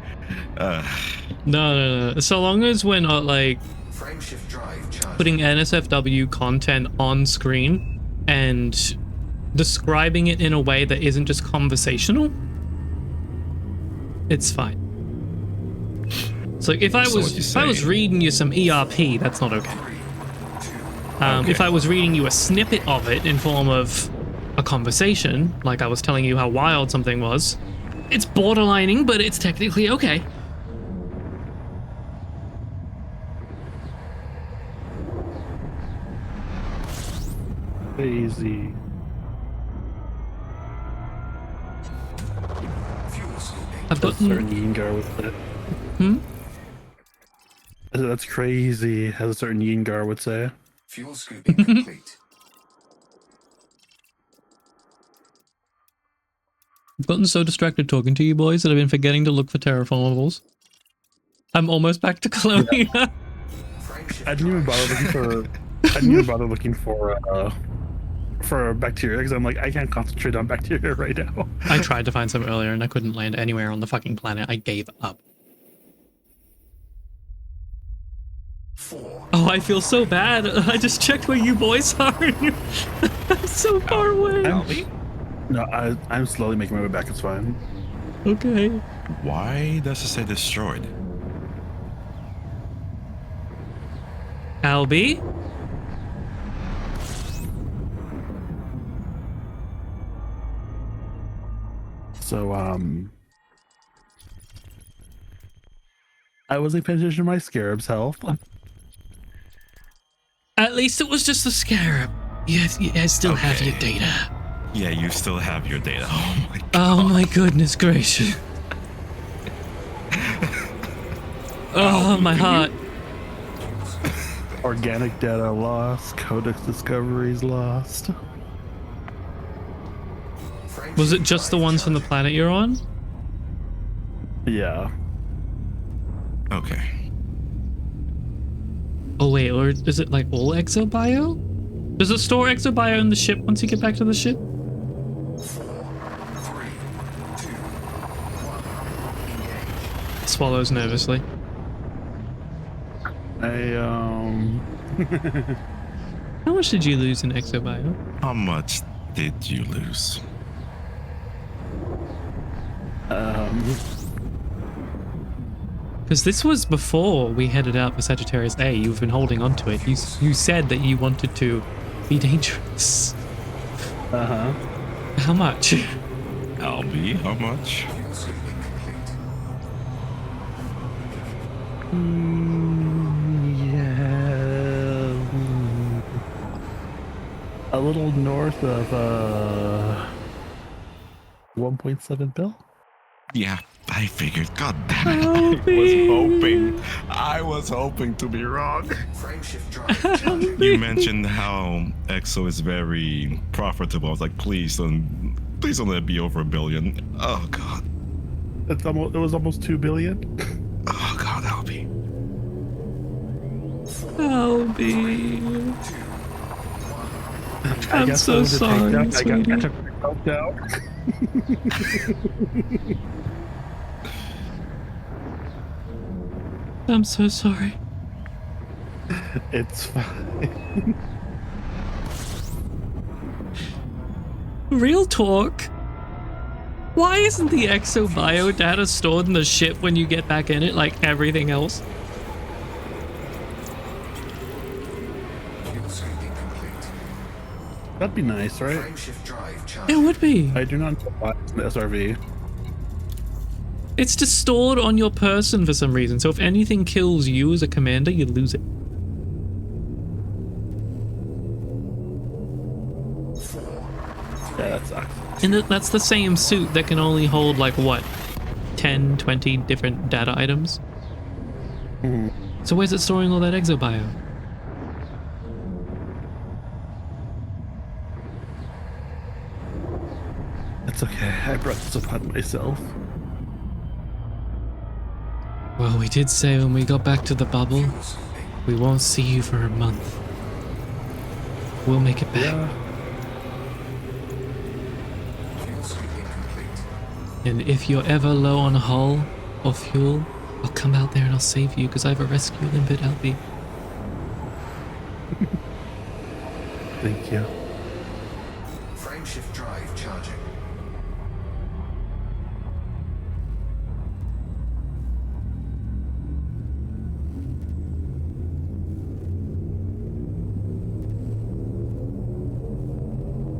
No. So long as we're not like Frameshift drive charging. putting NSFW content on screen and describing it in a way that isn't just conversational, it's fine. So if I So was what you if I was say- reading you some ERP, that's not okay. If I was reading you a snippet of it in form of a conversation, like I was telling you how wild something was, it's borderlining, but it's technically okay. Crazy. Fuel scooping. I've That's gotten certain Yengar with it. Hmm? That's crazy, as a certain Yingar would say. Fuel scooping complete. I've gotten so distracted talking to you boys that I've been forgetting to look for terraformables. I'm almost back to Colonia. I didn't even bother looking for. I didn't even bother looking for bacteria because I'm like, I can't concentrate on bacteria right now. I tried to find some earlier and I couldn't land anywhere on the fucking planet. I gave up. 4. Oh, I feel so bad. I just checked where you boys are. And I'm so far away. I'm slowly making my way back. It's fine. Okay. Why does it say destroyed? Albie? So I wasn't paying attention to my scarab's health. At least it was just a scarab. Yes, I still have your Okay. data. Yeah, you still have your data. Oh my god. Oh my goodness gracious. Oh, my heart. Organic data lost. Codex discoveries lost. Was it just the ones from the planet you're on? Yeah. Okay. Oh wait, or is it like all exobio? Does it store exobio in the ship once you get back to the ship? 4, 3, 2, 1. Engage. Swallows nervously. How much did you lose in exobio? How much did you lose? Because this was before we headed out for Sagittarius A. You've been holding on to it. You said that you wanted to be dangerous. Uh-huh. How much? Albie, how much? Fuel scooping complete. Yeah. A little north of 1.7 bill. Yeah, I figured. God damn it. I was hoping to be wrong. Frameshift drive charging. You mentioned how EXO is very profitable. I was like, please don't let it be over $1 billion. Oh god. It was almost 2 billion. Oh god, Albie. Albie. 2, 1. I I'm guess so I was a sorry, takedown. I sweetie. took myself down. I'm so sorry. It's fine. Real talk. Why isn't the exobio data stored in the ship when you get back in it like everything else? Fuel scooping complete. That'd be nice, right? Frameshift drive It charging. would be. I do not know why it's in the SRV. It's just stored on your person for some reason, so if anything kills you as a commander, you lose it. 4, Yeah, that sucks. And that's the same suit that can only hold like what? 10, 20 different data items? So where's it storing all that exobio? It's okay. I brought this upon myself. Well, we did say when we got back to the bubble, fuel scooping. we won't see you for a month. We'll make it back. Yeah. Fuel scooping complete. And if you're ever low on hull or fuel, I'll come out there and I'll save you because I have a rescue limpet, Albie. Thank you. Frameshift drive charging.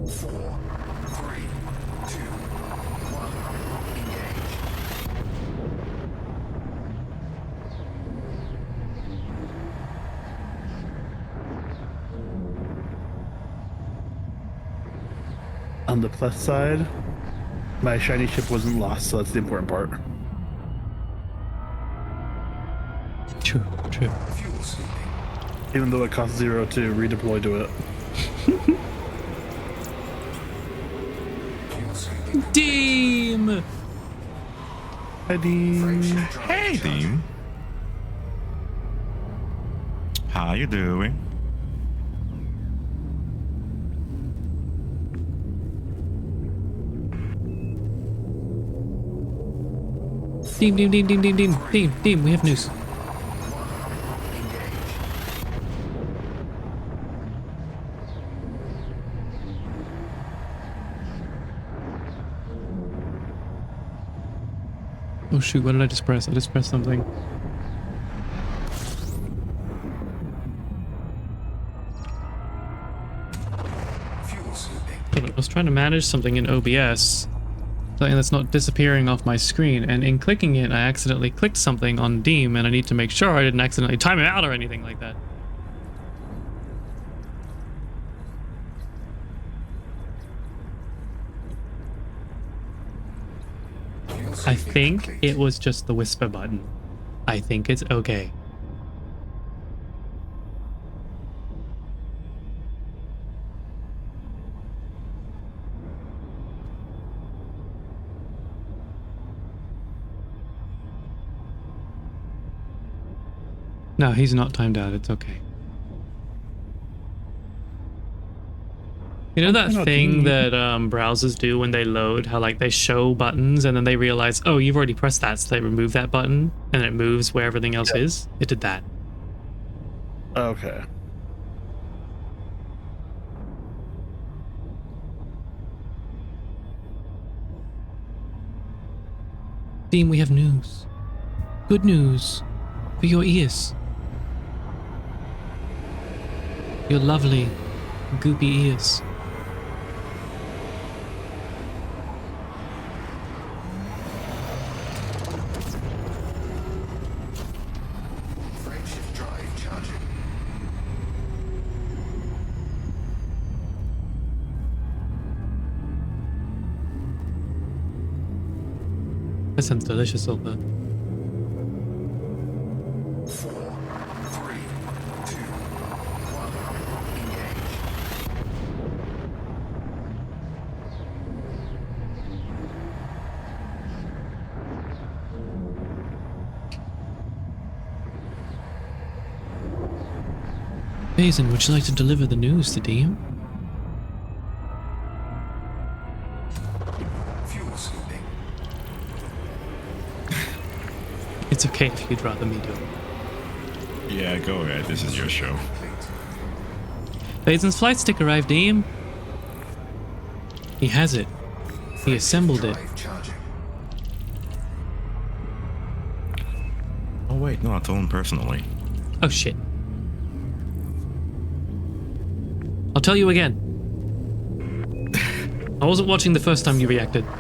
Four, three, two, one. Engage. On the plus side, my shiny ship wasn't lost, so that's the important part. Enjoy True, true. Fuel scooping. Even though it costs 0 to redeploy to it. Fuel scooping. Deem! Hi, Dean. Frameshift drive Hey, charging. team. How you doing? Deem, deem, deem, deem, deem, deem, deem, deem, we have news. Engage. Oh shoot, what did I just press? I just pressed something. Fuel scooping. Hold on, I was trying to manage something in OBS. Something that's not disappearing off my screen, and in clicking it, I accidentally clicked something on Deem, and I need to make sure I didn't accidentally time it out or anything like that. Fuel I scooping think complete. it was just the whisper button. I think it's okay. No, he's not timed out. It's okay. You know that not thing Dean. that browsers do when they load, how like they show buttons and then they realize, oh, you've already pressed that, so they remove that button and it moves where everything else is? It did that. Okay. Dean, we have news. Good news for your ears. Your lovely, goopy ears. Frameshift drive charging. That sounds delicious, Silver. 4, 3, 2, 1. Engage. Basin, would you like to deliver the news to Dean? Fuel scooping. It's okay if you'd rather me do it. Yeah, go ahead. This is your show. Complete. Basin's flight stick arrived, Dean. He has it. He assembled it. Drive charging. Oh wait, no, I told him personally. Oh shit. I'll tell you again. I wasn't watching the first time you reacted. 3,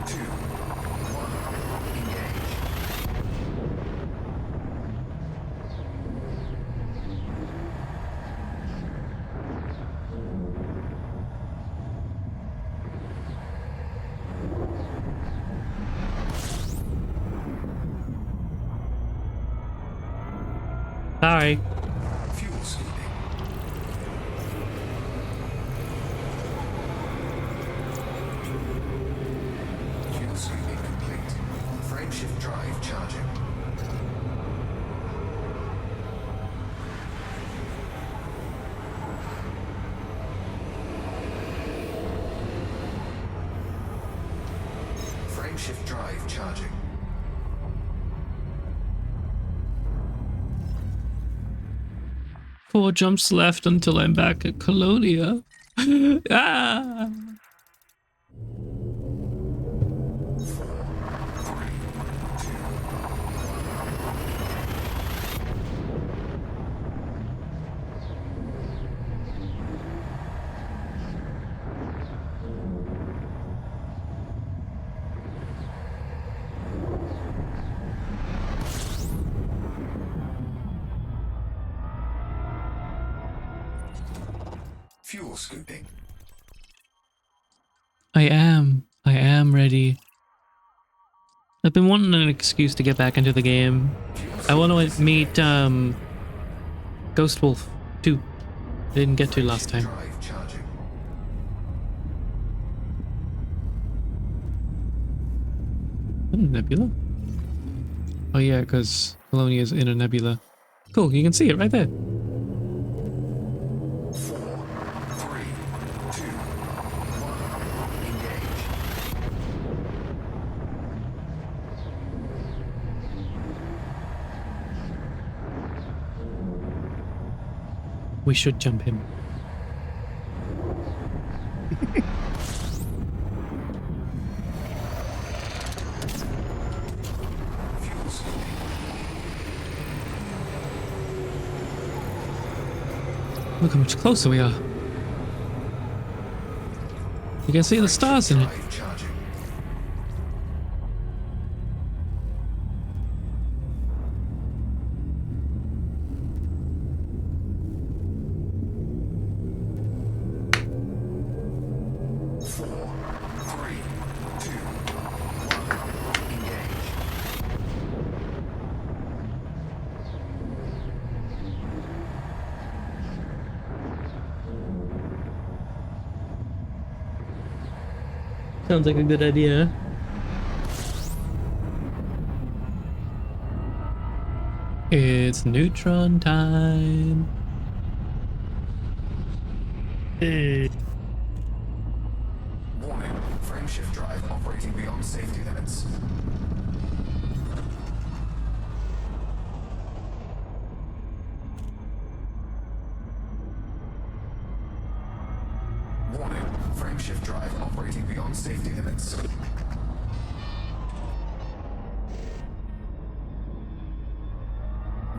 2, 1. Engage. Sorry. Fuel scooping. Fuel scooping complete. Frameshift drive charging. Frameshift drive charging. 4 jumps left until I'm back at Colonia. Ah! Fuel scooping. I am ready. I've been wanting an excuse to get back into the game. Fuel I want to meet Ghost Wolf too. Didn't get to last time. Drive charging. Nebula? Oh yeah, because Colonia's in a nebula. Cool, you can see it right there. 4, 3, 2, 1. Engage. We should jump him. Look how much closer we are. You can see the stars in it. Drive charging. Four, three, two, one. Engage. Sounds like a good idea. It's neutron time. Hey. Warning. Frameshift drive operating beyond safety limits. Warning. Frameshift drive operating beyond safety limits.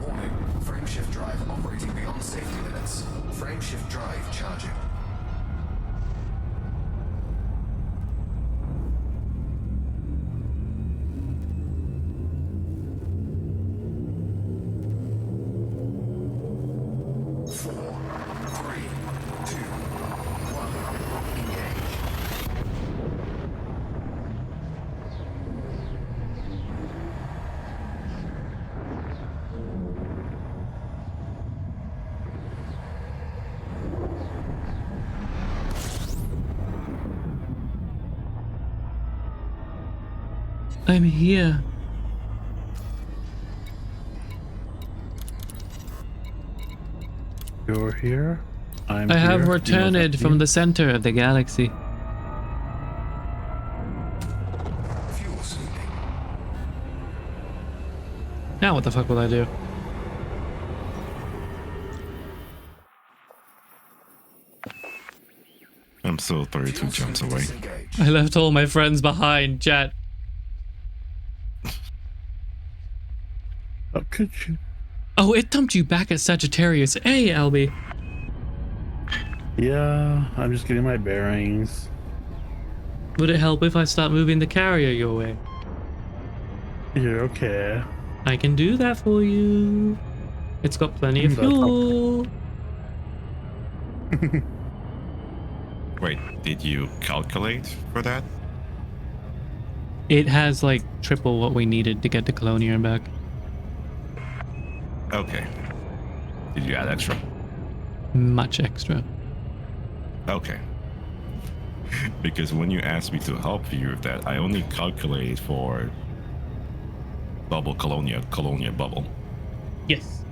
Warning. Frameshift drive operating beyond safety limits. Frameshift drive charging. Four, three, two, one. Engage. I'm here. You're here. I'm I have here. returned from the center of the galaxy. Fuel sweeping. Now what the fuck will I do? I'm still 32 jumps away. Disengage. I left all my friends behind, chat. How could you? Oh, it dumped you back at Sagittarius. Hey, Albie. Yeah, I'm just getting my bearings. Would it help if I start moving the carrier your way? You're okay. I can do that for you. It's got plenty of That's fuel. Wait, did you calculate for that? It has like triple what we needed to get to Colonia and back. Okay. Did you add extra? Much extra. Okay. Because when you asked me to help you with that, I only calculated for bubble Colonia bubble. Yes.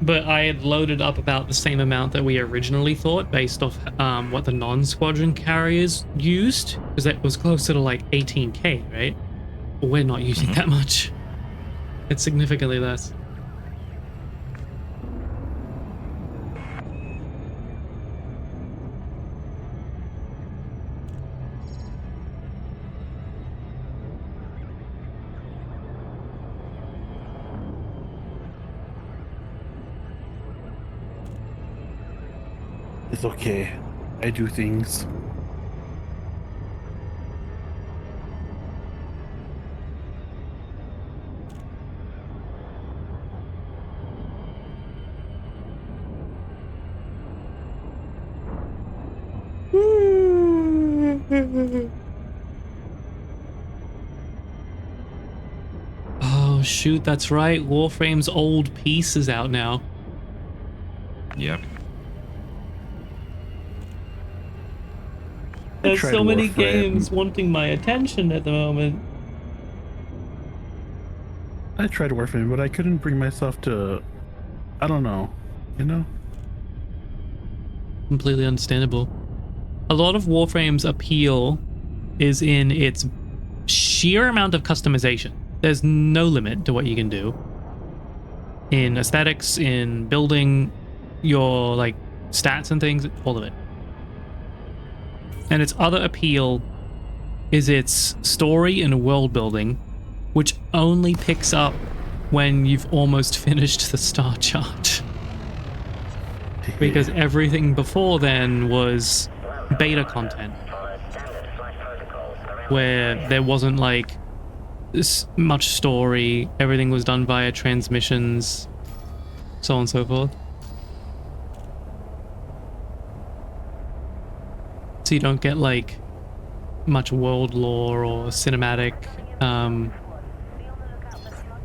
But I had loaded up about the same amount that we originally thought based off what the non-squadron carriers used, because that was closer to like 18k, right? But we're not using that much. It's significantly less. It's okay. I do things. Oh Oh shoot, that's right. Warframe's old piece is out now. Yep. There's tried so many Warframe. games wanting my attention at the moment. I tried Warframe, but I couldn't bring myself to. I don't know. You know? Completely understandable. A lot of Warframe's appeal is in its sheer amount of customization. There's no limit to what you can do. In aesthetics, in building your like stats and things, all of it. And its other appeal is its story and world building, which only picks up when you've almost finished the star chart. Because everything before then was beta content, where there wasn't like much story, everything was done via transmissions, so on and so forth. So you don't get like much world lore or cinematic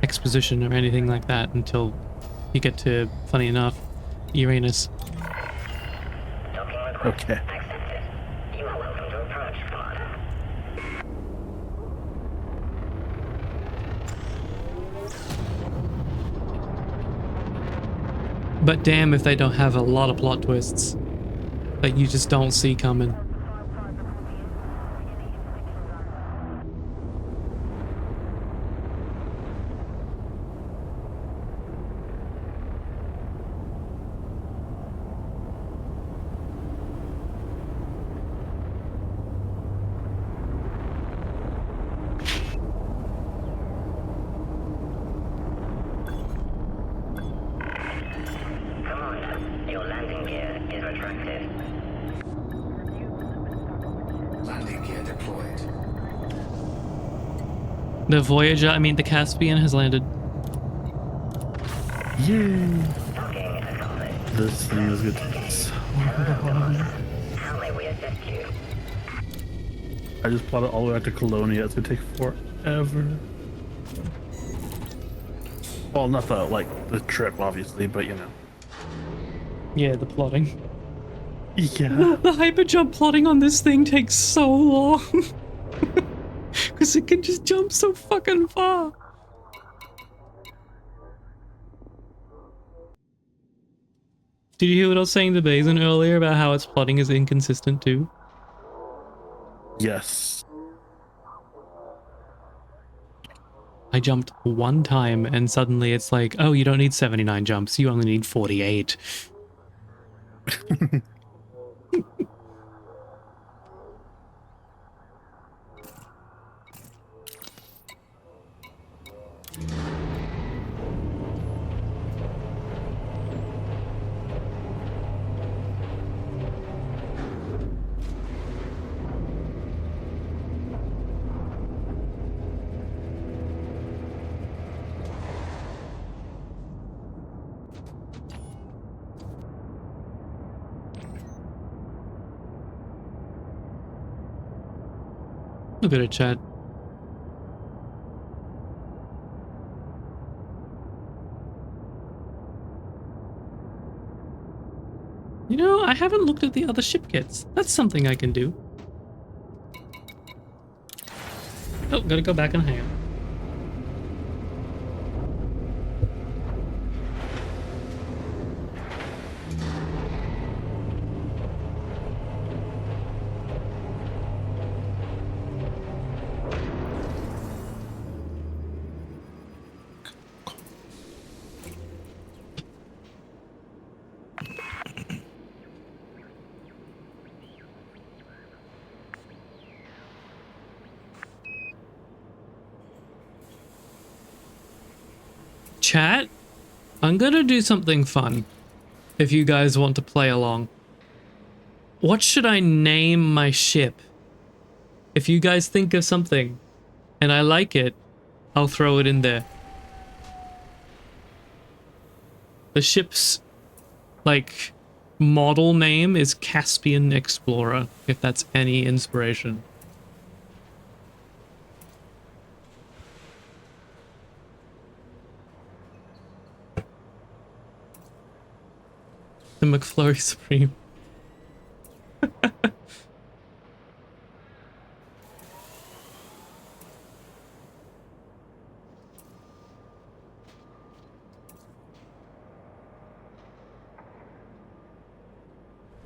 exposition or anything like that until you get to, funny enough, Uranus. Okay. You are welcome to approach, pod. But damn if they don't have a lot of plot twists that you just don't see coming. Your landing gear is retracted. Landing gear deployed. The Voyager, I mean the Caspian has landed. Yay! This thing is good. How may we assist you? I just plotted all the way out to Colonia. It's gonna take forever. Well, not the trip, obviously, but you know. Yeah, the plotting. Yeah. The hyperjump plotting on this thing takes so long. Because it can just jump so fucking far. Did you hear what I was saying to Bazin earlier about how its plotting is inconsistent too? Yes. I jumped one time and suddenly it's like, oh, you don't need 79 jumps, you only need 48. A bit of chat. You know, I haven't looked at the other ship kits. That's something I can do. Oh, gotta go back and hang out. Chat, I'm gonna do something fun if you guys want to play along. What should I name my ship? If you guys think of something and I like it, I'll throw it in there. The ship's like model name is Caspian Explorer, if that's any inspiration. the McFlurry Supreme.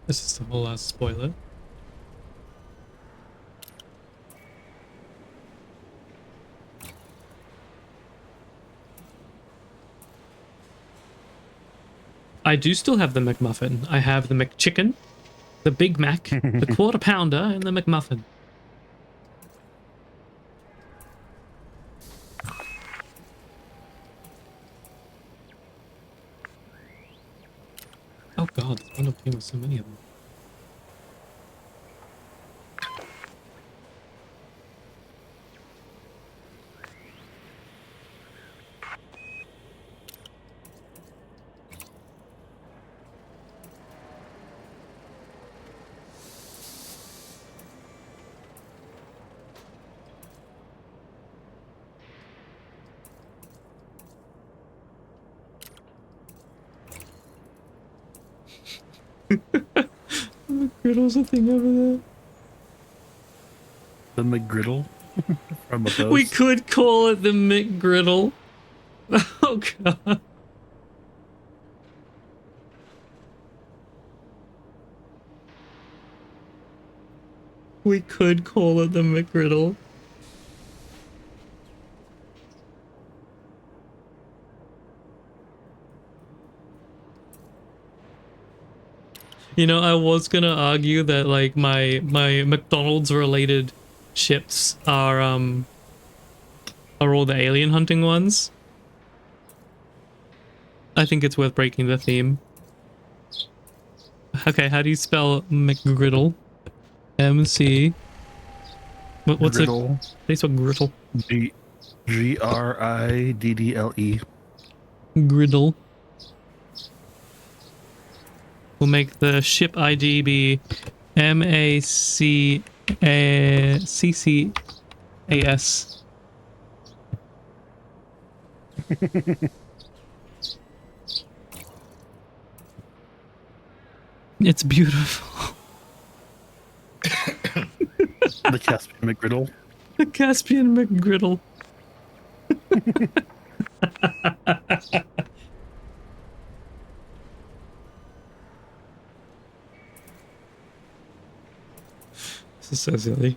This is the whole last spoiler. I do still have the McMuffin. I have the McChicken, the Big Mac, the Quarter Pounder, and the McMuffin. Oh god, this one up here with so many of them. McGriddle's a thing over there. The McGriddle from a post. We could call it the McGriddle. Oh god. We could call it the McGriddle. You know, I was gonna argue that like my McDonald's related ships are all the alien hunting ones. I think it's worth breaking the theme. Okay, how do you spell McGriddle? MC. What's it? How do you spell griddle? Griddle. Griddle. We'll make the ship ID be MACCAS. It's beautiful. The Caspian McGriddle. The Caspian McGriddle. This is so silly.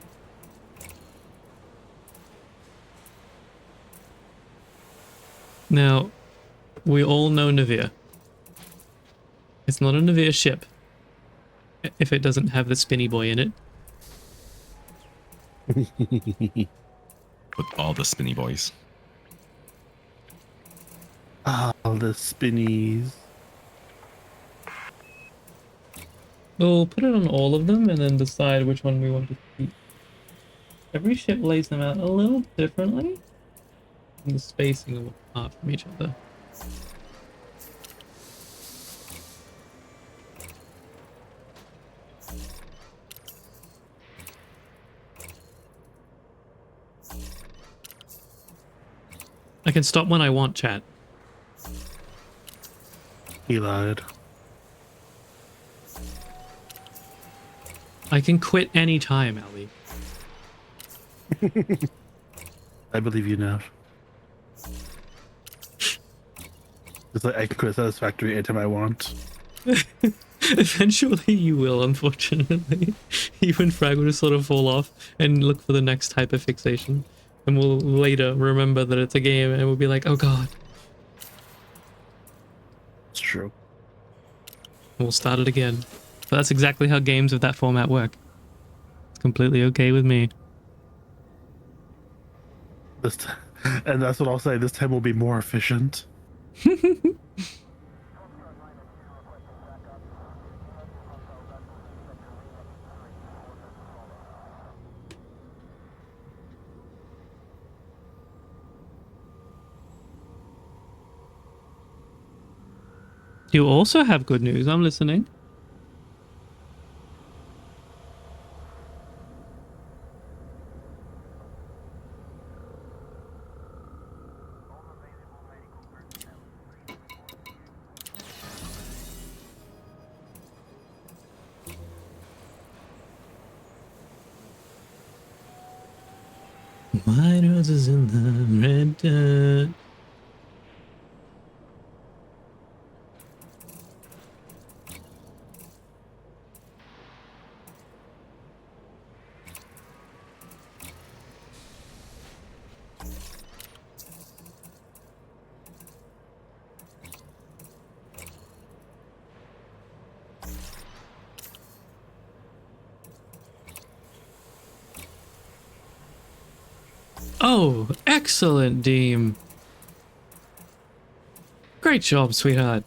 Now, we all know Navir. It's not a Navir ship if it doesn't have the spinny boy in it. With all the spinny boys. Ah, the spinnies. We'll put it on all of them and then decide which one we want to keep. Every ship lays them out a little differently. And the spacing are apart from each other. I can stop when I want, chat. He lied. I can quit any time, Ali. I believe you now. It's like I can quit Satisfactory anytime I want. Eventually you will, unfortunately. You and Frag will just sort of fall off and look for the next type of fixation. And we'll later remember that it's a game and we'll be like, oh god. It's true. We'll start it again. But that's exactly how games of that format work. It's completely okay with me. And that's what I'll say. This time will be more efficient. You also have good news. I'm listening. White roses in the red dirt. Oh, excellent, Deem. Great job, sweetheart.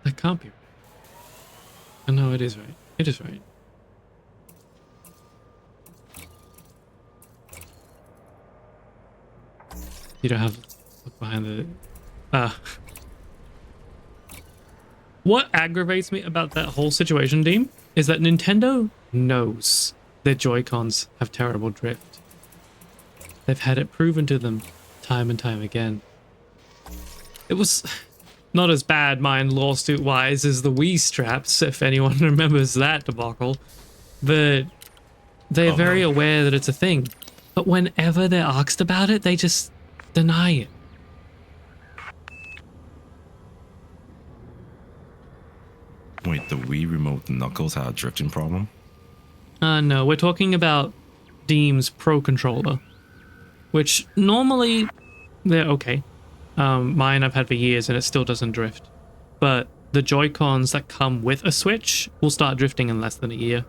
That can't be right. Oh, no, it is right. It is right. You don't have to look behind the... What aggravates me about that whole situation, Deem, is that Nintendo knows their Joy-Cons have terrible drift. They've had it proven to them time and time again. It was not as bad, mind lawsuit-wise, as the Wii straps, if anyone remembers that debacle. But they're very aware that it's a thing. But whenever they're asked about it, they just deny it. Wait, the Wii Remote Knuckles had a drifting problem? No, we're talking about Deem's Pro Controller, which normally they're okay. Mine I've had for years and it still doesn't drift. But the Joy-Cons that come with a Switch will start drifting in less than a year.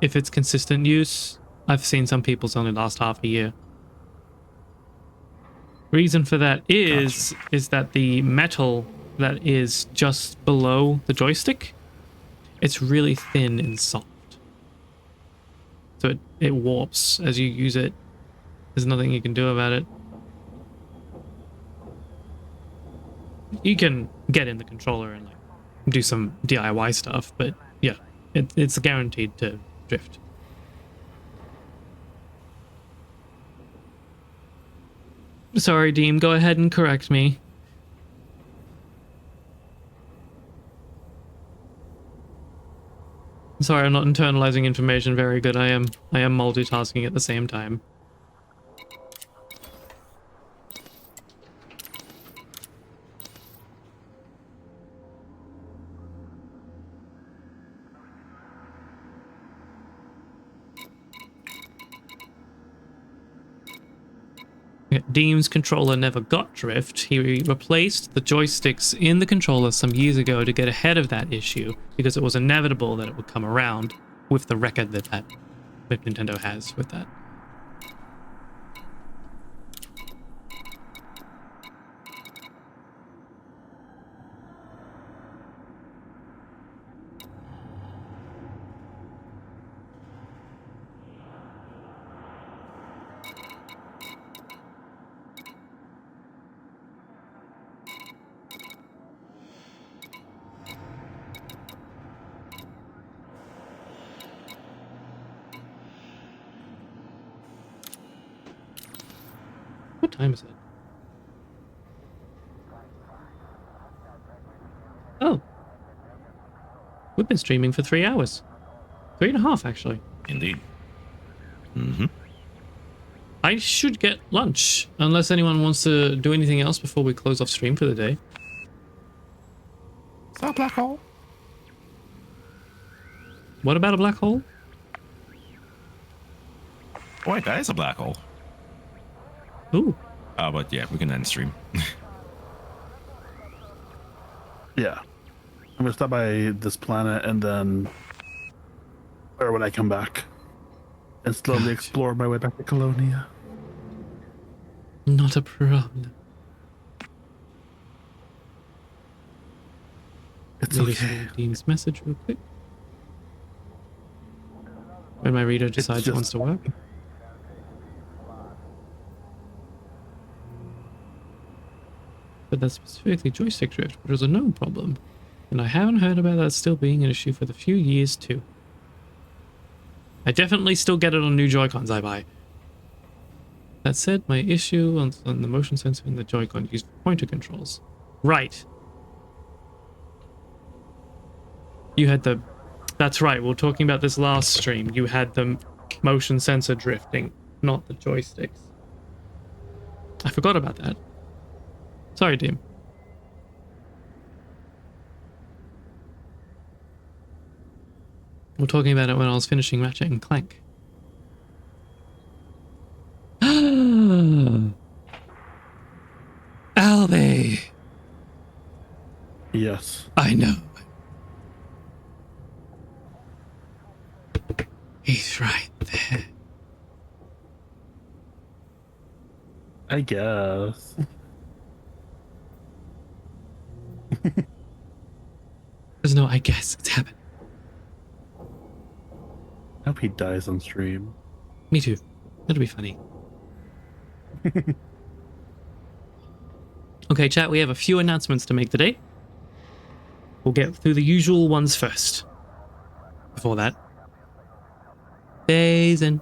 If it's consistent use, I've seen some people's only last half a year. Reason for that is that the metal that is just below the joystick, it's really thin and soft. So it warps as you use it. There's nothing you can do about it. You can get in the controller and like do some DIY stuff, but yeah, it's guaranteed to drift. Sorry, Deem, go ahead and correct me. Sorry, I'm not internalizing information very good. I am multitasking at the same time. Deem's controller never got drift. He replaced the joysticks in the controller some years ago to get ahead of that issue because it was inevitable that it would come around with the record that Nintendo has with that. What time is it? Oh. We've been streaming for 3 hours. 3.5, actually. Indeed. Mm-hmm. I should get lunch, unless anyone wants to do anything else before we close off stream for the day. Is that a black hole? What about a black hole? Wait, that is a black hole. Ooh. But yeah, we can end stream. Yeah. I'm gonna stop by this planet and then, or when I come back, and slowly explore my way back to Colonia. Not a problem. It's Read okay. Dean's message real quick. When my reader decides it wants to work. but that's specifically joystick drift, which was a known problem. And I haven't heard about that still being an issue for the few years too. I definitely still get it on new Joy-Cons I buy. That said, my issue on the motion sensor in the Joy-Con used for pointer controls. Right. You had the... That's right, we were talking about this last stream. You had the motion sensor drifting, not the joysticks. I forgot about that. Sorry, Dim. We're talking about it when I was finishing Ratchet and Clank. Albie! Yes. I know. He's right there. I guess. There's no I guess. It's happened. I hope he dies on stream. Me too. That'll be funny. Okay, chat, we have a few announcements to make today. We'll get through the usual ones first. Before that. Basin.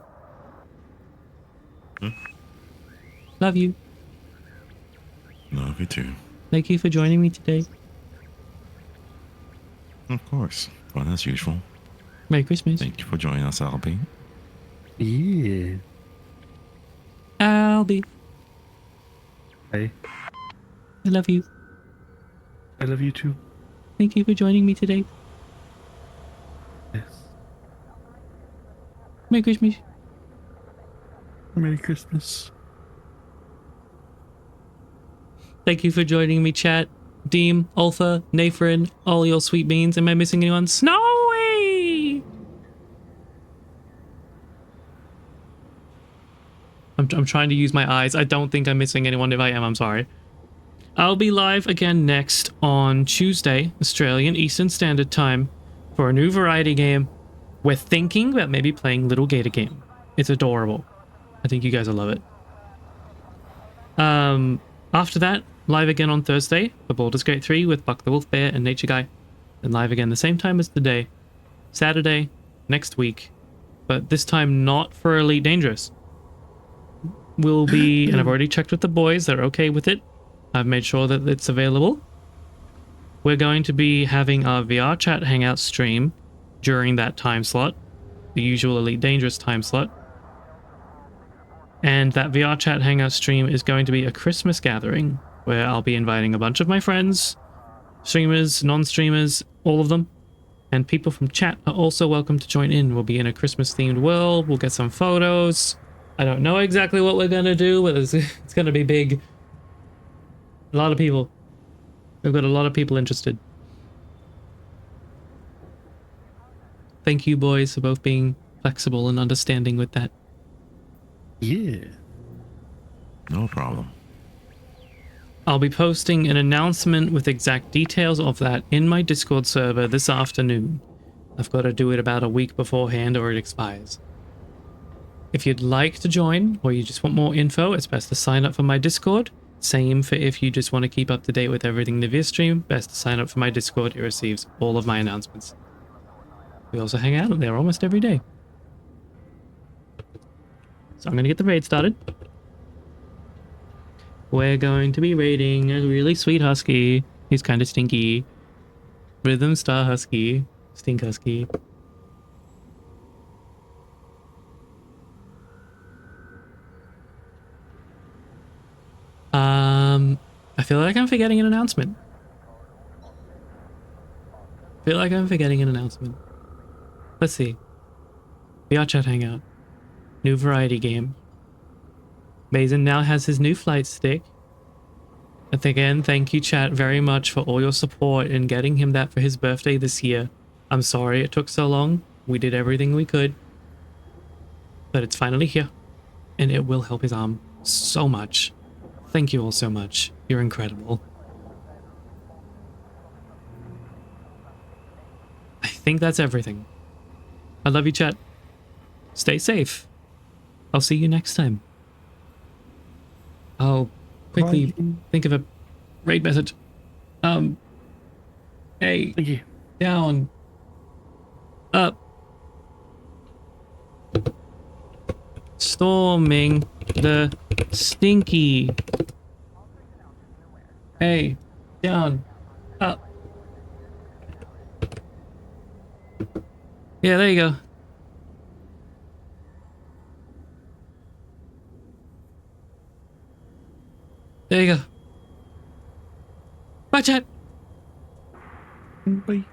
Love you. Love you too. Thank you for joining me today. Of course. Fun as usual. Merry Christmas. Thank you for joining us, Albie. Yeah. Albie. Hey, I love you. I love you too. Thank you for joining me today. Yes. Merry Christmas. Merry Christmas. Thank you for joining me, chat. Deem, Alpha, Nathan, all your sweet beans. Am I missing anyone? Snowy! I'm trying to use my eyes. I don't think I'm missing anyone. If I am, I'm sorry. I'll be live again next on Tuesday, Australian Eastern Standard Time, for a new variety game. We're thinking about maybe playing Little Gator Game. It's adorable. I think you guys will love it. After that, live again on Thursday for Baldur's Gate 3 with Buck the Wolf Bear and Nature Guy. And live again the same time as today. Saturday, next week. But this time not for Elite Dangerous. Will be, and I've already checked with the boys, they're okay with it. I've made sure that it's available. We're going to be having our VR chat hangout stream during that time slot. The usual Elite Dangerous time slot. And that VR chat hangout stream is going to be a Christmas gathering where I'll be inviting a bunch of my friends, streamers, non-streamers, all of them. And people from chat are also welcome to join in. We'll be in a Christmas-themed world. We'll get some photos. I don't know exactly what we're going to do, but it's going to be big. A lot of people. We've got a lot of people interested. Thank you, boys, for both being flexible and understanding with that. Yeah. No problem. I'll be posting an announcement with exact details of that in my Discord server this afternoon. I've got to do it about a week beforehand or it expires. If you'd like to join or you just want more info, it's best to sign up for my Discord. Same for if you just want to keep up to date with everything Nivea stream, best to sign up for my Discord. It receives all of my announcements. We also hang out there almost every day. So I'm going to get the raid started. We're going to be raiding a really sweet husky. He's kind of stinky. Rhythm Star Husky. Stink Husky. I feel like I'm forgetting an announcement. Let's see. VR chat hangout. New variety game. Mason now has his new flight stick. And again, thank you chat very much for all your support in getting him that for his birthday this year. I'm sorry it took so long. We did everything we could. But it's finally here. And it will help his arm so much. Thank you all so much. You're incredible. I think that's everything. I love you, chat. Stay safe. I'll see you next time. I'll quickly think of a raid message. Hey, Thank you. down, up, storming the stinky. Hey, down, up. Yeah, there you go. There you go. Bye, chat. Bye.